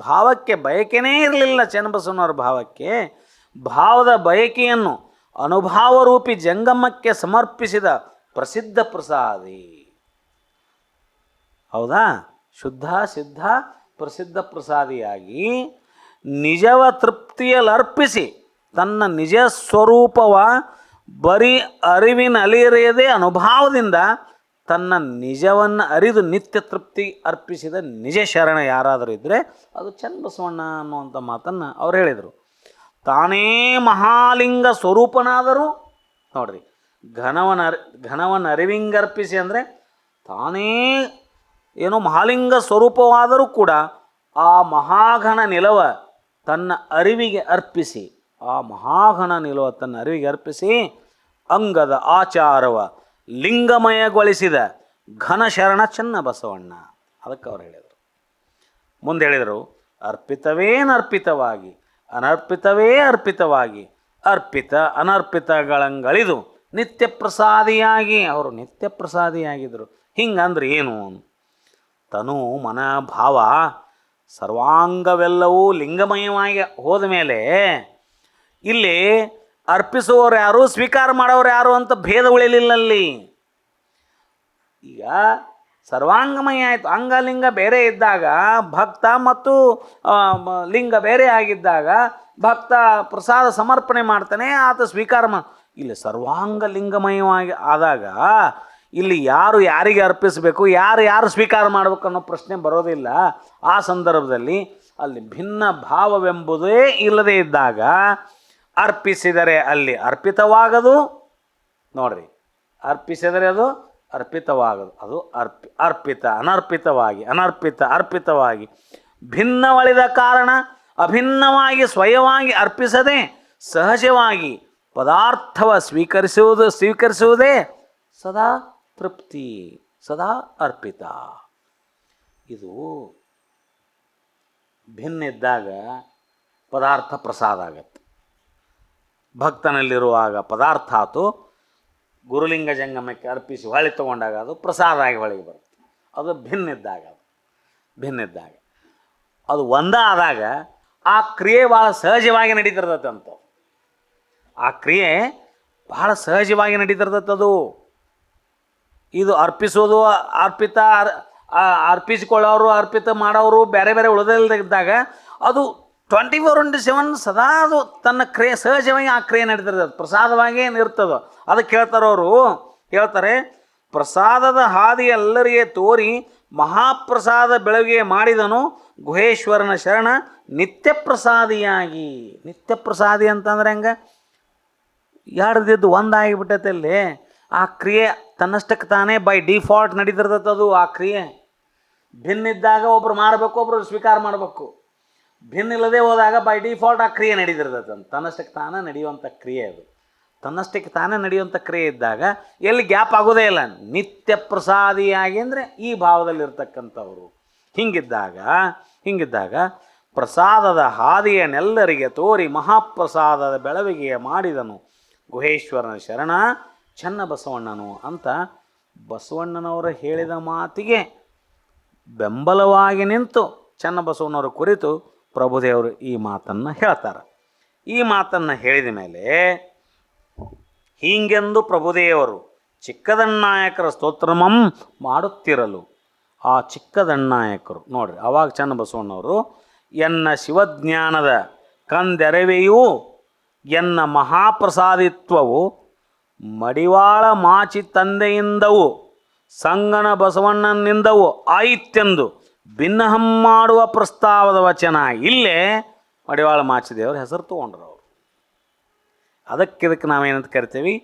ಭಾವಕ್ಕೆ ಬಯಕೆನೇ ಇರಲಿಲ್ಲ ಚನ್ನಬಸವಣ್ಣವ್ರ ಭಾವಕ್ಕೆ. ಭಾವದ ಬಯಕೆಯನ್ನು ಅನುಭಾವರೂಪಿ ಜಂಗಮಕ್ಕೆ ಸಮರ್ಪಿಸಿದ ಪ್ರಸಿದ್ಧ ಪ್ರಸಾದಿ. ಹೌದಾ? ಶುದ್ಧ ಸಿದ್ಧ ಪ್ರಸಿದ್ಧ ಪ್ರಸಾದಿಯಾಗಿ ನಿಜವ ತೃಪ್ತಿಯಲ್ಲರ್ಪಿಸಿ ತನ್ನ ನಿಜ ಸ್ವರೂಪವ ಬರೀ ಅರಿವಿನಲಿಯದೇ ಅನುಭಾವದಿಂದ ತನ್ನ ನಿಜವನ್ನು ಅರಿದು ನಿತ್ಯ ತೃಪ್ತಿ ಅರ್ಪಿಸಿದ ನಿಜ ಶರಣ ಯಾರಾದರೂ ಇದ್ದರೆ ಅದು ಚನ್ನಬಸವಣ್ಣ ಅನ್ನುವಂಥ ಮಾತನ್ನು ಅವ್ರು ಹೇಳಿದರು. ತಾನೇ ಮಹಾಲಿಂಗ ಸ್ವರೂಪನಾದರೂ ನೋಡ್ರಿ, ಘನವನ ಅರಿವಿಂಗರ್ಪಿಸಿ ಅಂದರೆ ತಾನೇ ಏನೋ ಮಹಾಲಿಂಗ ಸ್ವರೂಪವಾದರೂ ಕೂಡ ಆ ಮಹಾಘನ ನಿಲವ ತನ್ನ ಅರಿವಿಗೆ ಅರ್ಪಿಸಿ, ಅಂಗದ ಆಚಾರವ ಲಿಂಗಮಯಗೊಳಿಸಿದ ಘನಶರಣ ಚನ್ನಬಸವಣ್ಣ. ಅದಕ್ಕೆ ಅವ್ರು ಹೇಳಿದರು. ಮುಂದೆ ಹೇಳಿದರು, ಅರ್ಪಿತವೇನರ್ಪಿತವಾಗಿ ಅನರ್ಪಿತವೇ ಅರ್ಪಿತವಾಗಿ ಅರ್ಪಿತ ಅನರ್ಪಿತಗಳಂಗಳಿದು ನಿತ್ಯ ಪ್ರಸಾದಿಯಾಗಿ. ಅವರು ನಿತ್ಯ ಪ್ರಸಾದಿಯಾಗಿದ್ದರು. ಹಿಂಗಂದ್ರೆ ಏನು? ತನು ಮನ ಭಾವ ಸರ್ವಾಂಗವೆಲ್ಲವೂ ಲಿಂಗಮಯವಾಗಿ ಹೋದ ಮೇಲೆ ಇಲ್ಲಿ ಅರ್ಪಿಸುವವರು ಯಾರು, ಸ್ವೀಕಾರ ಮಾಡೋರು ಯಾರು ಅಂತ ಭೇದ ಉಳಿಲಿಲ್ಲಲ್ಲಿ. ಈಗ ಸರ್ವಾಂಗಮಯ ಆಯಿತು. ಅಂಗಲಿಂಗ ಬೇರೆ ಇದ್ದಾಗ ಭಕ್ತ ಮತ್ತು ಲಿಂಗ ಬೇರೆ ಆಗಿದ್ದಾಗ ಭಕ್ತ ಪ್ರಸಾದ ಸಮರ್ಪಣೆ ಮಾಡ್ತಾನೆ, ಆತ ಸ್ವೀಕಾರ ಇಲ್ಲಿ ಸರ್ವಾಂಗ ಲಿಂಗಮಯವಾಗಿ ಆದಾಗ ಇಲ್ಲಿ ಯಾರು ಯಾರಿಗೆ ಅರ್ಪಿಸಬೇಕು, ಯಾರು ಸ್ವೀಕಾರ ಮಾಡಬೇಕು ಅನ್ನೋ ಪ್ರಶ್ನೆ ಬರೋದಿಲ್ಲ. ಆ ಸಂದರ್ಭದಲ್ಲಿ ಅಲ್ಲಿ ಭಿನ್ನ ಭಾವವೆಂಬುದೇ ಇಲ್ಲದೇ ಇದ್ದಾಗ ಅರ್ಪಿಸಿದರೆ ಅಲ್ಲಿ ಅರ್ಪಿತವಾಗದು. ನೋಡ್ರಿ, ಅರ್ಪಿಸಿದರೆ ಅದು ಅರ್ಪಿತವಾಗದು. ಅದು ಅರ್ಪಿತ ಅನರ್ಪಿತವಾಗಿ ಅರ್ಪಿತವಾಗಿ ಭಿನ್ನವಳಿದ ಕಾರಣ ಅಭಿನ್ನವಾಗಿ ಸ್ವಯವಾಗಿ ಅರ್ಪಿಸದೆ ಸಹಜವಾಗಿ ಪದಾರ್ಥವ ಸ್ವೀಕರಿಸುವುದೇ ಸದಾ ತೃಪ್ತಿ, ಸದಾ ಅರ್ಪಿತ. ಇದು ಭಿನ್ನ ಇದ್ದಾಗ ಪದಾರ್ಥ ಪ್ರಸಾದ ಆಗತ್ತೆ. ಭಕ್ತನಲ್ಲಿರುವಾಗ ಪದಾರ್ಥ ಆತು, ಗುರುಲಿಂಗ ಜಂಗಮಕ್ಕೆ ಅರ್ಪಿಸಿ ಹೊಳಿ ತೊಗೊಂಡಾಗ ಅದು ಪ್ರಸಾದ ಆಗಿ ಹೊಳಿಗೆ ಬರುತ್ತೆ. ಅದು ಭಿನ್ನ ಇದ್ದಾಗ ಅದು ಒಂದಾದಾಗ ಆ ಕ್ರಿಯೆ ಭಾಳ ಸಹಜವಾಗಿ ನಡೀತಿರ್ತದಂತ. ಆ ಕ್ರಿಯೆ ಭಾಳ ಸಹಜವಾಗಿ ನಡೀತಿರ್ತದದು. ಇದು ಅರ್ಪಿಸೋದು ಅರ್ಪಿತ, ಅರ್ಪಿಸಿಕೊಳ್ಳೋರು ಅರ್ಪಿತ ಮಾಡೋರು ಬೇರೆ ಬೇರೆ ಉಳಿದಿದ್ದಾಗ ಅದು 24/7 ಸದಾ ಅದು ತನ್ನ ಕ್ರಿಯೆ ಸಹಜವಾಗಿ ಆ ಕ್ರಿಯೆ ನಡೀತಿರ್ತದೆ, ಪ್ರಸಾದವಾಗಿ ಏನಿರ್ತದೋ ಅದಕ್ಕೆ ಹೇಳ್ತಾರೆ ಪ್ರಸಾದದ ಹಾದಿ ಎಲ್ಲರಿಗೆ ತೋರಿ ಮಹಾಪ್ರಸಾದ ಬೆಳಗ್ಗೆ ಮಾಡಿದನು ಗುಹೇಶ್ವರನ ಶರಣ ನಿತ್ಯ ಪ್ರಸಾದಿಯಾಗಿ. ನಿತ್ಯ ಪ್ರಸಾದಿ ಅಂತಂದ್ರೆ ಹೆಂಗೆ? ಎರಡ್ದಿದ್ದು ಒಂದಾಗಿಬಿಟ್ಟೈತಲ್ಲಿ. ಆ ಕ್ರಿಯೆ ತನ್ನಷ್ಟಕ್ಕೆ ತಾನೇ ಬೈ ಡಿಫಾಲ್ಟ್ ನಡೀತಿರ್ತದದು. ಆ ಕ್ರಿಯೆ ಭಿನ್ನಿದ್ದಾಗ ಒಬ್ರು ಮಾಡಬೇಕು, ಒಬ್ರು ಸ್ವೀಕಾರ ಮಾಡಬೇಕು. ಭಿನ್ನ ಇಲ್ಲದೆ ಹೋದಾಗ ಬೈ ಡಿಫಾಲ್ಟ್ ಆ ಕ್ರಿಯೆ ನಡೀತಿರ್ತದಂತ. ತನ್ನಷ್ಟಕ್ಕೆ ತಾನೇ ನಡೆಯುವಂಥ ಕ್ರಿಯೆ ಅದು. ತನ್ನಷ್ಟಕ್ಕೆ ತಾನೇ ನಡೆಯುವಂಥ ಕ್ರಿಯೆ ಇದ್ದಾಗ ಎಲ್ಲಿ ಗ್ಯಾಪ್ ಆಗೋದೇ ಇಲ್ಲ. ನಿತ್ಯ ಪ್ರಸಾದಿಯಾಗಿ ಅಂದರೆ ಈ ಭಾವದಲ್ಲಿರ್ತಕ್ಕಂಥವ್ರು. ಹಿಂಗಿದ್ದಾಗ ಪ್ರಸಾದದ ಹಾದಿಯನ್ನೆಲ್ಲರಿಗೆ ತೋರಿ ಮಹಾಪ್ರಸಾದದ ಬೆಳವಿಗೆಯ ಮಾಡಿದನು ಗುಹೇಶ್ವರನ ಶರಣ ಚನ್ನಬಸವಣ್ಣನು ಅಂತ ಬಸವಣ್ಣನವರು ಹೇಳಿದ ಮಾತಿಗೆ ಬೆಂಬಲವಾಗಿ ನಿಂತು ಚನ್ನಬಸವಣ್ಣವರ ಕುರಿತು ಪ್ರಭುದೇವರು ಈ ಮಾತನ್ನು ಹೇಳ್ತಾರೆ. ಈ ಮಾತನ್ನು ಹೇಳಿದ ಮೇಲೆ ಹೀಗೆಂದು ಪ್ರಭುದೇವರು ಚಿಕ್ಕದಣ್ಣಾಯಕರ ಸ್ತೋತ್ರಮಂ ಮಾಡುತ್ತಿರಲು ಆ ಚಿಕ್ಕದಣ್ಣಾಯಕರು ನೋಡ್ರಿ, ಆವಾಗ ಚನ್ನಬಸವಣ್ಣವರು ಎನ್ನ ಶಿವಜ್ಞಾನದ ಕಂದೆರವೆಯೂ ಎನ್ನ ಮಹಾಪ್ರಸಾದಿತ್ವವು ಮಡಿವಾಳ ಮಾಚಿ ತಂದೆಯಿಂದವು ಸಂಗನ ಬಸವಣ್ಣನಿಂದವು ಆಯಿತೆಂದು ಭಿನ್ನಹಂ ಮಾಡುವ ಪ್ರಸ್ತಾವದ ವಚನ. ಇಲ್ಲೇ ಮಡಿವಾಳ ಮಾಚಿದೇವ್ರ ಹೆಸರು ತೊಗೊಂಡ್ರು ಅವರು. ಅದಕ್ಕಿದಕ್ಕೆ ನಾವೇನಂತ ಕರಿತೀವಿ?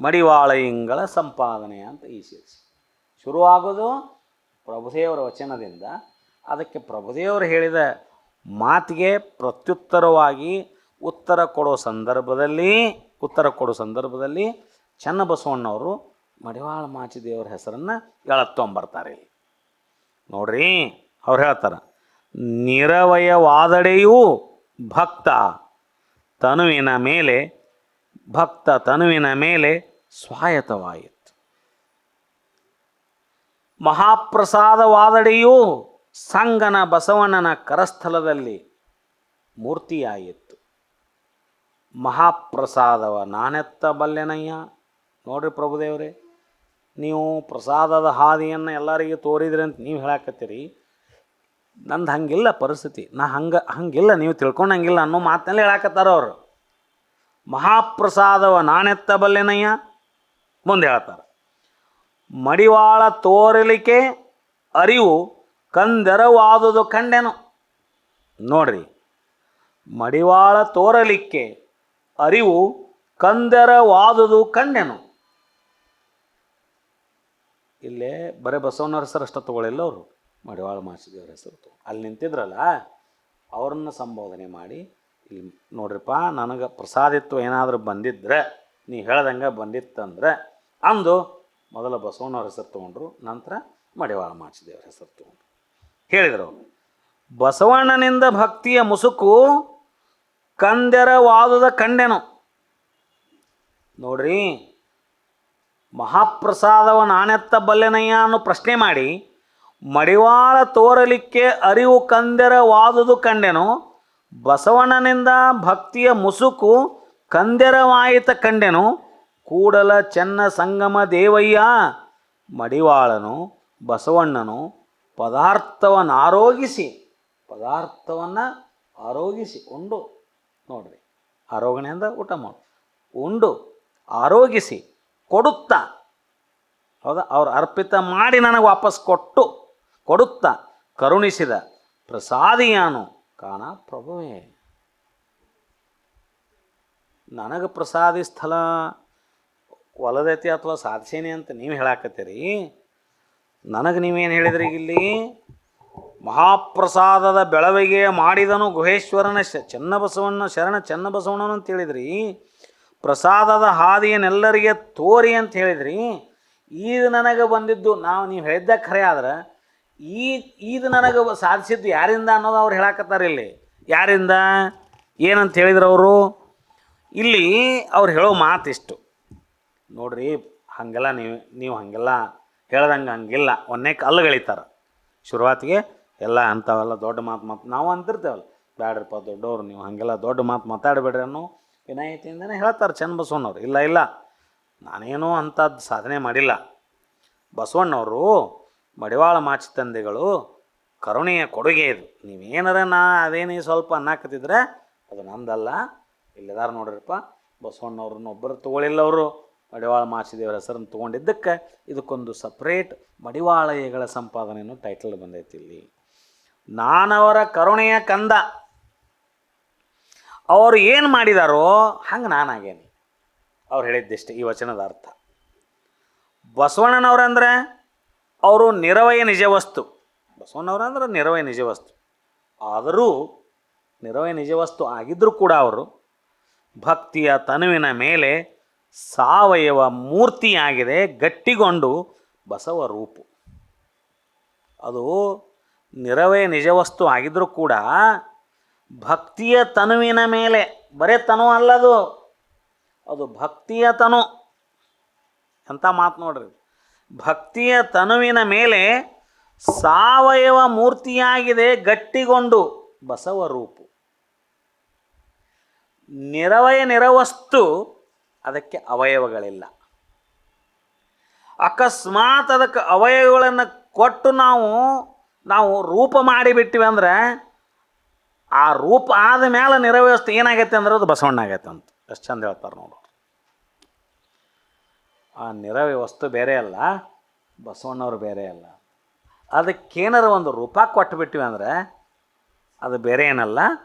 ಮಡಿವಾಳ ಇಂಗಳ ಸಂಪಾದನೆ ಅಂತ ಈ ಶುರುವಾಗೋದು ಪ್ರಭುದೇವರ ವಚನದಿಂದ. ಅದಕ್ಕೆ ಪ್ರಭುದೇವರು ಹೇಳಿದ ಮಾತಿಗೆ ಪ್ರತ್ಯುತ್ತರವಾಗಿ ಉತ್ತರ ಕೊಡೋ ಸಂದರ್ಭದಲ್ಲಿ ಚನ್ನಬಸವಣ್ಣವರು ಮಡಿವಾಳ ಮಾಚಿದೇವರ ಹೆಸರನ್ನು ಎಳತ್ತೊಂಬರ್ತಾರೆ. ನೋಡ್ರಿ, ಅವ್ರು ಹೇಳ್ತಾರೆ, ನಿರವಯವಾದಡೆಯೂ ಭಕ್ತ ತನುವಿನ ಮೇಲೆ ಸ್ವಾಯತ್ತವಾಯಿತು. ಮಹಾಪ್ರಸಾದವಾದಡೆಯೂ ಸಂಗನ ಬಸವಣ್ಣನ ಕರಸ್ಥಲದಲ್ಲಿ ಮೂರ್ತಿಯಾಯಿತು. ಮಹಾಪ್ರಸಾದವ ನಾನೆತ್ತ ಬಲ್ಲೆನಯ್ಯ. ನೋಡ್ರಿ ಪ್ರಭುದೇವರೇ, ನೀವು ಪ್ರಸಾದದ ಹಾದಿಯನ್ನು ಎಲ್ಲರಿಗೂ ತೋರಿದ್ರಿ ಅಂತ ನೀವು ಹೇಳಕತ್ತೀರಿ. ನಂದು ಹಂಗಿಲ್ಲ ಪರಿಸ್ಥಿತಿ, ನಾ ಹಂಗಿಲ್ಲ, ನೀವು ತಿಳ್ಕೊಂಡಂಗಿಲ್ಲ ಅನ್ನೋ ಮಾತಿನಲ್ಲಿ ಹೇಳಕತ್ತಾರ ಅವರು. ಮಹಾಪ್ರಸಾದವ ನಾನೆತ್ತ ಬಲ್ಲೆನಯ್ಯ. ಮುಂದೆ ಹೇಳ್ತಾರೆ, ಮಡಿವಾಳ ತೋರಲಿಕ್ಕೆ ಅರಿವು ಕಂದೆರವಾದುದು ಕಂಡೆನು. ನೋಡ್ರಿ, ಮಡಿವಾಳ ತೋರಲಿಕ್ಕೆ ಅರಿವು ಕಂದೆರವಾದುದು ಕಂಡೆನು. ಇಲ್ಲೇ ಬರೀ ಬಸವಣ್ಣವ್ರ ಹೆಸರು ಅಷ್ಟ ತಗೊಳ್ಳಿಲ್ಲ ಅವರು, ಮಡಿವಾಳ ಮಾಚಿದೇವ್ರ ಹೆಸರು ಅಲ್ಲಿ ನಿಂತಿದ್ರಲ್ಲ ಅವ್ರನ್ನ ಸಂಬೋಧನೆ ಮಾಡಿ, ಇಲ್ಲಿ ನೋಡ್ರಿಪ್ಪ, ನನಗೆ ಪ್ರಸಾದಿತ್ವ ಏನಾದರೂ ಬಂದಿದ್ರೆ ನೀ ಹೇಳ್ದಂಗೆ ಬಂದಿತ್ತಂದ್ರೆ ಅಂದು ಮೊದಲ ಬಸವಣ್ಣವ್ರ ಹೆಸರು ತೊಗೊಂಡ್ರು, ನಂತರ ಮಡಿವಾಳ ಮಾಚಿದೇವ್ರ ಹೆಸರು ತೊಗೊಂಡ್ರು. ಹೇಳಿದರು ಅವರು, ಬಸವಣ್ಣನಿಂದ ಭಕ್ತಿಯ ಮುಸುಕು ಕಂದೆರವಾದುದ ಕಂಡೆನು. ನೋಡ್ರಿ, ಮಹಾಪ್ರಸಾದವ ನಾನೆತ್ತ ಬಲ್ಲೆನಯ್ಯ ಅನ್ನೋ ಪ್ರಶ್ನೆ ಮಾಡಿ ಮಡಿವಾಳ ತೋರಲಿಕ್ಕೆ ಅರಿವು ಕಂದೆರವಾದುದು ಕಂಡೆನು. ಬಸವಣ್ಣನಿಂದ ಭಕ್ತಿಯ ಮುಸುಕು ಕಂದೆರವಾಯಿತ ಕಂಡೆನು. ಕೂಡಲ ಚೆನ್ನ ಸಂಗಮ ದೇವಯ್ಯ ಮಡಿವಾಳನು ಬಸವಣ್ಣನು ಪದಾರ್ಥವನ್ನು ಆರೋಗಿಸಿ ಉಂಡು. ನೋಡ್ರಿ, ಆರೋಗಣೆಯಿಂದ ಊಟ ಮಾಡು, ಉಂಡು ಆರೋಗಿಸಿ ಕೊಡುತ್ತಾ, ಹೌದಾ, ಅವ್ರು ಅರ್ಪಿತ ಮಾಡಿ ನನಗೆ ವಾಪಸ್ ಕೊಡುತ್ತಾ ಕರುಣಿಸಿದ ಪ್ರಸಾದಿಯಾನು ಕಾಣ ಪ್ರಭುವೇ. ನನಗೆ ಪ್ರಸಾದಿ ಸ್ಥಳ ಹೊಲದೈತಿ ಅಥವಾ ಸಾಧಿಸೇನೆ ಅಂತ ನೀವು ಹೇಳಾಕತ್ತೀರಿ. ನನಗೆ ನೀವೇನು ಹೇಳಿದ್ರಿ ಇಲ್ಲಿ? ಮಹಾಪ್ರಸಾದದ ಬೆಳವಿಗೆ ಮಾಡಿದನು ಗುಹೇಶ್ವರನ ಚನ್ನಬಸವಣ್ಣ ಶರಣ ಚನ್ನಬಸವಣ್ಣನ ಅಂತ ಹೇಳಿದ್ರಿ. ಪ್ರಸಾದದ ಹಾದಿಯನ್ನೆಲ್ಲರಿಗೆ ತೋರಿ ಅಂತ ಹೇಳಿದ್ರಿ. ಇದು ನನಗೆ ಬಂದಿದ್ದು ನೀವು ಹೇಳಿದ್ದ ಖರೆ ಆದ್ರೆ ಇದು ನನಗೆ ಸಾಧಿಸಿದ್ದು ಯಾರಿಂದ ಅನ್ನೋದು ಅವ್ರು ಹೇಳಾಕತ್ತಾರೆ ಇಲ್ಲಿ. ಯಾರಿಂದ ಏನಂತ ಹೇಳಿದ್ರು ಅವರು? ಇಲ್ಲಿ ಅವ್ರು ಹೇಳೋ ಮಾತಿಷ್ಟು ನೋಡ್ರಿ, ಹಾಗೆಲ್ಲ ನೀವು ಹಾಗೆಲ್ಲ ಹೇಳ್ದಂಗೆ ಹಂಗಿಲ್ಲ. ಒಂದೇ ಕಲ್ಲುಗಳಿತಾರೆ ಶುರುವಾತಿಗೆ ಎಲ್ಲ ಅಂಥವೆಲ್ಲ ದೊಡ್ಡ ಮಾತು ನಾವು ಅಂತಿರ್ತೇವಲ್ಲ, ಬ್ಯಾಡ್ರಪ್ಪ ದೊಡ್ಡವರು ನೀವು ಹಾಗೆಲ್ಲ ದೊಡ್ಡ ಮಾತಾಡಬೇಡ್ರಿ ಅನ್ನೋ ವಿನಾಯಿತಿಯಿಂದನೇ ಹೇಳ್ತಾರೆ ಚನ್ನಬಸವಣ್ಣವ್ರು. ಇಲ್ಲ ನಾನೇನೂ ಅಂಥದ್ದು ಸಾಧನೆ ಮಾಡಿಲ್ಲ. ಬಸವಣ್ಣವರು ಮಡಿವಾಳ ಮಾಚಿತಂದೆಗಳು ಕರುಣೆಯ ಕೊಡುಗೆ ಇದು. ನೀವೇನಾರ ಅದೇನೇ ಸ್ವಲ್ಪ ಅನ್ನಾಕತ್ತಿದ್ರೆ ಅದು ನಂದಲ್ಲ. ಇಲ್ಲಿದಾರ ನೋಡ್ರಿಪ್ಪ, ಬಸವಣ್ಣವ್ರನ್ನ ಒಬ್ಬರು ತೊಗೊಳಿಲ್ಲ. ಅವರು ಮಡಿವಾಳ ಮಾಚಿದೇವರ ಹೆಸರನ್ನು ತೊಗೊಂಡಿದ್ದಕ್ಕೆ ಇದಕ್ಕೊಂದು ಸಪ್ರೇಟ್ ಮಡಿವಾಳಯಗಳ ಸಂಪಾದನೆಯನ್ನು ಟೈಟಲ್ ಬಂದೈತಿ ಇಲ್ಲಿ. ನಾನವರ ಕರುಣೆಯ ಕಂದ, ಅವರು ಏನು ಮಾಡಿದಾರೋ ಹಂಗೆ ನಾನಾಗೇನಿ. ಅವ್ರು ಹೇಳಿದ್ದಿಷ್ಟೇ ಈ ವಚನದ ಅರ್ಥ. ಬಸವಣ್ಣನವ್ರಂದ್ರೆ ಅವರು ನಿರವಯ ನಿಜವಸ್ತು. ಬಸವಣ್ಣವ್ರಂದ್ರೆ ನಿರವಯ ನಿಜವಸ್ತು. ಆದರೂ ನಿರವಯ ನಿಜವಸ್ತು ಆಗಿದ್ದರೂ ಕೂಡ ಅವರು ಭಕ್ತಿಯ ತನುವಿನ ಮೇಲೆ ಸಾವಯವ ಮೂರ್ತಿಯಾಗಿದೆ ಗಟ್ಟಿಗೊಂಡು ಬಸವ ರೂಪು. ಅದು ನಿರವಯ ನಿಜವಸ್ತು ಆಗಿದ್ದರೂ ಕೂಡ ಭಕ್ತಿಯ ತನುವಿನ ಮೇಲೆ, ಬರೇ ತನು ಅಲ್ಲದು, ಅದು ಭಕ್ತಿಯ ತನು. ಎಂಥ ಮಾತು ನೋಡ್ರಿ. ಭಕ್ತಿಯ ತನುವಿನ ಮೇಲೆ ಸಾವಯವ ಮೂರ್ತಿಯಾಗಿದೆ ಗಟ್ಟಿಗೊಂಡು ಬಸವ ರೂಪು. ನಿರವಯ ನಿರವಸ್ತು, ಅದಕ್ಕೆ ಅವಯವಗಳಿಲ್ಲ. ಅಕಸ್ಮಾತ್ ಅದಕ್ಕೆ ಅವಯವಗಳನ್ನು ಕೊಟ್ಟು ನಾವು ರೂಪ ಮಾಡಿಬಿಟ್ಟಿವಿ ಅಂದ್ರೆ ಆ ರೂಪ ಆದ ಮೇಲೆ ನಿರವಯವಸ್ತು ಏನಾಗೈತೆ ಅಂದ್ರೆ ಅದು ಬಸವಣ್ಣ ಆಗೈತೆ ಅಂತ ಎಷ್ಟು ಚಂದ ಹೇಳ್ತಾರೆ ನೋಡು. ಆ ನಿರವಯವಸ್ತು ಬೇರೆ ಅಲ್ಲ, ಬಸವಣ್ಣವ್ರು ಬೇರೆ ಅಲ್ಲ. ಅದಕ್ಕೇನಾರ ಒಂದು ರೂಪ ಕೊಟ್ಟುಬಿಟ್ಟಿವಿ ಅಂದ್ರೆ ಅದು ಬೇರೆ ಏನಲ್ಲ.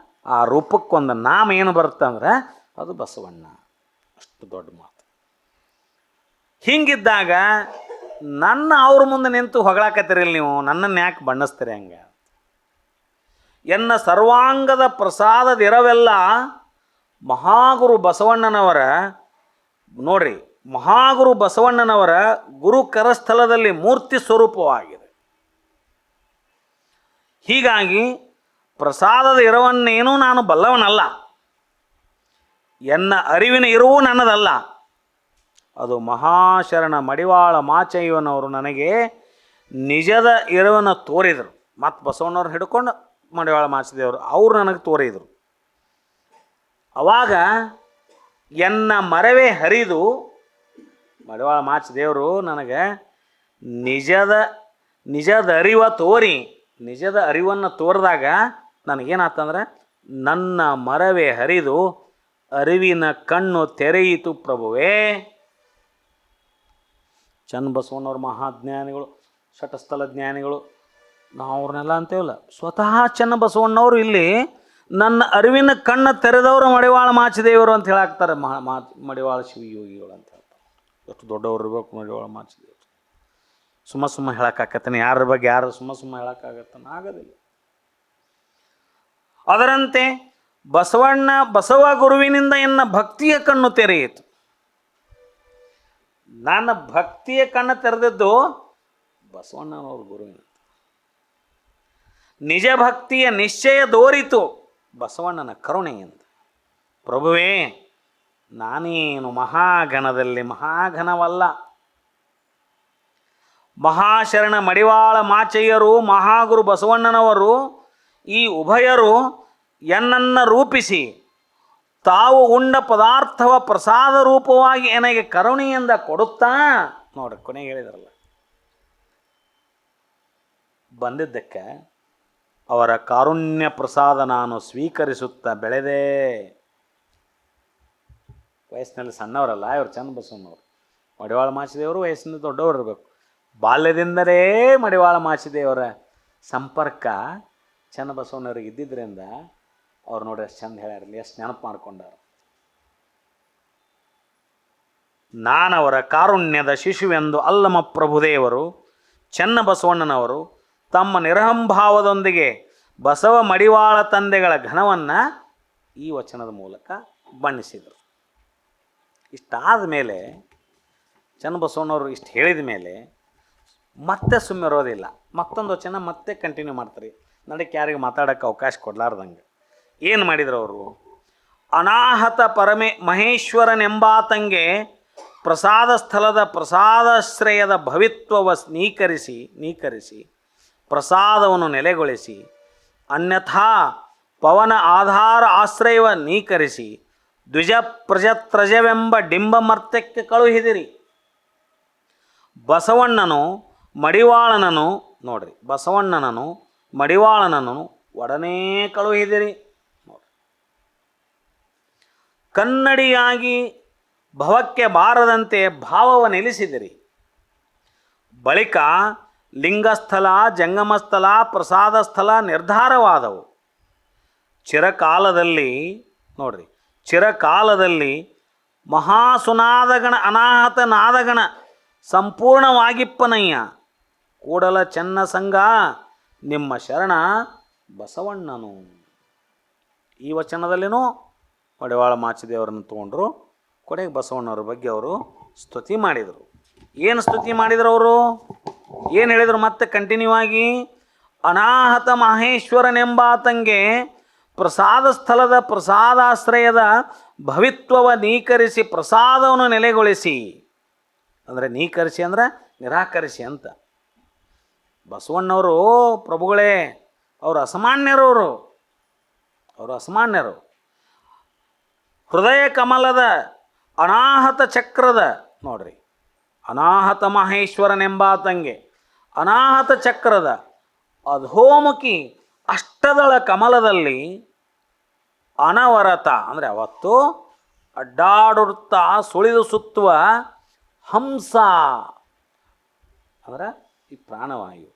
ಆ ರೂಪಕ್ಕೊಂದು ನಾಮ ಏನು ಬರುತ್ತೆ ಅಂದ್ರೆ ಅದು ಬಸವಣ್ಣ. ಅಷ್ಟು ದೊಡ್ಡ ಮಾತು. ಹಿಂಗಿದ್ದಾಗ ಅವ್ರ ಮುಂದೆ ನಿಂತು ಹೊಗಳಾಕತ್ತೀರಿಲ್ಲ ನೀವು, ನನ್ನನ್ನು ಯಾಕೆ ಬಣ್ಣಿಸ್ತೀರಿ ಹಂಗೆ? ಎನ್ನ ಸರ್ವಾಂಗದ ಪ್ರಸಾದದಿರವೆಲ್ಲ ಮಹಾಗುರು ಬಸವಣ್ಣನವರ, ನೋಡ್ರಿ, ಮಹಾಗುರು ಬಸವಣ್ಣನವರ ಗುರು ಕರಸ್ಥಲದಲ್ಲಿ ಮೂರ್ತಿ ಸ್ವರೂಪವಾಗಿದೆ. ಹೀಗಾಗಿ ಪ್ರಸಾದದ ಇರವನ್ನೇನೂ ನಾನು ಬಲ್ಲವನಲ್ಲ, ಎನ್ನ ಅರಿವಿನ ಇರುವು ನನ್ನದಲ್ಲ. ಅದು ಮಹಾಶರಣ ಮಡಿವಾಳ ಮಾಚಯ್ಯನವರು ನನಗೆ ನಿಜದ ಇರುವನ್ನು ತೋರಿದರು. ಮತ್ತು ಬಸವಣ್ಣವ್ರು ಹಿಡ್ಕೊಂಡು ಮಡಿವಾಳ ಮಾಚಿದೇವರು ಅವರು ನನಗೆ ತೋರಿದರು. ಅವಾಗ ಎನ್ನ ಮರವೇ ಹರಿದು ಮಡಿವಾಳ ಮಾಚಿದೇವರು ನನಗೆ ನಿಜದ ಅರಿವ ತೋರಿ, ನಿಜದ ಅರಿವನ್ನು ತೋರಿದಾಗ ನನಗೇನಾತಂದ್ರೆ ನನ್ನ ಮರವೇ ಹರಿದು ಅರಿವಿನ ಕಣ್ಣು ತೆರೆಯಿತು ಪ್ರಭುವೇ. ಚನ್ನಬಸವಣ್ಣವ್ರ ಮಹಾಜ್ಞಾನಿಗಳು, ಶಟಸ್ಥಲ ಜ್ಞಾನಿಗಳು, ನಾವು ಅವ್ರನ್ನೆಲ್ಲ ಅಂತೇವಲ್ಲ. ಸ್ವತಃ ಚನ್ನಬಸವಣ್ಣವರು ಇಲ್ಲಿ ನನ್ನ ಅರಿವಿನ ಕಣ್ಣು ತೆರೆದವರು ಮಡಿವಾಳ ಮಾಚಿದೇವರು ಅಂತ ಹೇಳಾಕ್ತಾರೆ. ಮಡಿವಾಳ ಶಿವಯೋಗಿಗಳು ಅಂತ ಹೇಳ್ತಾರೆ. ಎಷ್ಟು ದೊಡ್ಡವ್ರು ಇರಬೇಕು ಮಡಿವಾಳ ಮಾಚಿದೇವರು. ಸುಮ್ಮ ಹೇಳೋಕ್ಕಾಗತ್ತಾನೆ? ಯಾರ ಬಗ್ಗೆ ಯಾರು ಸುಮ್ಮ ಹೇಳೋಕ್ಕಾಗತ್ತಾನೆ? ಆಗೋದಿಲ್ಲ. ಅದರಂತೆ ಬಸವ ಗುರುವಿನಿಂದ ಎನ್ನ ಭಕ್ತಿಯ ಕಣ್ಣು ತೆರೆಯಿತು. ನನ್ನ ಭಕ್ತಿಯ ಕಣ್ಣು ತೆರೆದಿದ್ದು ಬಸವಣ್ಣನವ್ರ ಗುರುವಿನ. ನಿಜ ಭಕ್ತಿಯ ನಿಶ್ಚಯ ದೋರಿತು ಬಸವಣ್ಣನ ಕರುಣೆಯಿಂದ. ಪ್ರಭುವೇ, ನಾನೇನು ಮಹಾಘನದಲ್ಲಿ ಮಹಾಘನವಲ್ಲ. ಮಹಾಶರಣ ಮಡಿವಾಳ ಮಾಚಯ್ಯರು, ಮಹಾಗುರು ಬಸವಣ್ಣನವರು ಈ ಉಭಯರು ಎನ್ನನ್ನು ರೂಪಿಸಿ ತಾವು ಉಂಡ ಪದಾರ್ಥವ ಪ್ರಸಾದ ರೂಪವಾಗಿ ನನಗೆ ಕರುಣೆಯಿಂದ ಕೊಡುತ್ತಾ, ನೋಡ್ರಿ ಕೊನೆಗೆ ಹೇಳಿದ್ರಲ್ಲ, ಬಂದಿದ್ದಕ್ಕೆ ಅವರ ಕಾರುಣ್ಯ ಪ್ರಸಾದ ನಾನು ಸ್ವೀಕರಿಸುತ್ತಾ ಬೆಳೆದೆ. ವಯಸ್ಸಿನಲ್ಲಿ ಸಣ್ಣವರಲ್ಲ ಇವರು, ಚನ್ನಬಸವಣ್ಣವರು. ಮಡಿವಾಳ ಮಾಚಿದೇವರು ವಯಸ್ಸಿನ ದೊಡ್ಡವರು ಇರಬೇಕು. ಬಾಲ್ಯದಿಂದಲೇ ಮಡಿವಾಳ ಮಾಚಿದೇವರ ಸಂಪರ್ಕ ಚನ್ನಬಸವಣ್ಣವ್ರಿಗೆ ಇದ್ದಿದ್ದರಿಂದ ಅವ್ರು ನೋಡಿ ಎಷ್ಟು ಚಂದ ಹೇಳ್ಯಾರಲಿ, ಎಷ್ಟು ನೆನಪು ಮಾಡ್ಕೊಂಡಾರ. ನಾನವರ ಕಾರುಣ್ಯದ ಶಿಶುವೆಂದು ಅಲ್ಲಮ ಪ್ರಭುದೇವರು ಚನ್ನಬಸವಣ್ಣನವರು ತಮ್ಮ ನಿರಹಂಭಾವದೊಂದಿಗೆ ಬಸವ ಮಡಿವಾಳ ತಂದೆಗಳ ಘನವನ್ನು ಈ ವಚನದ ಮೂಲಕ ಬಣ್ಣಿಸಿದರು. ಇಷ್ಟಾದ ಮೇಲೆ ಚನ್ನಬಸವಣ್ಣವರು ಇಷ್ಟು ಹೇಳಿದ ಮೇಲೆ ಮತ್ತೆ ಸುಮ್ಮಿರೋದಿಲ್ಲ. ಮತ್ತೊಂದು ವಚನ ಮತ್ತೆ ಕಂಟಿನ್ಯೂ ಮಾಡ್ತಾರೆ. ನಡಕ್ಕೆ ಯಾರಿಗೆ ಮಾತಾಡೋಕ್ಕೆ ಅವಕಾಶ ಕೊಡಲಾರ್ದಂಗೆ ಏನು ಮಾಡಿದರು ಅವರು? ಅನಾಹತ ಮಹೇಶ್ವರನೆಂಬಾತಂಗೆ ಪ್ರಸಾದ ಸ್ಥಳದ ಪ್ರಸಾದಾಶ್ರಯದ ಭವಿತ್ವವ ನೀಕರಿಸಿ ಪ್ರಸಾದವನ್ನು ನೆಲೆಗೊಳಿಸಿ, ಅನ್ಯಥಾ ಪವನ ಆಧಾರ ಆಶ್ರಯವ ನೀಕರಿಸಿ ದ್ವಿಜ ಪ್ರಜತ್ರಜವೆಂಬ ಡಿಂಬಮರ್ತ್ಯಕ್ಕೆ ಕಳುಹಿದಿರಿ. ಬಸವಣ್ಣನನು ಮಡಿವಾಳನನು ನೋಡ್ರಿ, ಬಸವಣ್ಣನನು ಮಡಿವಾಳನನು ಒಡನೆ ಕಳುಹಿದಿರಿ. ನೋಡ್ರಿ, ಕನ್ನಡಿಯಾಗಿ ಭವಕ್ಕೆ ಬಾರದಂತೆ ಭಾವವ ನಿಲ್ಲಿಸಿದಿರಿ. ಬಳಿಕ ಲಿಂಗಸ್ಥಳ, ಜಂಗಮಸ್ಥಳ, ಪ್ರಸಾದ ಸ್ಥಳ ನಿರ್ಧಾರವಾದವು. ಚಿರಕಾಲದಲ್ಲಿ ಮಹಾಸುನಾದಗಣ ಅನಾಹತ ನಾದಗಣ ಸಂಪೂರ್ಣವಾಗಿಪ್ಪನಯ್ಯ ಕೂಡಲ ಚೆನ್ನ ಸಂಘ ನಿಮ್ಮ ಶರಣ ಬಸವಣ್ಣನು. ಈ ವಚನದಲ್ಲಿನೂ ಮಡಿವಾಳ ಮಾಚಿದೇವರನ್ನು ತೊಗೊಂಡ್ರು. ಕೊನೆಗೆ ಬಸವಣ್ಣವ್ರ ಬಗ್ಗೆ ಅವರು ಸ್ತುತಿ ಮಾಡಿದರು. ಏನು ಸ್ತುತಿ ಮಾಡಿದರು ಅವರು? ಏನು ಹೇಳಿದರು? ಮತ್ತೆ ಕಂಟಿನ್ಯೂ ಆಗಿ ಅನಾಹತ ಮಹೇಶ್ವರನೆಂಬಾತಂಗೆ ಪ್ರಸಾದ ಸ್ಥಳದ ಪ್ರಸಾದಾಶ್ರಯದ ಭವಿತ್ವವ ನೀಕರಿಸಿ ಪ್ರಸಾದವನ್ನು ನೆಲೆಗೊಳಿಸಿ. ಅಂದರೆ ನೀಕರಿಸಿ ಅಂದರೆ ನಿರಾಕರಿಸಿ ಅಂತ. ಬಸವಣ್ಣವರು ಪ್ರಭುಗಳೇ ಅವರು ಅಸಾಮಾನ್ಯರವರು, ಹೃದಯ ಕಮಲದ ಅನಾಹತ ಚಕ್ರದ ನೋಡ್ರಿ, ಅನಾಹತ ಮಹೇಶ್ವರನೆಂಬಾತಂಗೆ ಅನಾಹತ ಚಕ್ರದ ಅಧೋಮುಖಿ ಅಷ್ಟದಳ ಕಮಲದಲ್ಲಿ ಅನವರತ ಅಂದರೆ ಅವತ್ತು ಅಡ್ಡಾಡುತ್ತಾ ಸುಳಿದು ಸುತ್ತುವ ಹಂಸ ಅಂದರೆ ಈ ಪ್ರಾಣವಾಯು,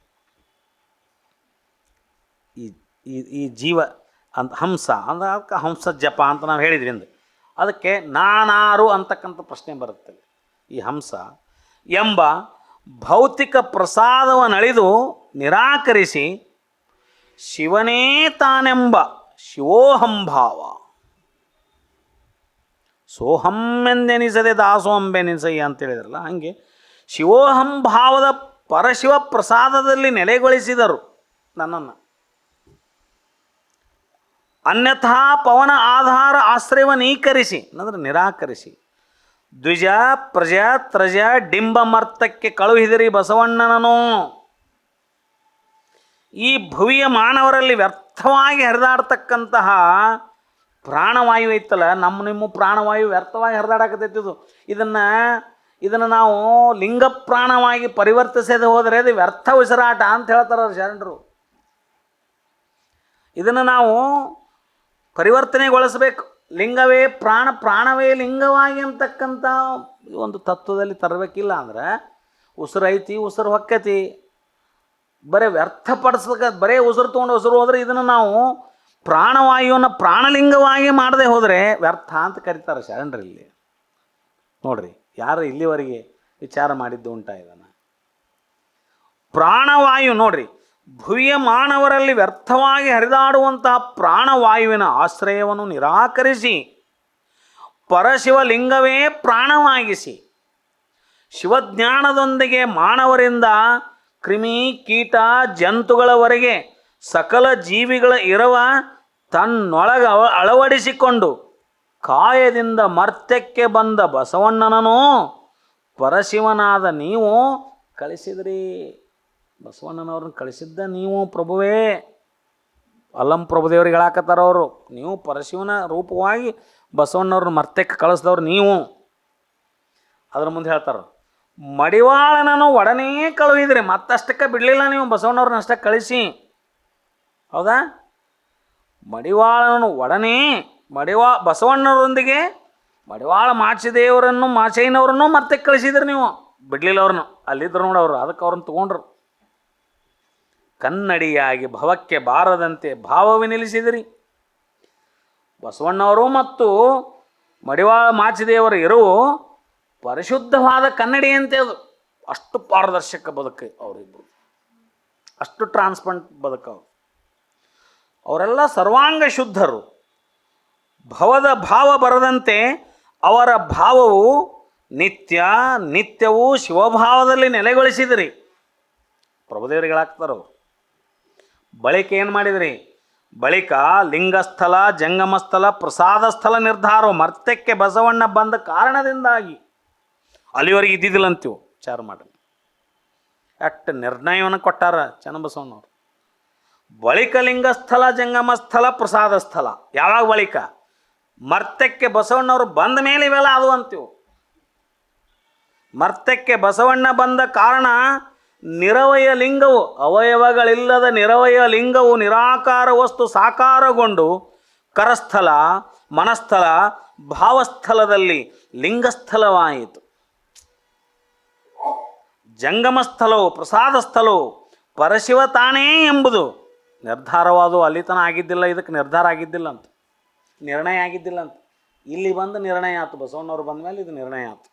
ಈ ಜೀವ ಅಂತ ಹಂಸ ಅಂದ್ರೆ ಅದಕ್ಕೆ ಹಂಸ ಜಪ ಅಂತ ನಾವು ಹೇಳಿದ್ವಿ ಅಂದು. ಅದಕ್ಕೆ ನಾನಾರು ಅಂತಕ್ಕಂಥ ಪ್ರಶ್ನೆ ಬರುತ್ತೆ. ಈ ಹಂಸ ಎಂಬ ಭೌತಿಕ ಪ್ರಸಾದವನ್ನಳಿದು ನಿರಾಕರಿಸಿ ಶಿವನೇ ತಾನೆಂಬ ಶಿವೋಹಂಭಾವ ಸೋಹಂಬೆಂದೆನಿಸದೆ ದಾಸೋಹಂಬೆನಿಸಯ್ಯ ಅಂತೇಳಿದ್ರಲ್ಲ, ಹಾಗೆ ಶಿವೋಹಂಭಾವದ ಪರಶಿವ ಪ್ರಸಾದದಲ್ಲಿ ನೆಲೆಗೊಳಿಸಿದರು ನನ್ನನ್ನು. ಅನ್ಯಥಾ ಪವನ ಆಧಾರ ಆಶ್ರಯವ ನೀಕರಿಸಿ ಅಂದರೆ ನಿರಾಕರಿಸಿ ದ್ವಿಜ ಪ್ರಜ ತ್ರಜ ಡಿಂಬಮರ್ತಕ್ಕೆ ಕಳುಹಿದಿರಿ ಬಸವಣ್ಣನನು. ಈ ಭುವಿಯ ಮಾನವರಲ್ಲಿ ವ್ಯರ್ಥವಾಗಿ ಹರಿದಾಡ್ತಕ್ಕಂತಹ ಪ್ರಾಣವಾಯು ಐತಲ್ಲ, ನಿಮ್ಮ ಪ್ರಾಣವಾಯು ವ್ಯರ್ಥವಾಗಿ ಹರಿದಾಡಕತ್ತೈತಿದು. ಇದನ್ನು ನಾವು ಲಿಂಗ ಪ್ರಾಣವಾಗಿ ಪರಿವರ್ತಿಸದೆ ಹೋದರೆ ಅದು ವ್ಯರ್ಥ ಉಸಿರಾಟ ಅಂತ ಹೇಳ್ತಾರೆ ಶರಣರು. ಇದನ್ನು ನಾವು ಪರಿವರ್ತನೆಗೊಳಿಸಬೇಕು. ಲಿಂಗವೇ ಪ್ರಾಣ, ಪ್ರಾಣವೇ ಲಿಂಗವಾಗಿ ಅಂತಕ್ಕಂಥ ಒಂದು ತತ್ವದಲ್ಲಿ ತರಬೇಕಿಲ್ಲ ಅಂದರೆ ಉಸಿರು ಐತಿ, ಉಸಿರು ಹೊಕ್ಕತಿ, ಬರೀ ವ್ಯರ್ಥಪಡಿಸ್ಲಿಕ್ಕೆ ಬರೀ ಉಸಿರು ತೊಗೊಂಡು ಉಸಿರು ಹೋದರೆ ಇದನ್ನು ನಾವು ಪ್ರಾಣವಾಯುವನ್ನು ಪ್ರಾಣಲಿಂಗವಾಗಿ ಮಾಡದೆ ಹೋದರೆ ವ್ಯರ್ಥ ಅಂತ ಕರೀತಾರೆ ಶರಣರಲ್ಲಿ. ನೋಡ್ರಿ, ಯಾರು ಇಲ್ಲಿವರೆಗೆ ವಿಚಾರ ಮಾಡಿದ್ದು ಉಂಟಾ ಇದನ್ನು? ಪ್ರಾಣವಾಯು ನೋಡ್ರಿ, ಭುವಿಯ ಮಾನವರಲ್ಲಿ ವ್ಯರ್ಥವಾಗಿ ಹರಿದಾಡುವಂತಹ ಪ್ರಾಣವಾಯುವಿನ ಆಶ್ರಯವನ್ನು ನಿರಾಕರಿಸಿ ಪರಶಿವಲಿಂಗವೇ ಪ್ರಾಣವಾಗಿಸಿ ಶಿವಜ್ಞಾನದೊಂದಿಗೆ ಮಾನವರಿಂದ ಕ್ರಿಮಿ ಕೀಟ ಜಂತುಗಳವರೆಗೆ ಸಕಲ ಜೀವಿಗಳ ಇರವ ತನ್ನೊಳಗ ಅಳವಡಿಸಿಕೊಂಡು ಕಾಯದಿಂದ ಮರ್ತ್ಯಕ್ಕೆ ಬಂದ ಬಸವಣ್ಣನನ್ನು ಪರಶಿವನಾದ ನೀವು ಕಳಿಸಿದ್ರಿ. ಬಸವಣ್ಣನವ್ರನ್ನ ಕಳಿಸಿದ್ದ ನೀವು ಪ್ರಭುವೇ. ಅಲ್ಲಂ ಪ್ರಭುದೇವ್ರಿಗೆ ಹೇಳಾಕತ್ತಾರ ಅವರು. ನೀವು ಪರಶಿವನ ರೂಪವಾಗಿ ಬಸವಣ್ಣವ್ರನ್ನ ಮರ್ತ್ಯಕ್ಕೆ ಕಳಿಸ್ದವ್ರು ನೀವು. ಅದ್ರ ಮುಂದೆ ಹೇಳ್ತಾರೆ, ಮಡಿವಾಳನನ್ನು ಒಡನೆ ಕಳುಹಿದ್ರಿ. ಮತ್ತಷ್ಟಕ್ಕೆ ಬಿಡಲಿಲ್ಲ ನೀವು ಬಸವಣ್ಣವ್ರನ್ನ ಅಷ್ಟೇ ಕಳಿಸಿ. ಹೌದಾ? ಮಡಿವಾಳನನ್ನು ಒಡನೆ ಬಸವಣ್ಣವರೊಂದಿಗೆ ಮಡಿವಾಳ ಮಾಚಿದೇವರನ್ನು ಮಾಚಯ್ಯನವರನ್ನು ಮರ್ತ್ಯಕ್ಕೆ ಕಳಿಸಿದ್ರಿ ನೀವು. ಬಿಡಲಿಲ್ಲ ಅವ್ರನ್ನ. ಅಲ್ಲಿದ್ರು ನೋಡಿ ಅವರು. ಅದಕ್ಕೆ ಅವ್ರನ್ನ ತೊಗೊಂಡ್ರು. ಕನ್ನಡಿಯಾಗಿ ಭವಕ್ಕೆ ಬಾರದಂತೆ ಭಾವವೇ ನಿಲ್ಲಿಸಿದಿರಿ. ಬಸವಣ್ಣವರು ಮತ್ತು ಮಡಿವಾಳ ಮಾಚಿದೇವರು ಇರುವು ಪರಿಶುದ್ಧವಾದ ಕನ್ನಡಿಯಂತೆ. ಅದು ಅಷ್ಟು ಪಾರದರ್ಶಕ ಬದುಕು ಅವರಿಬ್ಬರು, ಅಷ್ಟು ಟ್ರಾನ್ಸ್ಪರೆಂಟ್ ಬದುಕವರು. ಅವರೆಲ್ಲ ಸರ್ವಾಂಗ ಶುದ್ಧರು. ಭವದ ಭಾವ ಬರದಂತೆ ಅವರ ಭಾವವು ನಿತ್ಯವೂ ಶಿವಭಾವದಲ್ಲಿ ನೆಲೆಗೊಳಿಸಿದಿರಿ. ಪ್ರಭುದೇವರಿಗಳಾಗ್ತಾರವರು. ಬಳಿಕ ಏನು ಮಾಡಿದ್ರಿ? ಬಳಿಕ ಲಿಂಗಸ್ಥಳ, ಜಂಗಮಸ್ಥಳ, ಪ್ರಸಾದ ಸ್ಥಳ ನಿರ್ಧಾರ ಮರ್ತ್ಯಕ್ಕೆ ಬಸವಣ್ಣ ಬಂದ ಕಾರಣದಿಂದಾಗಿ ಅಲ್ಲಿವರೆಗೆ ಇದ್ದಿದ್ದಿಲ್ಲ ಅಂತೀವಿ. ವಿಚಾರ ಮಾಡಿ ಅಷ್ಟು ನಿರ್ಣಯವನ್ನು ಕೊಟ್ಟಾರ ಚನ್ನಬಸವಣ್ಣವರು. ಬಳಿಕ ಲಿಂಗಸ್ಥಳ, ಜಂಗಮಸ್ಥಳ, ಪ್ರಸಾದ ಸ್ಥಳ. ಯಾವಾಗ ಬಳಿಕ? ಮರ್ತ್ಯಕ್ಕೆ ಬಸವಣ್ಣವರು ಬಂದ ಮೇಲೆ ಇವೆಲ್ಲ ಅದು ಅಂತೀವಿ. ಮರ್ತ್ಯಕ್ಕೆ ಬಸವಣ್ಣ ಬಂದ ಕಾರಣ ನಿರವಯ ಲಿಂಗವು, ಅವಯವಗಳಿಲ್ಲದ ನಿರವಯ ಲಿಂಗವು ನಿರಾಕಾರ ವಸ್ತು ಸಾಕಾರಗೊಂಡು ಕರಸ್ಥಳ, ಮನಸ್ಥಳ, ಭಾವಸ್ಥಳದಲ್ಲಿ ಲಿಂಗಸ್ಥಳವಾಯಿತು. ಜಂಗಮಸ್ಥಳವು, ಪ್ರಸಾದ ಸ್ಥಳವು ಪರಶಿವ ತಾನೇ ಎಂಬುದು ನಿರ್ಧಾರವಾದು. ಅಲ್ಲಿ ತನಕ ಆಗಿದ್ದಿಲ್ಲ, ಇದಕ್ಕೆ ನಿರ್ಧಾರ ಆಗಿದ್ದಿಲ್ಲ ಅಂತ, ನಿರ್ಣಯ ಆಗಿದ್ದಿಲ್ಲ ಅಂತ. ಇಲ್ಲಿ ಬಂದು ನಿರ್ಣಯ ಆಯ್ತು. ಬಸವಣ್ಣವ್ರು ಬಂದ ಮೇಲೆ ಇದು ನಿರ್ಣಯ ಆಯ್ತು.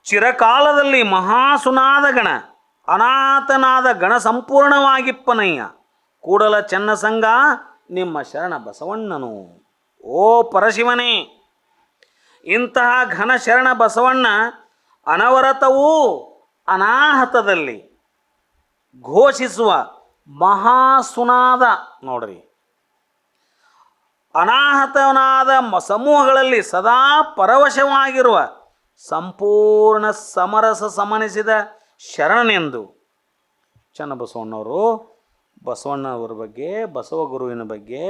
ಚಿರಕಾಲದಲ್ಲಿ ಮಹಾಸುನಾದ ಗಣ, ಅನಾಥನಾದ ಗಣ ಸಂಪೂರ್ಣವಾಗಿಪ್ಪನಯ್ಯ ಕೂಡಲ ಚೆನ್ನಸಂಗ ನಿಮ್ಮ ಶರಣ ಬಸವಣ್ಣನು. ಓ ಪರಶಿವನೇ, ಇಂತಹ ಘನ ಶರಣ ಬಸವಣ್ಣ ಅನವರತವೂ ಅನಾಹತದಲ್ಲಿ ಘೋಷಿಸುವ ಮಹಾಸುನಾದ. ನೋಡ್ರಿ, ಅನಾಹತನಾದ ಸಮೂಹಗಳಲ್ಲಿ ಸದಾ ಪರವಶವಾಗಿರುವ ಸಂಪೂರ್ಣ ಸಮರಸ ಸಮನಿಸಿದ ಶರಣನೆಂದು ಚನ್ನಬಸವಣ್ಣವರು ಬಸವಣ್ಣವರ ಬಗ್ಗೆ, ಬಸವಗುರುವಿನ ಬಗ್ಗೆ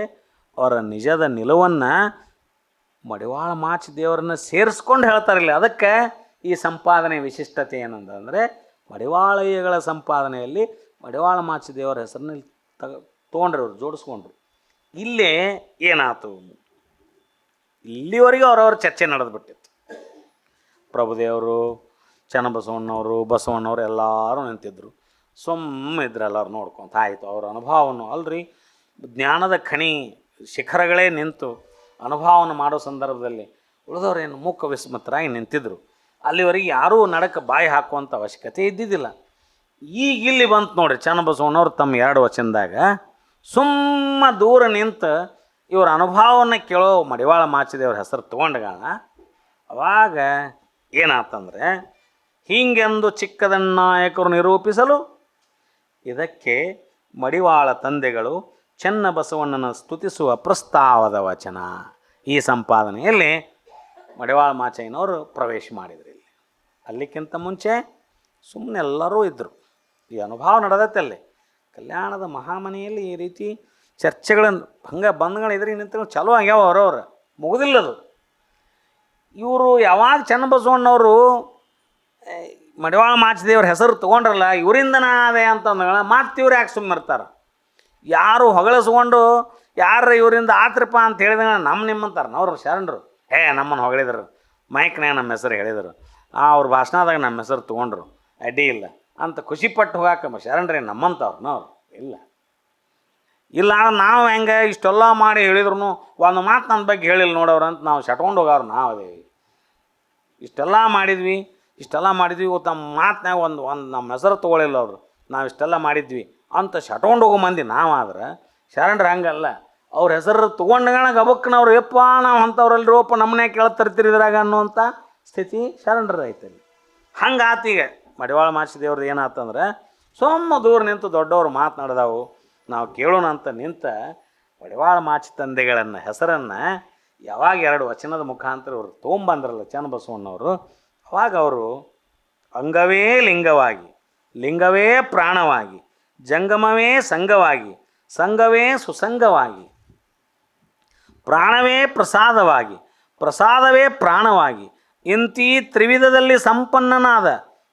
ಅವರ ನಿಜದ ನಿಲುವನ್ನು ಮಡಿವಾಳ ಮಾಚಿದೇವರನ್ನು ಸೇರಿಸ್ಕೊಂಡು ಹೇಳ್ತಾರಿಲ್ಲ. ಅದಕ್ಕೆ ಈ ಸಂಪಾದನೆ ವಿಶಿಷ್ಟತೆ ಏನಂತಂದರೆ, ಮಡಿವಾಳಯ್ಯಗಳ ಸಂಪಾದನೆಯಲ್ಲಿ ಮಡಿವಾಳ ಮಾಚಿದೇವರ ಹೆಸರನ್ನ ತೊಗೊಂಡ್ರು, ಅವರು ಜೋಡಿಸ್ಕೊಂಡ್ರು. ಇಲ್ಲೇ ಏನಾಯ್ತು? ಇಲ್ಲಿವರೆಗೂ ಅವರವ್ರ ಚರ್ಚೆ ನಡೆದ್ಬಿಟ್ಟಿತ್ತು. ಪ್ರಭುದೇವರು, ಚನ್ನಬಸವಣ್ಣವರು, ಬಸವಣ್ಣವರು ಎಲ್ಲರೂ ನಿಂತಿದ್ರು. ಸುಮ್ಮನೆ ಇದ್ರು ಎಲ್ಲರೂ ನೋಡ್ಕೊಂತ. ಆಯಿತು, ಅವ್ರ ಅನುಭವವನ್ನು ಅಲ್ರಿ, ಜ್ಞಾನದ ಖಣಿ ಶಿಖರಗಳೇ ನಿಂತು ಅನುಭವವನ್ನು ಮಾಡೋ ಸಂದರ್ಭದಲ್ಲಿ ಉಳಿದವ್ರೇನು ಮೂಕ ವಿಸ್ಮತರಾಗಿ ನಿಂತಿದ್ರು. ಅಲ್ಲಿವರೆಗೆ ಯಾರೂ ನಡಕ್ಕೆ ಬಾಯಿ ಹಾಕುವಂಥ ಅವಶ್ಯಕತೆ ಇದ್ದಿದ್ದಿಲ್ಲ. ಈಗ ಇಲ್ಲಿ ಬಂತು ನೋಡ್ರಿ, ಚನ್ನಬಸವಣ್ಣವ್ರು ತಮ್ಮ 2 ವಚನದಾಗ ಸುಮ್ಮ ದೂರ ನಿಂತು ಇವ್ರ ಅನುಭವವನ್ನು ಕೇಳೋ ಮಡಿವಾಳ ಮಾಚಿದೇವ್ರ ಹೆಸರು ತೊಗೊಂಡಾಗ ಅವಾಗ ಏನಾತಂದರೆ, ಹೀಗೆಂದು ಚಿಕ್ಕದಣ್ಣಾಯಕರು ನಿರೂಪಿಸಲು ಇದಕ್ಕೆ ಮಡಿವಾಳ ತಂದೆಗಳು ಚನ್ನಬಸವಣ್ಣನ ಸ್ತುತಿಸುವ ಪ್ರಸ್ತಾವದ ವಚನ. ಈ ಸಂಪಾದನೆಯಲ್ಲಿ ಮಡಿವಾಳ ಮಾಚಯ್ಯನವರು ಪ್ರವೇಶ ಮಾಡಿದ್ರು. ಇಲ್ಲಿ ಅಲ್ಲಿಕ್ಕಿಂತ ಮುಂಚೆ ಸುಮ್ಮನೆ ಎಲ್ಲರೂ ಇದ್ದರು. ಈ ಅನುಭವ ನಡೆದತ್ತೆ ಅಲ್ಲಿ ಕಲ್ಯಾಣದ ಮಹಾಮನೆಯಲ್ಲಿ. ಈ ರೀತಿ ಚರ್ಚೆಗಳನ್ನು ಹಂಗೆ ಬಂದ್ಗಳು ಇದ್ರಿಗೆ ನಿಂತು ಚಲೋ ಆಗ್ಯಾವ. ಅವರವ್ರು ಮುಗುದಿಲ್ಲದು. ಇವರು ಯಾವಾಗ ಚನ್ನಬಸವಣ್ಣವರು ಮಡಿವಾಳ ಮಾಚಿದೇವ್ರ ಹೆಸರು ತೊಗೊಂಡ್ರಲ್ಲ, ಇವರಿಂದನೇ ಅದೇ ಅಂತಂದ ಮತ್ತೆ ಇವ್ರು ಯಾಕೆ ಸುಮ್ಮನಿರ್ತಾರೆ? ಯಾರು ಹೊಗಳಿಸ್ಕೊಂಡು ಯಾರು ಇವರಿಂದ ಆತ್ರಪ್ಪ ಅಂತ ಹೇಳಿದಾಗ ನಿಮ್ಮಂತಾರೆ ಅವ್ರು ಶರಣರು. ನಮ್ಮನ್ನು ಹೊಗಳಿದ್ರು, ಮೈಕ್ನಾಗ ನಮ್ಮ ಹೆಸರು ಹೇಳಿದರು, ಅವ್ರ ಭಾಷಣದಾಗ ನಮ್ಮ ಹೆಸರು ತೊಗೊಂಡ್ರು, ಅಡ್ಡಿ ಇಲ್ಲ ಅಂತ ಖುಷಿಪಟ್ಟು ಹೋಗಾಕ ಶರಣರೇ ನಮ್ಮಂತವ್ರು ಅವ್ರು ಇಲ್ಲ. ಇಲ್ಲ ನಾವು ಹೆಂಗೆ ಇಷ್ಟೆಲ್ಲ ಮಾಡಿ ಹೇಳಿದ್ರು ಒಂದು ಮಾತು ನನ್ನ ಬಗ್ಗೆ ಹೇಳಿಲ್ಲ ನೋಡೋರು ಅಂತ ನಾವು ಶಟ್ಕೊಂಡು ಹೋಗೋರು ನಾವು ಅದೇವಿ. ಇಷ್ಟೆಲ್ಲ ಮಾಡಿದ್ವಿ ತಮ್ಮ ಮಾತನಾಗ ಒಂದು ನಮ್ಮ ಹೆಸರು ತೊಗೊಳಿಲ್ಲ ಅವರು, ನಾವು ಇಷ್ಟೆಲ್ಲ ಮಾಡಿದ್ವಿ ಅಂತ ಶಟ್ಕೊಂಡು ಹೋಗೋ ಮಂದಿ ನಾವಾದ್ರೆ ಶರಣರು ಹಂಗಲ್ಲ. ಅವ್ರ ಹೆಸರು ತೊಗೊಂಡಾಗ ಗಬಕ್ಕನವ್ರು, ಯಪ್ಪ ನಾವು ಅಂಥವ್ರಲ್ಲಿ ರೋಪ ನಮ್ಮನೆ ಕೇಳ್ತರ್ತಿರಿದ್ರಾಗ ಅನ್ನುವಂಥ ಸ್ಥಿತಿ ಶರಣರದೈತಲ್ಲಿ. ಹಂಗಾತು ಈಗ ಮಡಿವಾಳ ಮಾಚಿದೇವ್ರದ್ದು ಏನಾತಂದ್ರೆ ಸೊಮ್ಮ ದೂರ ನಿಂತು ದೊಡ್ಡವರು ಮಾತನಾಡ್ದಾವು ನಾವು ಕೇಳೋಣ ಅಂತ ನಿಂತ ಮಡಿವಾಳ ಮಾಚಿ ತಂದೆಗಳನ್ನು ಹೆಸರನ್ನು ಯಾವಾಗ 2 ವಚನದ ಮುಖಾಂತರ ಅವರು ತೊಗೊಂಬಂದ್ರಲ್ಲ ಚನ್ನಬಸವಣ್ಣವರು, ಅವಾಗ ಅವರು ಅಂಗವೇ ಲಿಂಗವಾಗಿ, ಲಿಂಗವೇ ಪ್ರಾಣವಾಗಿ, ಜಂಗಮವೇ ಸಂಘವಾಗಿ, ಸಂಘವೇ ಸುಸಂಗವಾಗಿ, ಪ್ರಾಣವೇ ಪ್ರಸಾದವಾಗಿ, ಪ್ರಸಾದವೇ ಪ್ರಾಣವಾಗಿ, ಇಂತಿ ತ್ರಿವಿಧದಲ್ಲಿ ಸಂಪನ್ನನಾದ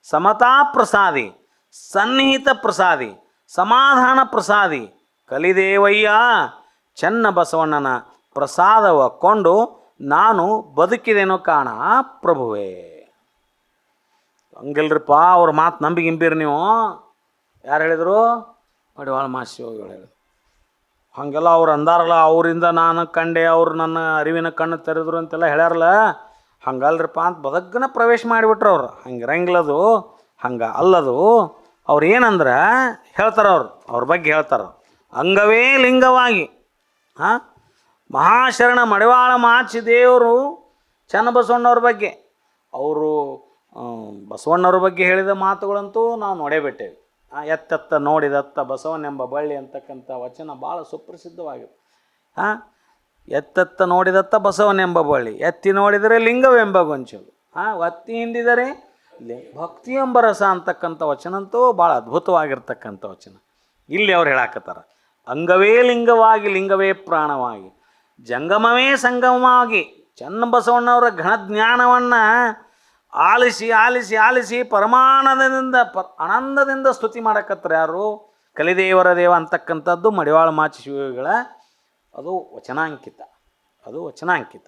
ಸಮತಾ ಪ್ರಸಾದಿ, ಸನ್ನಿಹಿತ ಪ್ರಸಾದಿ, ಸಮಾಧಾನ ಪ್ರಸಾದಿ ಕಲಿದೇವಯ್ಯ ಚನ್ನಬಸವಣ್ಣನ ಪ್ರಸಾದವ ಕೊಂಡು ನಾನು ಬದುಕಿದೆನೋ ಕಾಣ ಪ್ರಭುವೇ. ಹಂಗಿಲ್ರಿಪ್ಪ ಅವ್ರ ಮಾತು ನಂಬಿಗಿಂಬಿರಿ ನೀವು. ಯಾರು ಹೇಳಿದರು? ಮಡಿವಾಳ ಮಾಚಿದೇವರು ಹೇಳಿದ್ರು. ಹಾಗೆಲ್ಲ ಅವ್ರು ಅಂದಾರಲ್ಲ, ಅವರಿಂದ ನಾನು ಕಂಡೆ, ಅವ್ರು ನನ್ನ ಅರಿವಿನ ಕಣ್ಣು ತೆರೆದ್ರು ಅಂತೆಲ್ಲ ಹೇಳ್ಯಾರಲ್ಲ, ಹಂಗಲ್ರಿಪ್ಪ ಅಂತ ಬದಗ್ಗನ ಪ್ರವೇಶ ಮಾಡಿಬಿಟ್ರು ಅವ್ರು. ಹಂಗಿರಂಗಿಲ್ಲದು, ಹಂಗೆ ಅಲ್ಲದು. ಅವ್ರು ಏನಂದ್ರೆ ಹೇಳ್ತಾರೆ, ಅವ್ರ ಬಗ್ಗೆ ಹೇಳ್ತಾರೆ, ಅಂಗವೇ ಲಿಂಗವಾಗಿ. ಮಹಾಶರಣ ಮಡಿವಾಳ ಮಾಚಿದೇವರು ಚನ್ನಬಸವಣ್ಣವ್ರ ಬಗ್ಗೆ, ಅವರು ಬಸವಣ್ಣವ್ರ ಬಗ್ಗೆ ಹೇಳಿದ ಮಾತುಗಳಂತೂ ನಾವು ನೋಡೇ ಬಿಟ್ಟೇವೆ. ಎತ್ತೆತ್ತ ನೋಡಿದತ್ತ ಬಸವನೆಂಬ ಬಳ್ಳಿ ಅಂತಕ್ಕಂಥ ವಚನ ಭಾಳ ಸುಪ್ರಸಿದ್ಧವಾಗಿದೆ. ಎತ್ತೆತ್ತ ನೋಡಿದತ್ತ ಬಸವನೆಂಬ ಬಳ್ಳಿ, ಎತ್ತಿ ನೋಡಿದರೆ ಲಿಂಗವೆಂಬ ಗೊಂಚಲು, ಒತ್ತಿ ಹಿಂಡಿದರೆ ಭಕ್ತಿ ಎಂಬ ರಸ ಅಂತಕ್ಕಂಥ ವಚನ ಅಂತೂ ಭಾಳ ಅದ್ಭುತವಾಗಿರ್ತಕ್ಕಂಥ ವಚನ. ಇಲ್ಲಿ ಅವ್ರು ಹೇಳಾಕತ್ತಾರ, ಅಂಗವೇ ಲಿಂಗವಾಗಿ, ಲಿಂಗವೇ ಪ್ರಾಣವಾಗಿ, ಜಂಗಮವೇ ಸಂಗಮವಾಗಿ. ಚನ್ನಬಸವಣ್ಣವರ ಘನಜ್ಞಾನವನ್ನು ಆಲಿಸಿ ಆಲಿಸಿ ಆಲಿಸಿ ಪರಮಾನಂದದಿಂದ ಆನಂದದಿಂದ ಸ್ತುತಿ ಮಾಡಕತ್ತಾರೆ ಯಾರು? ಕಲಿದೇವರ ದೇವ ಅಂತಕ್ಕಂಥದ್ದು ಮಡಿವಾಳ ಮಾಚಿ ಶಿವಗಳ ಅದು ವಚನಾಂಕಿತ, ಅದು ವಚನಾಂಕಿತ.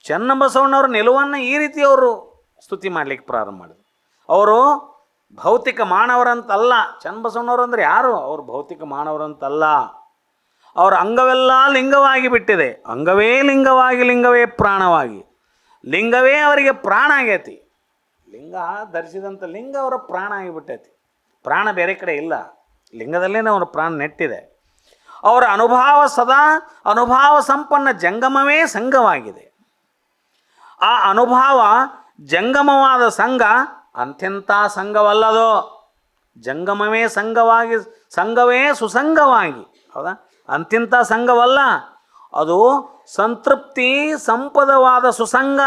ಚನ್ನಬಸವಣ್ಣವ್ರ ನಿಲುವನ್ನು ಈ ರೀತಿ ಅವರು ಸ್ತುತಿ ಮಾಡಲಿಕ್ಕೆ ಪ್ರಾರಂಭ ಮಾಡಿದರು. ಅವರು ಭೌತಿಕ ಮಾನವರಂತಲ್ಲ. ಚನ್ನಬಸವಣ್ಣವ್ರು ಅಂದರೆ ಯಾರು? ಅವರು ಭೌತಿಕ ಮಾನವರಂತಲ್ಲ. ಅವರ ಅಂಗವೆಲ್ಲ ಲಿಂಗವಾಗಿ ಬಿಟ್ಟಿದೆ. ಅಂಗವೇ ಲಿಂಗವಾಗಿ, ಲಿಂಗವೇ ಪ್ರಾಣವಾಗಿ, ಲಿಂಗವೇ ಅವರಿಗೆ ಪ್ರಾಣ ಆಗೈತಿ. ಲಿಂಗ ಧರಿಸಿದಂಥ ಲಿಂಗ ಅವರ ಪ್ರಾಣ ಆಗಿಬಿಟ್ಟೈತಿ. ಪ್ರಾಣ ಬೇರೆ ಕಡೆ ಇಲ್ಲ, ಲಿಂಗದಲ್ಲೇ ಅವರ ಪ್ರಾಣ ನೆಟ್ಟಿದೆ. ಅವರ ಅನುಭವ ಸದಾ ಅನುಭವ ಸಂಪನ್ನ ಜಂಗಮವೇ ಸಂಘವಾಗಿದೆ. ಆ ಅನುಭವ ಜಂಗಮವಾದ ಸಂಘ ಅಂತ್ಯಂಥ ಸಂಘವಲ್ಲದೋ. ಜಂಗಮವೇ ಸಂಘವಾಗಿ, ಸಂಘವೇ ಸುಸಂಗವಾಗಿ. ಹೌದಾ? ಅಂತ್ಯಂಥ ಸಂಘವಲ್ಲ, ಅದು ಸಂತೃಪ್ತಿ ಸಂಪದವಾದ ಸುಸಂಗ.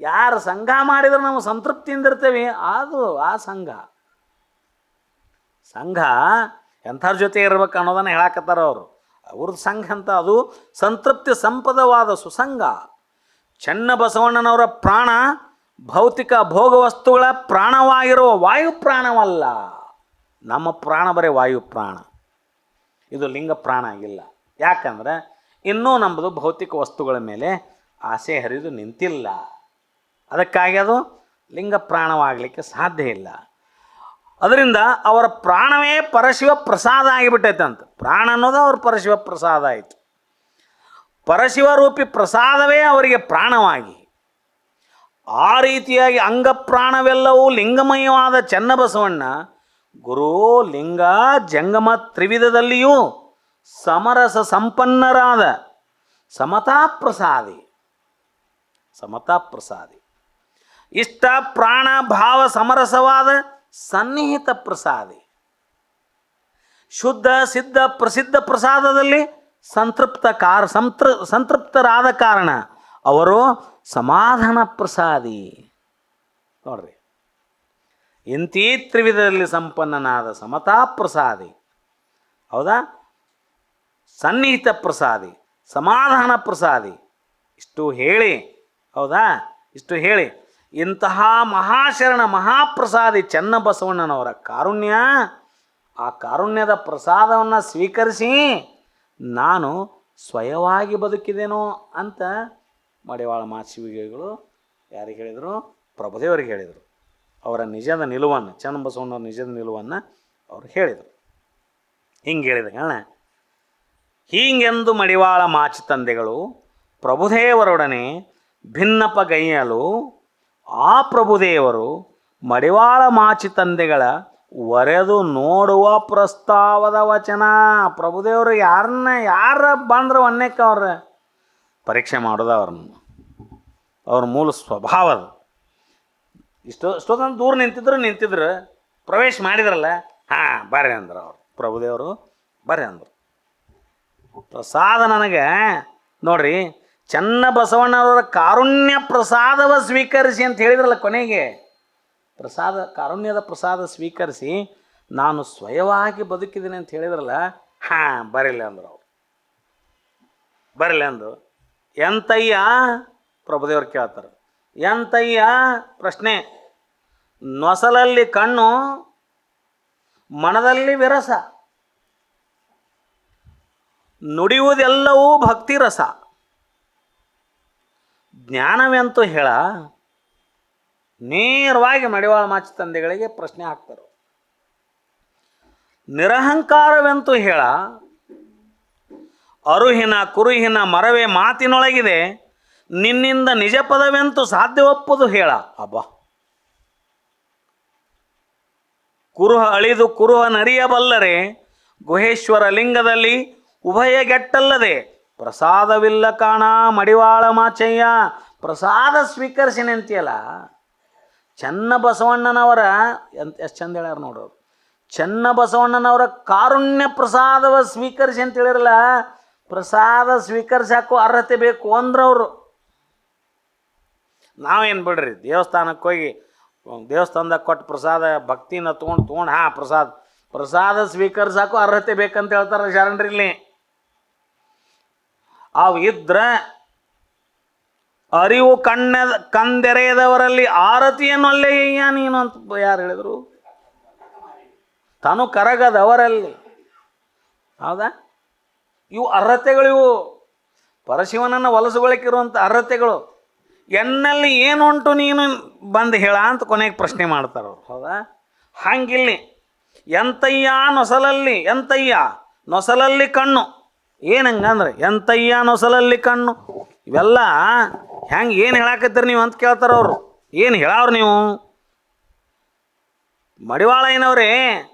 ಯಾರು ಸಂಘ ಮಾಡಿದ್ರೆ ನಾವು ಸಂತೃಪ್ತಿಯಿಂದ ಇರ್ತೇವೆ, ಅದು ಆ ಸಂಘ. ಸಂಘ ಎಂಥವ್ರ ಜೊತೆ ಇರ್ಬೇಕು ಅನ್ನೋದನ್ನು ಹೇಳಾಕತ್ತಾರ ಅವರು. ಅವ್ರದ್ದು ಸಂಘ ಅಂತ ಅದು ಸಂತೃಪ್ತಿ ಸಂಪದವಾದ ಸುಸಂಗ. ಚನ್ನಬಸವಣ್ಣನವರ ಪ್ರಾಣ ಭೌತಿಕ ಭೋಗ ವಸ್ತುಗಳ ಪ್ರಾಣವಾಗಿರುವ ವಾಯು ಪ್ರಾಣವಲ್ಲ. ನಮ್ಮ ಪ್ರಾಣ ಬರೀ ವಾಯು ಪ್ರಾಣ, ಇದು ಲಿಂಗ ಪ್ರಾಣ ಆಗಿಲ್ಲ. ಯಾಕಂದ್ರೆ ಇನ್ನೂ ನಮ್ಮದು ಭೌತಿಕ ವಸ್ತುಗಳ ಮೇಲೆ ಆಸೆ ಹರಿದು ನಿಂತಿಲ್ಲ. ಅದಕ್ಕಾಗಿ ಅದು ಲಿಂಗ ಪ್ರಾಣವಾಗಲಿಕ್ಕೆ ಸಾಧ್ಯ ಇಲ್ಲ. ಅದರಿಂದ ಅವರ ಪ್ರಾಣವೇ ಪರಶಿವ ಪ್ರಸಾದ ಆಗಿಬಿಟ್ಟೈತಂತ. ಪ್ರಾಣ ಅನ್ನೋದು ಅವ್ರ ಪರಶಿವ ಪ್ರಸಾದ ಆಯಿತು. ಪರಶಿವರೂಪಿ ಪ್ರಸಾದವೇ ಅವರಿಗೆ ಪ್ರಾಣವಾಗಿ, ಆ ರೀತಿಯಾಗಿ ಅಂಗಪ್ರಾಣವೆಲ್ಲವೂ ಲಿಂಗಮಯವಾದ ಚನ್ನಬಸವಣ್ಣ ಗುರು ಲಿಂಗ ಜಂಗಮ ತ್ರಿವಿಧದಲ್ಲಿಯೂ ಸಮರಸ ಸಂಪನ್ನರಾದ ಸಮತಾ ಪ್ರಸಾದಿ, ಸಮತಾ ಪ್ರಸಾದಿ, ಇಷ್ಟ ಪ್ರಾಣ ಭಾವ ಸಮರಸವಾದ ಸನ್ನಿಹಿತ ಪ್ರಸಾದಿ, ಶುದ್ಧ ಸಿದ್ಧ ಪ್ರಸಿದ್ಧ ಪ್ರಸಾದದಲ್ಲಿ ಸಂತೃಪ್ತರಾದ ಕಾರಣ ಅವರು ಸಮಾಧಾನ ಪ್ರಸಾದಿ. ನೋಡ್ರಿ, ಇಂತೀ ತ್ರಿವಿಧದಲ್ಲಿ ಸಂಪನ್ನನಾದ ಸಮತಾ ಪ್ರಸಾದಿ, ಹೌದಾ, ಸನ್ನಿಹಿತ ಪ್ರಸಾದಿ, ಸಮಾಧಾನ ಪ್ರಸಾದಿ. ಇಷ್ಟು ಹೇಳಿ, ಹೌದಾ, ಇಷ್ಟು ಹೇಳಿ ಇಂತಹ ಮಹಾಶರಣ ಮಹಾಪ್ರಸಾದಿ ಚನ್ನಬಸವಣ್ಣನವರ ಕಾರುಣ್ಯ, ಆ ಕಾರುಣ್ಯದ ಪ್ರಸಾದವನ್ನು ಸ್ವೀಕರಿಸಿ ನಾನು ಸ್ವಯವಾಗಿ ಬದುಕಿದೆನೋ ಅಂತ ಮಡಿವಾಳ ಮಾಚಿದೇವರು ಯಾರಿಗೆ ಹೇಳಿದರು? ಪ್ರಭುದೇವರಿಗೆ ಹೇಳಿದರು. ಅವರ ನಿಜದ ನಿಲುವನ್ನು, ಚನ್ನಬಸವಣ್ಣವ್ರ ನಿಜದ ನಿಲುವನ್ನು ಅವರು ಹೇಳಿದರು. ಹಿಂಗೆ ಹೇಳಿದ ಹೀಗೆಂದು ಮಡಿವಾಳ ಮಾಚಿ ತಂದೆಗಳು ಪ್ರಭುದೇವರೊಡನೆ ಭಿನ್ನಪಗೈಯಲು ಆ ಪ್ರಭುದೇವರು ಮಡಿವಾಳ ಮಾಚಿ ತಂದೆಗಳ ಒರೆದು ನೋಡುವ ಪ್ರಸ್ತಾವದ ವಚನ. ಪ್ರಭುದೇವರು ಯಾರ ಬಂದ್ರೆ ಒನ್ನೇಕ ಅವ್ರ ಪರೀಕ್ಷೆ ಮಾಡೋದು ಅವ್ರನ್ನ. ಅವ್ರ ಮೂಲ ಸ್ವಭಾವ ಅದು. ಇಷ್ಟೊಂದು ದೂರ ನಿಂತಿದ್ರು ಪ್ರವೇಶ ಮಾಡಿದ್ರಲ್ಲ, ಹಾಂ ಬರ್ರಿ ಅಂದ್ರು ಅವರು, ಪ್ರಭುದೇವರು ಬರ್ರಿ ಅಂದರು. ಪ್ರಸಾದ ನನಗೆ ನೋಡ್ರಿ, ಚನ್ನ ಬಸವಣ್ಣವರ ಕಾರುಣ್ಯ ಪ್ರಸಾದವ ಸ್ವೀಕರಿಸಿ ಅಂತ ಹೇಳಿದ್ರಲ್ಲ ಕೊನೆಗೆ, ಪ್ರಸಾದ ಕಾರುಣ್ಯದ ಪ್ರಸಾದ ಸ್ವೀಕರಿಸಿ ನಾನು ಸ್ವಯವಾಗಿ ಬದುಕಿದ್ದೀನಿ ಅಂತ ಹೇಳಿದ್ರಲ್ಲ, ಹಾಂ ಬರಿಲ್ಲ ಅಂದರು ಅವರು. ಬರಲಿ ಅಂದು ಎಂತಯ್ಯ ಪ್ರಭುದೇವರು ಕೇಳ್ತಾರೆ. ಎಂತಯ್ಯ ಪ್ರಶ್ನೆ. ನೊಸಲಲ್ಲಿ ಕಣ್ಣು, ಮನದಲ್ಲಿ ವಿರಸ, ನುಡಿಯುವುದೆಲ್ಲವೂ ಭಕ್ತಿ ರಸ, ಜ್ಞಾನವೆಂತೂ ಹೇಳ. ನೇರವಾಗಿ ಮಡಿವಾಳ ಮಾಚಿ ತಂದೆಗಳಿಗೆ ಪ್ರಶ್ನೆ ಹಾಕ್ತಾರೆ. ನಿರಹಂಕಾರವೆಂತೂ ಹೇಳ. ಅರುಹಿನ ಕುರುಹಿನ ಮರವೇ ಮಾತಿನೊಳಗಿದೆ, ನಿನ್ನಿಂದ ನಿಜ ಪದವೆಂತೂ ಸಾಧ್ಯವಪ್ಪದು ಹೇಳ. ಅಬ್ಬಾ, ಕುರುಹ ಅಳಿದು ಕುರುಹ ನರಿಯಬಲ್ಲರೆ, ಗುಹೇಶ್ವರ ಲಿಂಗದಲ್ಲಿ ಉಭಯಗೆಟ್ಟಲ್ಲದೆ, ಪ್ರಸಾದವಿಲ್ಲ ಕಾಣ ಮಡಿವಾಳ ಮಾಚಯ್ಯ. ಪ್ರಸಾದ ಸ್ವೀಕರಿಸಿ ನಿಂತಿಯಲ್ಲ. ಚನ್ನ ಬಸವಣ್ಣನವರ ಎಷ್ಟು ಚಂದ ಹೇಳ್ಯಾರ ನೋಡೋರು. ಚನ್ನ ಬಸವಣ್ಣನವರ ಕಾರುಣ್ಯ ಪ್ರಸಾದವ ಸ್ವೀಕರಿಸಿ ಅಂತ ಹೇಳಿರಲ್ಲ, ಪ್ರಸಾದ ಸ್ವೀಕರಿಸಾಕೋ ಅರ್ಹತೆ ಬೇಕು ಅಂದ್ರವರು. ನಾವೇನು ಬಿಡ್ರಿ, ದೇವಸ್ಥಾನಕ್ಕೆ ಹೋಗಿ ದೇವಸ್ಥಾನದಾಗ ಕೊಟ್ಟು ಪ್ರಸಾದ ಭಕ್ತಿನ ತೊಗೊಂಡು ಹಾಂ ಪ್ರಸಾದ ಸ್ವೀಕರಿಸಾಕೋ ಅರ್ಹತೆ ಬೇಕಂತ ಹೇಳ್ತಾರೆ ಶರಣರು ಇಲ್ಲಿ. ಅವು ಇದ್ರೆ ಅರಿವು ಕಂದೆರೆಯದವರಲ್ಲಿ ಆರತಿಯನ್ನೊಲ್ಲೆಯ್ಯ ನೀನು ಅಂತ ಯಾರು ಹೇಳಿದರು? ತಾನು ಕರಗದವರಲ್ಲಿ. ಹೌದಾ? ಇವು ಅರ್ಹತೆಗಳಿವು, ಪರಶಿವನನ್ನು ಹೊಲಸುಗಳಿಕಿರುವಂಥ ಅರ್ಹತೆಗಳು. ಎನ್ನಲ್ಲಿ ಏನುಂಟು ನೀನು ಬಂದು ಹೇಳ ಅಂತ ಕೊನೆಗೆ ಪ್ರಶ್ನೆ ಮಾಡ್ತಾರವ್ರು. ಹೌದಾ? ಹಂಗಿಲ್ಲಿ ಎಂತಯ್ಯ ನೊಸಲಲ್ಲಿ ಕಣ್ಣು. ಏನಂಗಂದ್ರೆ ಎಂತಯ್ಯ ನೊಸಲಲ್ಲಿ ಕಣ್ಣು. ಇವೆಲ್ಲ ಹೆಂಗೆ ಏನು ಹೇಳಾಕತ್ತೀರಿ ನೀವು ಅಂತ ಕೇಳ್ತಾರವ್ರು. ಏನು ಹೇಳವ್ರು ನೀವು? ಮಡಿವಾಳ ಏನವ್ರೆ,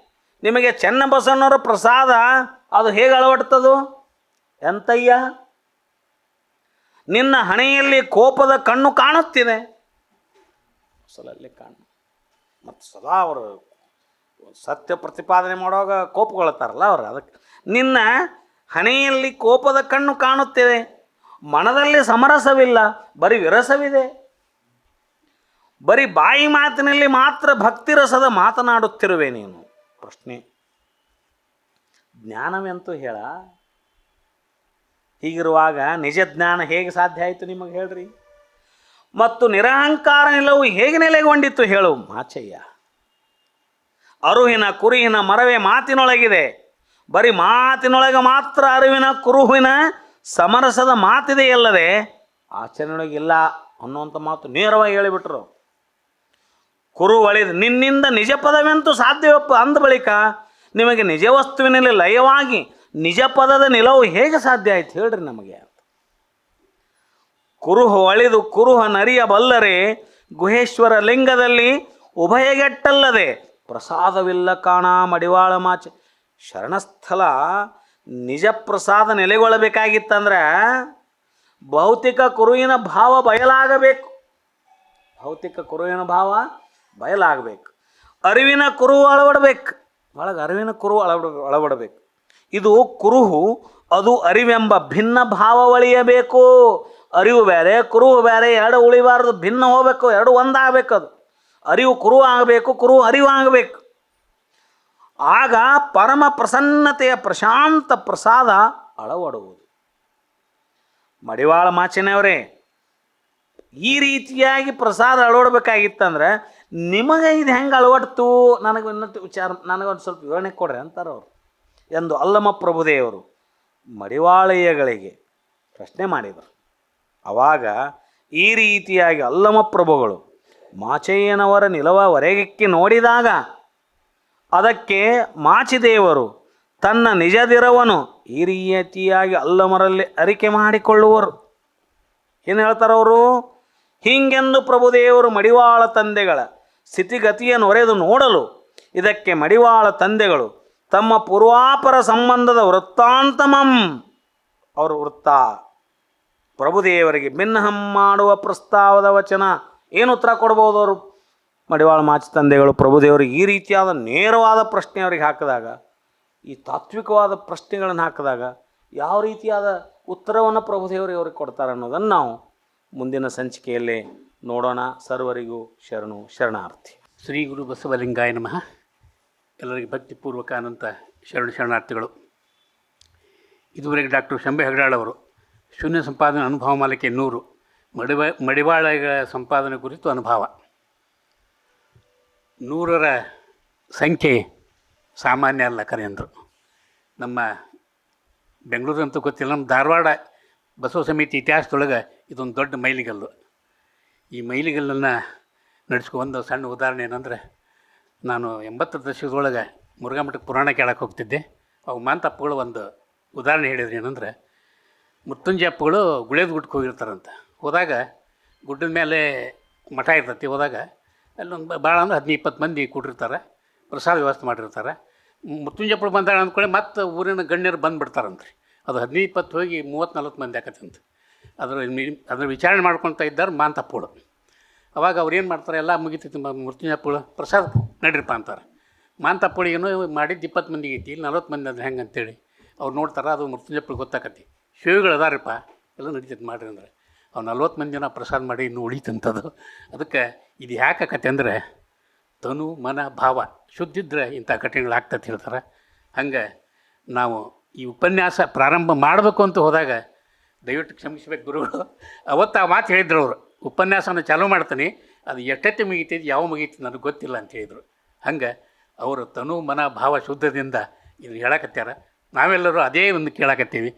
ನಿಮಗೆ ಚೆನ್ನ ಬಸವಣ್ಣವರ ಪ್ರಸಾದ ಅದು ಹೇಗೆ ಅಳವಡ್ತದು? ಎಂತಯ್ಯ, ನಿನ್ನ ಹಣೆಯಲ್ಲಿ ಕೋಪದ ಕಣ್ಣು ಕಾಣುತ್ತಿದೆ. ಅಸಲಲ್ಲಿ ಕಣ್ಣು ಮತ್ತು ಸದಾ ಅವರು ಸತ್ಯ ಪ್ರತಿಪಾದನೆ ಮಾಡುವಾಗ ಕೋಪಗೊಳ್ತಾರಲ್ಲ ಅವರು. ಅದಕ್ಕೆ ನಿನ್ನ ಹಣೆಯಲ್ಲಿ ಕೋಪದ ಕಣ್ಣು ಕಾಣುತ್ತಿದೆ, ಮನದಲ್ಲಿ ಸಮರಸವಿಲ್ಲ, ಬರೀ ವಿರಸವಿದೆ. ಬರೀ ಬಾಯಿ ಮಾತಿನಲ್ಲಿ ಮಾತ್ರ ಭಕ್ತಿರಸದ ಮಾತನಾಡುತ್ತಿರುವೆ ನೀನು. ಪ್ರಶ್ನೆ, ಜ್ಞಾನವೆಂತೂ ಹೇಳ. ಹೀಗಿರುವಾಗ ನಿಜ ಜ್ಞಾನ ಹೇಗೆ ಸಾಧ್ಯ ಆಯಿತು ನಿಮಗೆ ಹೇಳ್ರಿ? ಮತ್ತು ನಿರಹಂಕಾರ ನಿಲವು ಹೇಗೆ ನೆಲೆಗೊಂಡಿತ್ತು ಹೇಳು ಮಾಚಯ್ಯ. ಅರುಹಿನ ಕುರುಹಿನ ಮರವೇ ಮಾತಿನೊಳಗಿದೆ, ಬರೀ ಮಾತಿನೊಳಗೆ ಮಾತ್ರ ಅರಿವಿನ ಕುರುಹಿನ ಸಮರಸದ ಮಾತಿದೆಯಲ್ಲದೆ ಆಚರಣೆಯೊಳಗಿಲ್ಲ ಅನ್ನುವಂಥ ಮಾತು ನೇರವಾಗಿ ಹೇಳಿಬಿಟ್ರು. ಕುರು ಒಳಿದು ನಿನ್ನಿಂದ ನಿಜ ಪದವೆಂತೂ ಸಾಧ್ಯವಪ್ಪ ಅಂದ ಬಳಿಕ ನಿಮಗೆ ನಿಜ ವಸ್ತುವಿನಲ್ಲಿ ಲಯವಾಗಿ ನಿಜ ಪದದ ನಿಲವು ಹೇಗೆ ಸಾಧ್ಯ ಆಯ್ತು ಹೇಳ್ರಿ ನಮಗೆ? ಕುರುಹ ಒಳಿದು ಕುರುಹ ನರಿಯಬಲ್ಲರೆ, ಗುಹೇಶ್ವರ ಲಿಂಗದಲ್ಲಿ ಉಭಯಗೆಟ್ಟಲ್ಲದೆ, ಪ್ರಸಾದವಿಲ್ಲ ಕಾಣ ಮಡಿವಾಳ ಮಾಚೆ. ಶರಣಸ್ಥಳ ನಿಜ ಪ್ರಸಾದ ನೆಲೆಗೊಳ್ಳಬೇಕಾಗಿತ್ತಂದ್ರೆ ಭೌತಿಕ ಕುರುವಿನ ಭಾವ ಬಯಲಾಗಬೇಕು. ಅರಿವಿನ ಕುರುಹು ಅಳವಡಬೇಕು. ಒಳಗೆ ಅರಿವಿನ ಕುರುಹು ಅಳವಡಬೇಕು. ಇದು ಕುರುಹು, ಅದು ಅರಿವೆಂಬ ಭಿನ್ನ ಭಾವ ಒಳಿಯಬೇಕು. ಅರಿವು ಬೇರೆ, ಕುರುಹು ಬೇರೆ, ಎರಡು ಉಳಿಬಾರ್ದು, ಭಿನ್ನ ಹೋಗಬೇಕು, ಎರಡು ಒಂದಾಗಬೇಕು. ಅದು ಅರಿವು ಕುರುಹು ಆಗಬೇಕು, ಕುರುಹು ಅರಿವು ಆಗಬೇಕು. ಆಗ ಪರಮ ಪ್ರಸನ್ನತೆಯ ಪ್ರಶಾಂತ ಪ್ರಸಾದ ಅಳವಡುವುದು. ಮಡಿವಾಳ ಮಾಚಿನವರೇ, ಈ ರೀತಿಯಾಗಿ ಪ್ರಸಾದ ಅಳವಡಬೇಕಾಗಿತ್ತಂದ್ರೆ ನಿಮಗೆ ಇದು ಹೆಂಗೆ ಅಳವಡ್ತು ನನಗೊಂದು ಸ್ವಲ್ಪ ವಿವರಣೆ ಕೊಡ್ರಿ ಅಂತಾರವ್ರು ಎಂದು ಅಲ್ಲಮ ಪ್ರಭುದೇವರು ಮಡಿವಾಳಯ್ಯಗಳಿಗೆ ಪ್ರಶ್ನೆ ಮಾಡಿದರು. ಆವಾಗ ಈ ರೀತಿಯಾಗಿ ಅಲ್ಲಮ ಪ್ರಭುಗಳು ಮಾಚಯ್ಯನವರ ನಿಲವ ಹೊರಗೆಕ್ಕಿ ನೋಡಿದಾಗ ಅದಕ್ಕೆ ಮಾಚಿದೇವರು ತನ್ನ ನಿಜದಿರವನು ಈ ರೀತಿಯಾಗಿ ಅಲ್ಲಮರಲ್ಲಿ ಅರಿಕೆ ಮಾಡಿಕೊಳ್ಳುವರು. ಏನು ಹೇಳ್ತಾರವರು? ಹೀಗೆಂದು ಪ್ರಭುದೇವರು ಮಡಿವಾಳ ತಂದೆಗಳ ಸ್ಥಿತಿಗತಿಯನ್ನು ಒರೆದು ನೋಡಲು ಇದಕ್ಕೆ ಮಡಿವಾಳ ತಂದೆಗಳು ತಮ್ಮ ಪೂರ್ವಾಪರ ಸಂಬಂಧದ ವೃತ್ತಾಂತಮಂ, ಅವರು ವೃತ್ತ ಪ್ರಭುದೇವರಿಗೆ ಭಿನ್ನಹಂ ಮಾಡುವ ಪ್ರಸ್ತಾವದ ವಚನ. ಏನು ಉತ್ತರ ಕೊಡ್ಬೋದು ಅವರು? ಮಡಿವಾಳ ಮಾಚಿ ತಂದೆಗಳು ಪ್ರಭುದೇವರಿಗೆ ಈ ರೀತಿಯಾದ ನೇರವಾದ ಪ್ರಶ್ನೆ ಅವರಿಗೆ ಹಾಕಿದಾಗ, ಈ ತಾತ್ವಿಕವಾದ ಪ್ರಶ್ನೆಗಳನ್ನು ಹಾಕಿದಾಗ ಯಾವ ರೀತಿಯಾದ ಉತ್ತರವನ್ನು ಪ್ರಭುದೇವರಿಗೆ ಅವ್ರಿಗೆ ಕೊಡ್ತಾರೆ ಅನ್ನೋದನ್ನು ನಾವು ಮುಂದಿನ ಸಂಚಿಕೆಯಲ್ಲಿ ನೋಡೋಣ. ಸರ್ವರಿಗೂ ಶರಣು ಶರಣಾರ್ಥಿ. ಶ್ರೀ ಗುರು ಬಸವಲಿಂಗಾಯ ನಮಃ. ಎಲ್ಲರಿಗೆ ಭಕ್ತಿಪೂರ್ವಕ ಅನಂತ ಶರಣಾರ್ಥಿಗಳು. ಇದುವರೆಗೆ ಡಾಕ್ಟರ್ ಶಂಭೆ ಹೆಗಡಾಳ್ ಅವರು ಶೂನ್ಯ ಸಂಪಾದನೆ ಅನುಭವ ಮಾಲಿಕೆ 100 ಮಡಿವಾಳಗ ಸಂಪಾದನೆ ಕುರಿತು ಅನುಭವ. 100ರ ಸಂಖ್ಯೆ ಸಾಮಾನ್ಯ ಅಲ್ಲ ಕರೆ ಅಂದರು. ನಮ್ಮ ಬೆಂಗಳೂರಂತೂ ಗೊತ್ತಿಲ್ಲ, ನಮ್ಮ ಧಾರವಾಡ ಬಸವ ಸಮಿತಿ ಇತಿಹಾಸದೊಳಗೆ ಇದೊಂದು ದೊಡ್ಡ ಮೈಲಿಗಲ್ಲು. ಈ ಮೈಲಿಗಲ್ಲನ್ನು ನಡೆಸ್ಕೊ ಒಂದು ಸಣ್ಣ ಉದಾಹರಣೆ ಏನಂದರೆ, ನಾನು 80ರ ದಶಕದೊಳಗೆ ಮುರುಘಾ ಮಠಕ್ಕೆ ಪುರಾಣ ಕೇಳಕ್ಕೆ ಹೋಗ್ತಿದ್ದೆ. ಅವು ಮಾಂತಪ್ಪಗಳು ಒಂದು ಉದಾಹರಣೆ ಹೇಳಿದ್ರು. ಏನಂದರೆ, ಮುತ್ತುಂಜಿ ಅಪ್ಪಗಳು ಗುಳೇದ ಗುಡ್ಡಕ್ಕೆ ಹೋಗಿರ್ತಾರಂತ. ಹೋದಾಗ ಗುಡ್ಡದ ಮೇಲೆ ಮಠ ಇರ್ತೈತಿ. ಹೋದಾಗ ಅಲ್ಲೊಂದು ಭಾಳ ಅಂದ್ರೆ 15-20 ಮಂದಿ ಕೂಡಿರ್ತಾರೆ, ಪ್ರಸಾದ ವ್ಯವಸ್ಥೆ ಮಾಡಿರ್ತಾರೆ. ಮುತ್ತುಂಜಪ್ಪಳು ಬಂದಾಳ ಅಂದ್ಕೊಳ್ಳಿ ಮತ್ತು ಊರಿನ ಗಣ್ಯರು ಬಂದುಬಿಡ್ತಾರಂತ್ರಿ. ಅದು 15-20 ಹೋಗಿ 30-40 ಮಂದಿ ಆಕತ್ತಂತ. ಅದ್ರ ವಿಚಾರಣೆ ಮಾಡ್ಕೊಳ್ತಾ ಇದ್ದಾರೆ ಮಾಂತಪ್ಪಗಳು. ಅವಾಗ ಅವ್ರು ಏನು ಮಾಡ್ತಾರೆ, ಎಲ್ಲ ಮುಗಿತೈತಿ ಮುತ್ತುಂಜಪ್ಪಗಳು ಪ್ರಸಾದ ನಡೀರಪ್ಪ ಅಂತಾರೆ. ಮಾಂತಪ್ಪಗಳು ಏನೋ ಮಾಡಿದ್ದು 20 ಮಂದಿಗೆ ಐತಿ, ಇಲ್ಲಿ 40 ಮಂದಿ ಅಂದ್ರೆ ಹೆಂಗೆ ಅಂತೇಳಿ ಅವ್ರು ನೋಡ್ತಾರೆ. ಅದು ಮುತ್ತುಂಜಪ್ಪಳು ಗೊತ್ತಾಕತಿ. ಶಿವಗಳು ಅದಾರಪ್ಪ, ಎಲ್ಲ ನಡೀತೈತಿ ಮಾಡಿರಿ ಅಂದರೆ ಅವ್ರು 40 ಮಂದಿನ ಪ್ರಸಾದ ಮಾಡಿ ಇನ್ನೂ ಉಳಿತಂಥದ್ದು. ಅದಕ್ಕೆ ಇದು ಯಾಕಾಕತ್ತೆ ಅಂದರೆ, ತನು ಮನ ಭಾವ ಶುದ್ಧಿದ್ರೆ ಇಂಥ ಕಠಿಣಗಳಾಗ್ತದೆ ಹೇಳ್ತಾರೆ. ಹಂಗೆ ನಾವು ಈ ಉಪನ್ಯಾಸ ಪ್ರಾರಂಭ ಮಾಡಬೇಕು ಅಂತ ಹೋದಾಗ ದಯವಿಟ್ಟು ಕ್ಷಮಿಸ್ಬೇಕು ಗುರುಗಳು. ಅವತ್ತು ಆ ಮಾತು ಹೇಳಿದ್ರು ಅವರು, ಉಪನ್ಯಾಸನ ಚಾಲೂ ಮಾಡ್ತೀನಿ, ಅದು ಎಷ್ಟೊತ್ತೆ ಮುಗೀತಿದ್ದು ಯಾವ ಮುಗೀತಿ ನನಗೆ ಗೊತ್ತಿಲ್ಲ ಅಂತ ಹೇಳಿದರು. ಹಂಗೆ ಅವರು ತನು ಮನ ಭಾವ ಶುದ್ಧದಿಂದ ಇದು ಹೇಳಕತ್ಯಾರ. ನಾವೆಲ್ಲರೂ ಅದೇ ಒಂದು ಕೇಳಕತ್ತೀವಿ.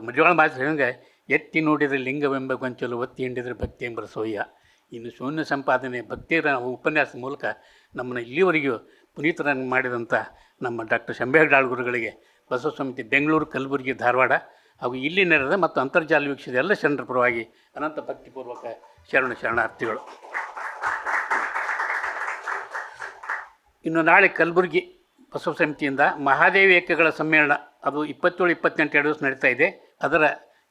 ಮಡಿವಾಳ ಮಾಸ್ಟರ್ ಹಂಗೆ ಎತ್ತಿ ನೋಡಿದರೆ ಲಿಂಗವೆಂಬ ಗೊಂಚಲು ಒತ್ತಿ ಹಿಂಡಿದರೆ ಭಕ್ತಿ ಎಂಬ ಸೋಯ್ಯ. ಇನ್ನು ಶೂನ್ಯ ಸಂಪಾದನೆ ಭಕ್ತಿಯ ಉಪನ್ಯಾಸದ ಮೂಲಕ ನಮ್ಮನ್ನು ಇಲ್ಲಿವರೆಗೂ ಪುನೀತರನ್ನು ಮಾಡಿದಂಥ ನಮ್ಮ ಡಾಕ್ಟರ್ ಶಂಭೆ ಹೆಗಡಾಳ್ ಗುರುಗಳಿಗೆ ಬಸವ ಸಮಿತಿ ಬೆಂಗಳೂರು, ಕಲಬುರಗಿ, ಧಾರವಾಡ ಹಾಗೂ ಇಲ್ಲಿ ನೆರೆದ ಮತ್ತು ಅಂತರ್ಜಾಲ ವೀಕ್ಷಿಸಿದ ಎಲ್ಲ ಶರಣರ ಪರವಾಗಿ ಅನಂತ ಭಕ್ತಿಪೂರ್ವಕ ಶರಣಾರ್ಥಿಗಳು. ಇನ್ನು ನಾಳೆ ಕಲಬುರಗಿ ಬಸವ ಸಮಿತಿಯಿಂದ ಮಹಾದೇವಿ ಏಕಗಳ ಸಮ್ಮೇಳನ, ಅದು 27-28 2 ದಿವಸ ನಡೀತಾ ಇದೆ. ಅದರ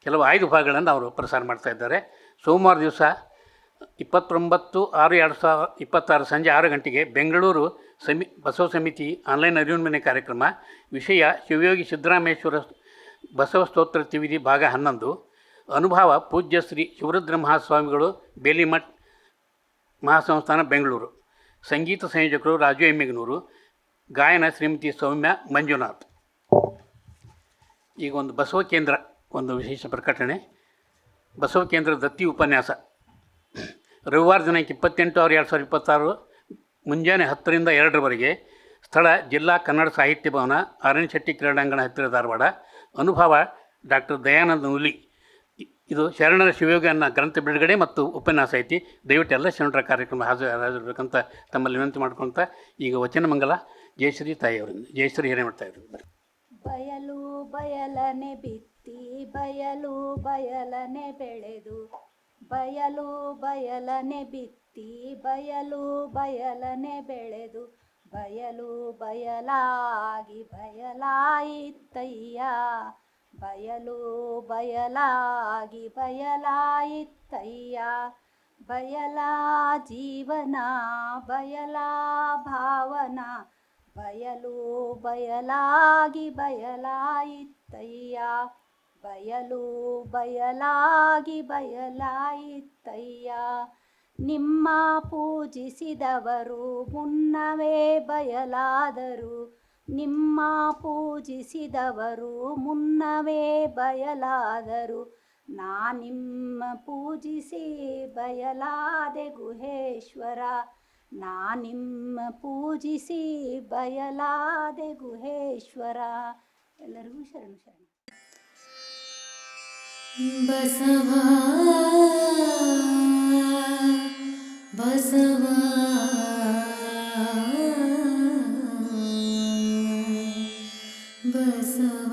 ಕೆಲವು ಆಯ್ದ ಭಾಗಗಳನ್ನು ಅವರು ಪ್ರಸಾರ ಮಾಡ್ತಾ ಇದ್ದಾರೆ. ಸೋಮವಾರ ದಿವಸ 29/6/2026 ಸಂಜೆ 6 ಗಂಟೆಗೆ ಬೆಂಗಳೂರು ಬಸವ ಸಮಿತಿ ಆನ್ಲೈನ್ ಅರಿವಿನ ಕಾರ್ಯಕ್ರಮ. ವಿಷಯ ಶಿವಯೋಗಿ ಸಿದ್ದರಾಮೇಶ್ವರ ಬಸವ ಸ್ತೋತ್ರ ತ್ರಿವಿಧಿ ಭಾಗ 11. ಅನುಭವ ಪೂಜ್ಯ ಶ್ರೀ ಶಿವರುದ್ರ ಮಹಾಸ್ವಾಮಿಗಳು, ಬೇಲಿಮಠ್ ಮಹಾಸಂಸ್ಥಾನ, ಬೆಂಗಳೂರು. ಸಂಗೀತ ಸಂಯೋಜಕರು ರಾಜು ಎಮ್ಮಿಗನೂರು. ಗಾಯನ ಶ್ರೀಮತಿ ಸೌಮ್ಯ ಮಂಜುನಾಥ್. ಈಗ ಒಂದು ಬಸವ ಕೇಂದ್ರ ಒಂದು ವಿಶೇಷ ಪ್ರಕಟಣೆ. ಬಸವ ಕೇಂದ್ರ ದತ್ತಿ ಉಪನ್ಯಾಸ ರವಿವಾರ ದಿನಾಂಕ 28/6/2026 ಮುಂಜಾನೆ 10ರಿಂದ 2ರವರೆಗೆ. ಸ್ಥಳ ಜಿಲ್ಲಾ ಕನ್ನಡ ಸಾಹಿತ್ಯ ಭವನ, ಆರಣ್ಯಶೆಟ್ಟಿ ಕ್ರೀಡಾಂಗಣ, ಹತ್ತಿರ, ಧಾರವಾಡ. ಅನುಭವ ಡಾಕ್ಟರ್ ದಯಾನಂದ ನುಲಿ. ಇದು ಶರಣರ ಶಿವಯೋಗಿ ಅನ್ನೋ ಗ್ರಂಥ ಬಿಡುಗಡೆ ಮತ್ತು ಉಪನ್ಯಾಸ ಐತಿ. ದಯವಿಟ್ಟು ಎಲ್ಲ ಶರಣರ ಕಾರ್ಯಕ್ರಮ ಹಾಜರಿರಬೇಕಂತ ತಮ್ಮಲ್ಲಿ ವಿನಂತಿ ಮಾಡ್ಕೊತ ಈಗ ವಚನ ಮಂಗಲ ಜಯಶ್ರೀ ತಾಯಿಯವರಿಂದ ಜಯಶ್ರೀ ಏನೇ ಮಾಡ್ತಾ ಇದ್ರು. ಬಯಲು ಬಯಲನೆ ಬಿತ್ತಿ ಬಯಲು ಬಯಲನೆ ಬೆಳೆದು, ಬಯಲು ಬಯಲನೆ ಬಿತ್ತಿ ಬಯಲು ಬಯಲನೆ ಬೆಳೆದು, ಬಯಲು ಬಯಲಾಗಿ ಬಯಲಾಯಿತ್ತಯ್ಯ, ಬಯಲು ಬಯಲಾಗಿ ಬಯಲಾಯಿತ್ತಯ್ಯ. ಬಯಲ ಜೀವನ ಬಯಲ ಭಾವನ, ಬಯಲು ಬಯಲಾಗಿ ಬಯಲಾಯಿತ್ತಯ್ಯ, ಬಯಲು ಬಯಲಾಗಿ ಬಯಲಾಯಿತ್ತಯ್ಯ. ನಿಮ್ಮ ಪೂಜಿಸಿದವರು ಮುನ್ನವೇ ಬಯಲಾದರು, ನಿಮ್ಮ ಪೂಜಿಸಿದವರು ಮುನ್ನವೇ ಬಯಲಾದರು. ನಾನಿಮ್ಮ ಪೂಜಿಸಿ ಬಯಲಾದೆ ಗುಹೇಶ್ವರ, ನಾನಿಮ್ಮ ಪೂಜಿಸಿ ಬಯಲಾದೆ ಗುಹೇಶ್ವರ. ಎಲ್ಲರಿಗೂ ಶರಣು ಶರಣ. ಬಸವ ಬಸವ ಬಸವ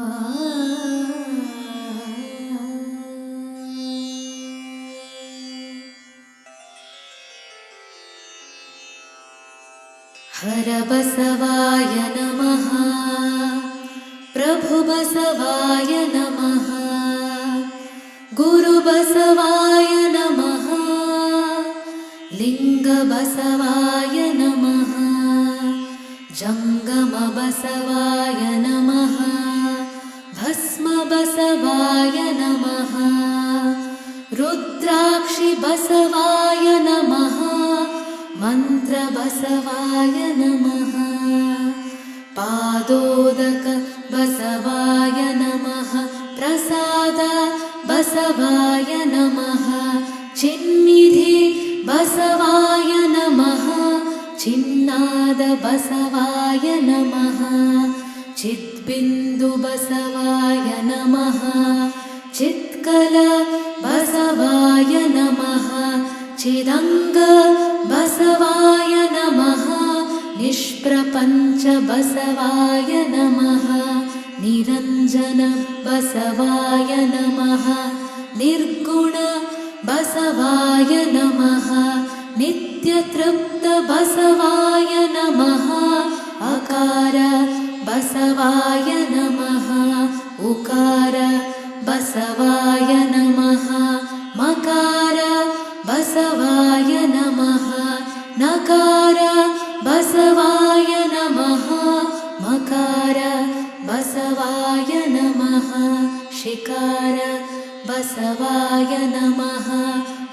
ಹರ ಬಸವಾಯ ನಮಃ, ಪ್ರಭು ಬಸವಾಯ ನಮಃ, गुरुबसवाय नमः लिङ्गबसवाय नमः जङ्गमबसवाय नमः भस्मबसवाय नमः रुद्राक्षिबसवाय नमः मन्त्रबसवाय नमः पादोदक बसवाय नमः प्रसाद बसवाय नमः चिन्निधि बसवाय नमः चिन्नाद बसवाय नमः चिद्बिन्दु बसवाय नमः चित्कल बसवाय नमः चिदङ्ग बसवाय नमः निष्प्रपञ्च बसवाय नमः निरञ्जन बसवाय नमः निर्गुण बसवाय नमः नित्यतृप्त बसवाय नमः अकार बसवाय नमः उकार बसवाय नमः मकार बसवाय नमः नकार बसवाय नमः मकार बसवाय नमः शिकार बसवाय नमः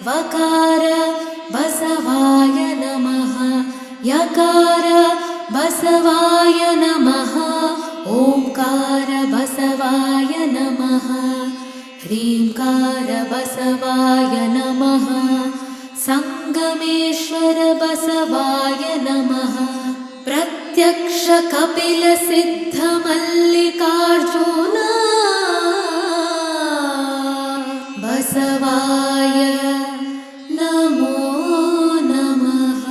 वकार बसवाय नमः यकार बसवाय नमः ओंकार बसवाय नमः ह्रींकार बसवाय नमः संगमेश्वर बसवाय नमः प्रत्यक्ष कपिल सिद्ध मल्लिकार्जुन बसवाय नमो नमः।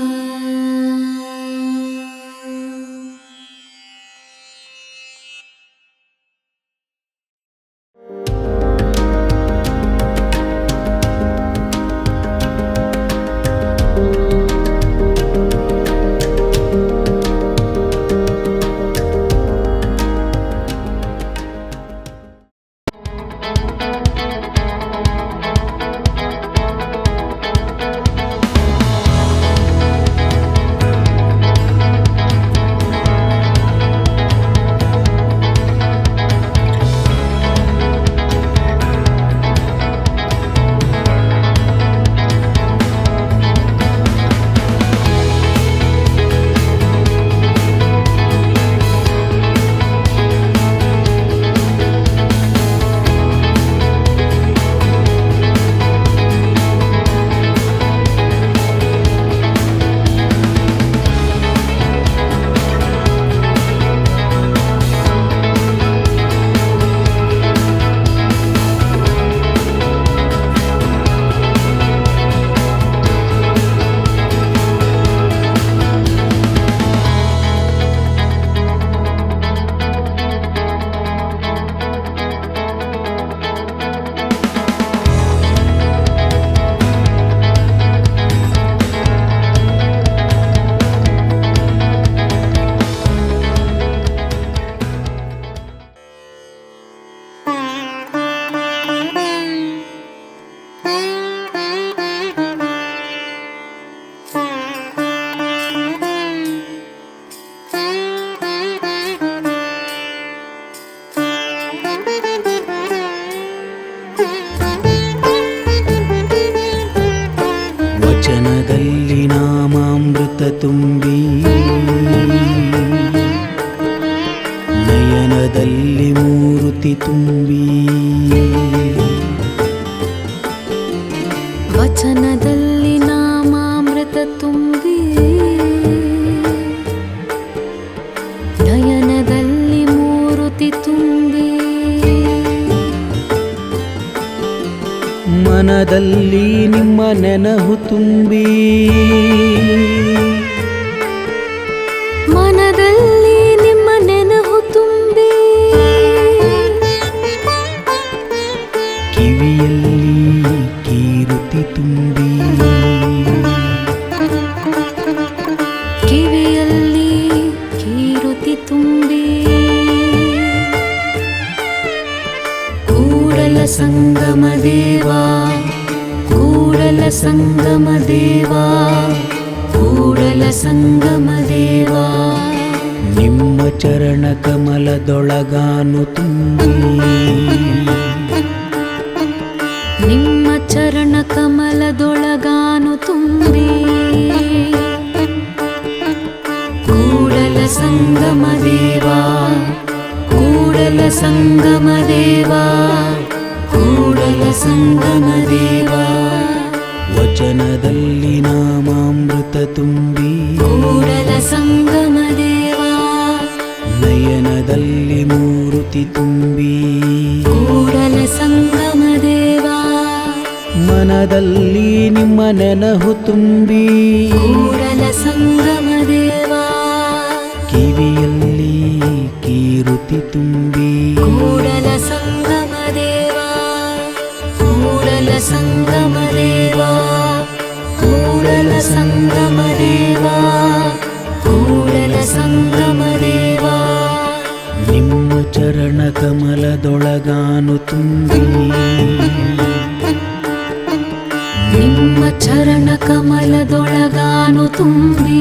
ವಚನದಲ್ಲಿ ನಾಮಾಮೃತ ತುಂಬಿ ನಯನದಲ್ಲಿ ಮೂರುತಿ ತುಂಬಿ ವಚನದಲ್ಲಿ ನಾಮಾಮೃತ ತುಂಬಿ ನಯನದಲ್ಲಿ ಮೂರುತಿ ತುಂಬಿ ಮನದಲ್ಲಿ ನಿಮ್ಮ ನೆನಹು ತುಂಬಿ ಮನದಲ್ಲಿ ನಿಮ್ಮ ನೆನಹು ತುಂಬಿ ಕಿವಿಯಲ್ಲಿ ಕೀರುತಿ ತುಂಬಿ ಕಿವಿಯಲ್ಲಿ ಕೀರುತಿ ತುಂಬಿ ಕೂಡಲ ಸಂಗಮ ದೇವ ದೇವಾ ಕೂಡಲ ಸಂಗಮ ದೇವಾ ನಿಮ್ಮ ಚರಣ ಕಮಲದೊಳಗಾನು ತುಂಬಿ ನಿಮ್ಮ ಚರಣ ಕಮಲದೊಳಗಾನು ತುಂಬಿ ಕೂಡಲ ಸಂಗಮ ದೇವಾ ಕೂಡಲ ಸಂಗಮ ದೇವಾ ಕೂಡಲ ಸಂಗಮ ದೇವಾ ವಚನದಲ್ಲಿ ನಾಮಾಮೃತ ತುಂಬಿ ಕೂಡಲ ಸಂಗಮ ದೇವಾ ನಯನದಲ್ಲಿ ಮೂರುತಿ ತುಂಬಿ ಕೂಡಲ ಸಂಗಮ ದೇವಾ ಮನದಲ್ಲಿ ನಿಮ್ಮ ನೆನಹು ತುಂಬಿ ಕೂಡಲ ಸಂಗಮ ದೇವಾ ಕಿವಿಯಲ್ಲಿ ಕೀರುತಿ ತುಂಬಿ ಕೂಡಲ ಸಂಗಮ ದೇವಾ ಕೂಡಲ ಸಂಗಮ ದೇವಾ ಕೂಡಲ ಸಂಗಮ ದೇವಾ ಕೂಡಲ ಸಂಗಮ ದೇವಾ ನಿಮ್ಮ ಚರಣ ಕಮಲದೊಳಗಾನು ತುಂಬಿ ನಿಮ್ಮ ಚರಣ ಕಮಲದೊಳಗಾನು ತುಂಬಿ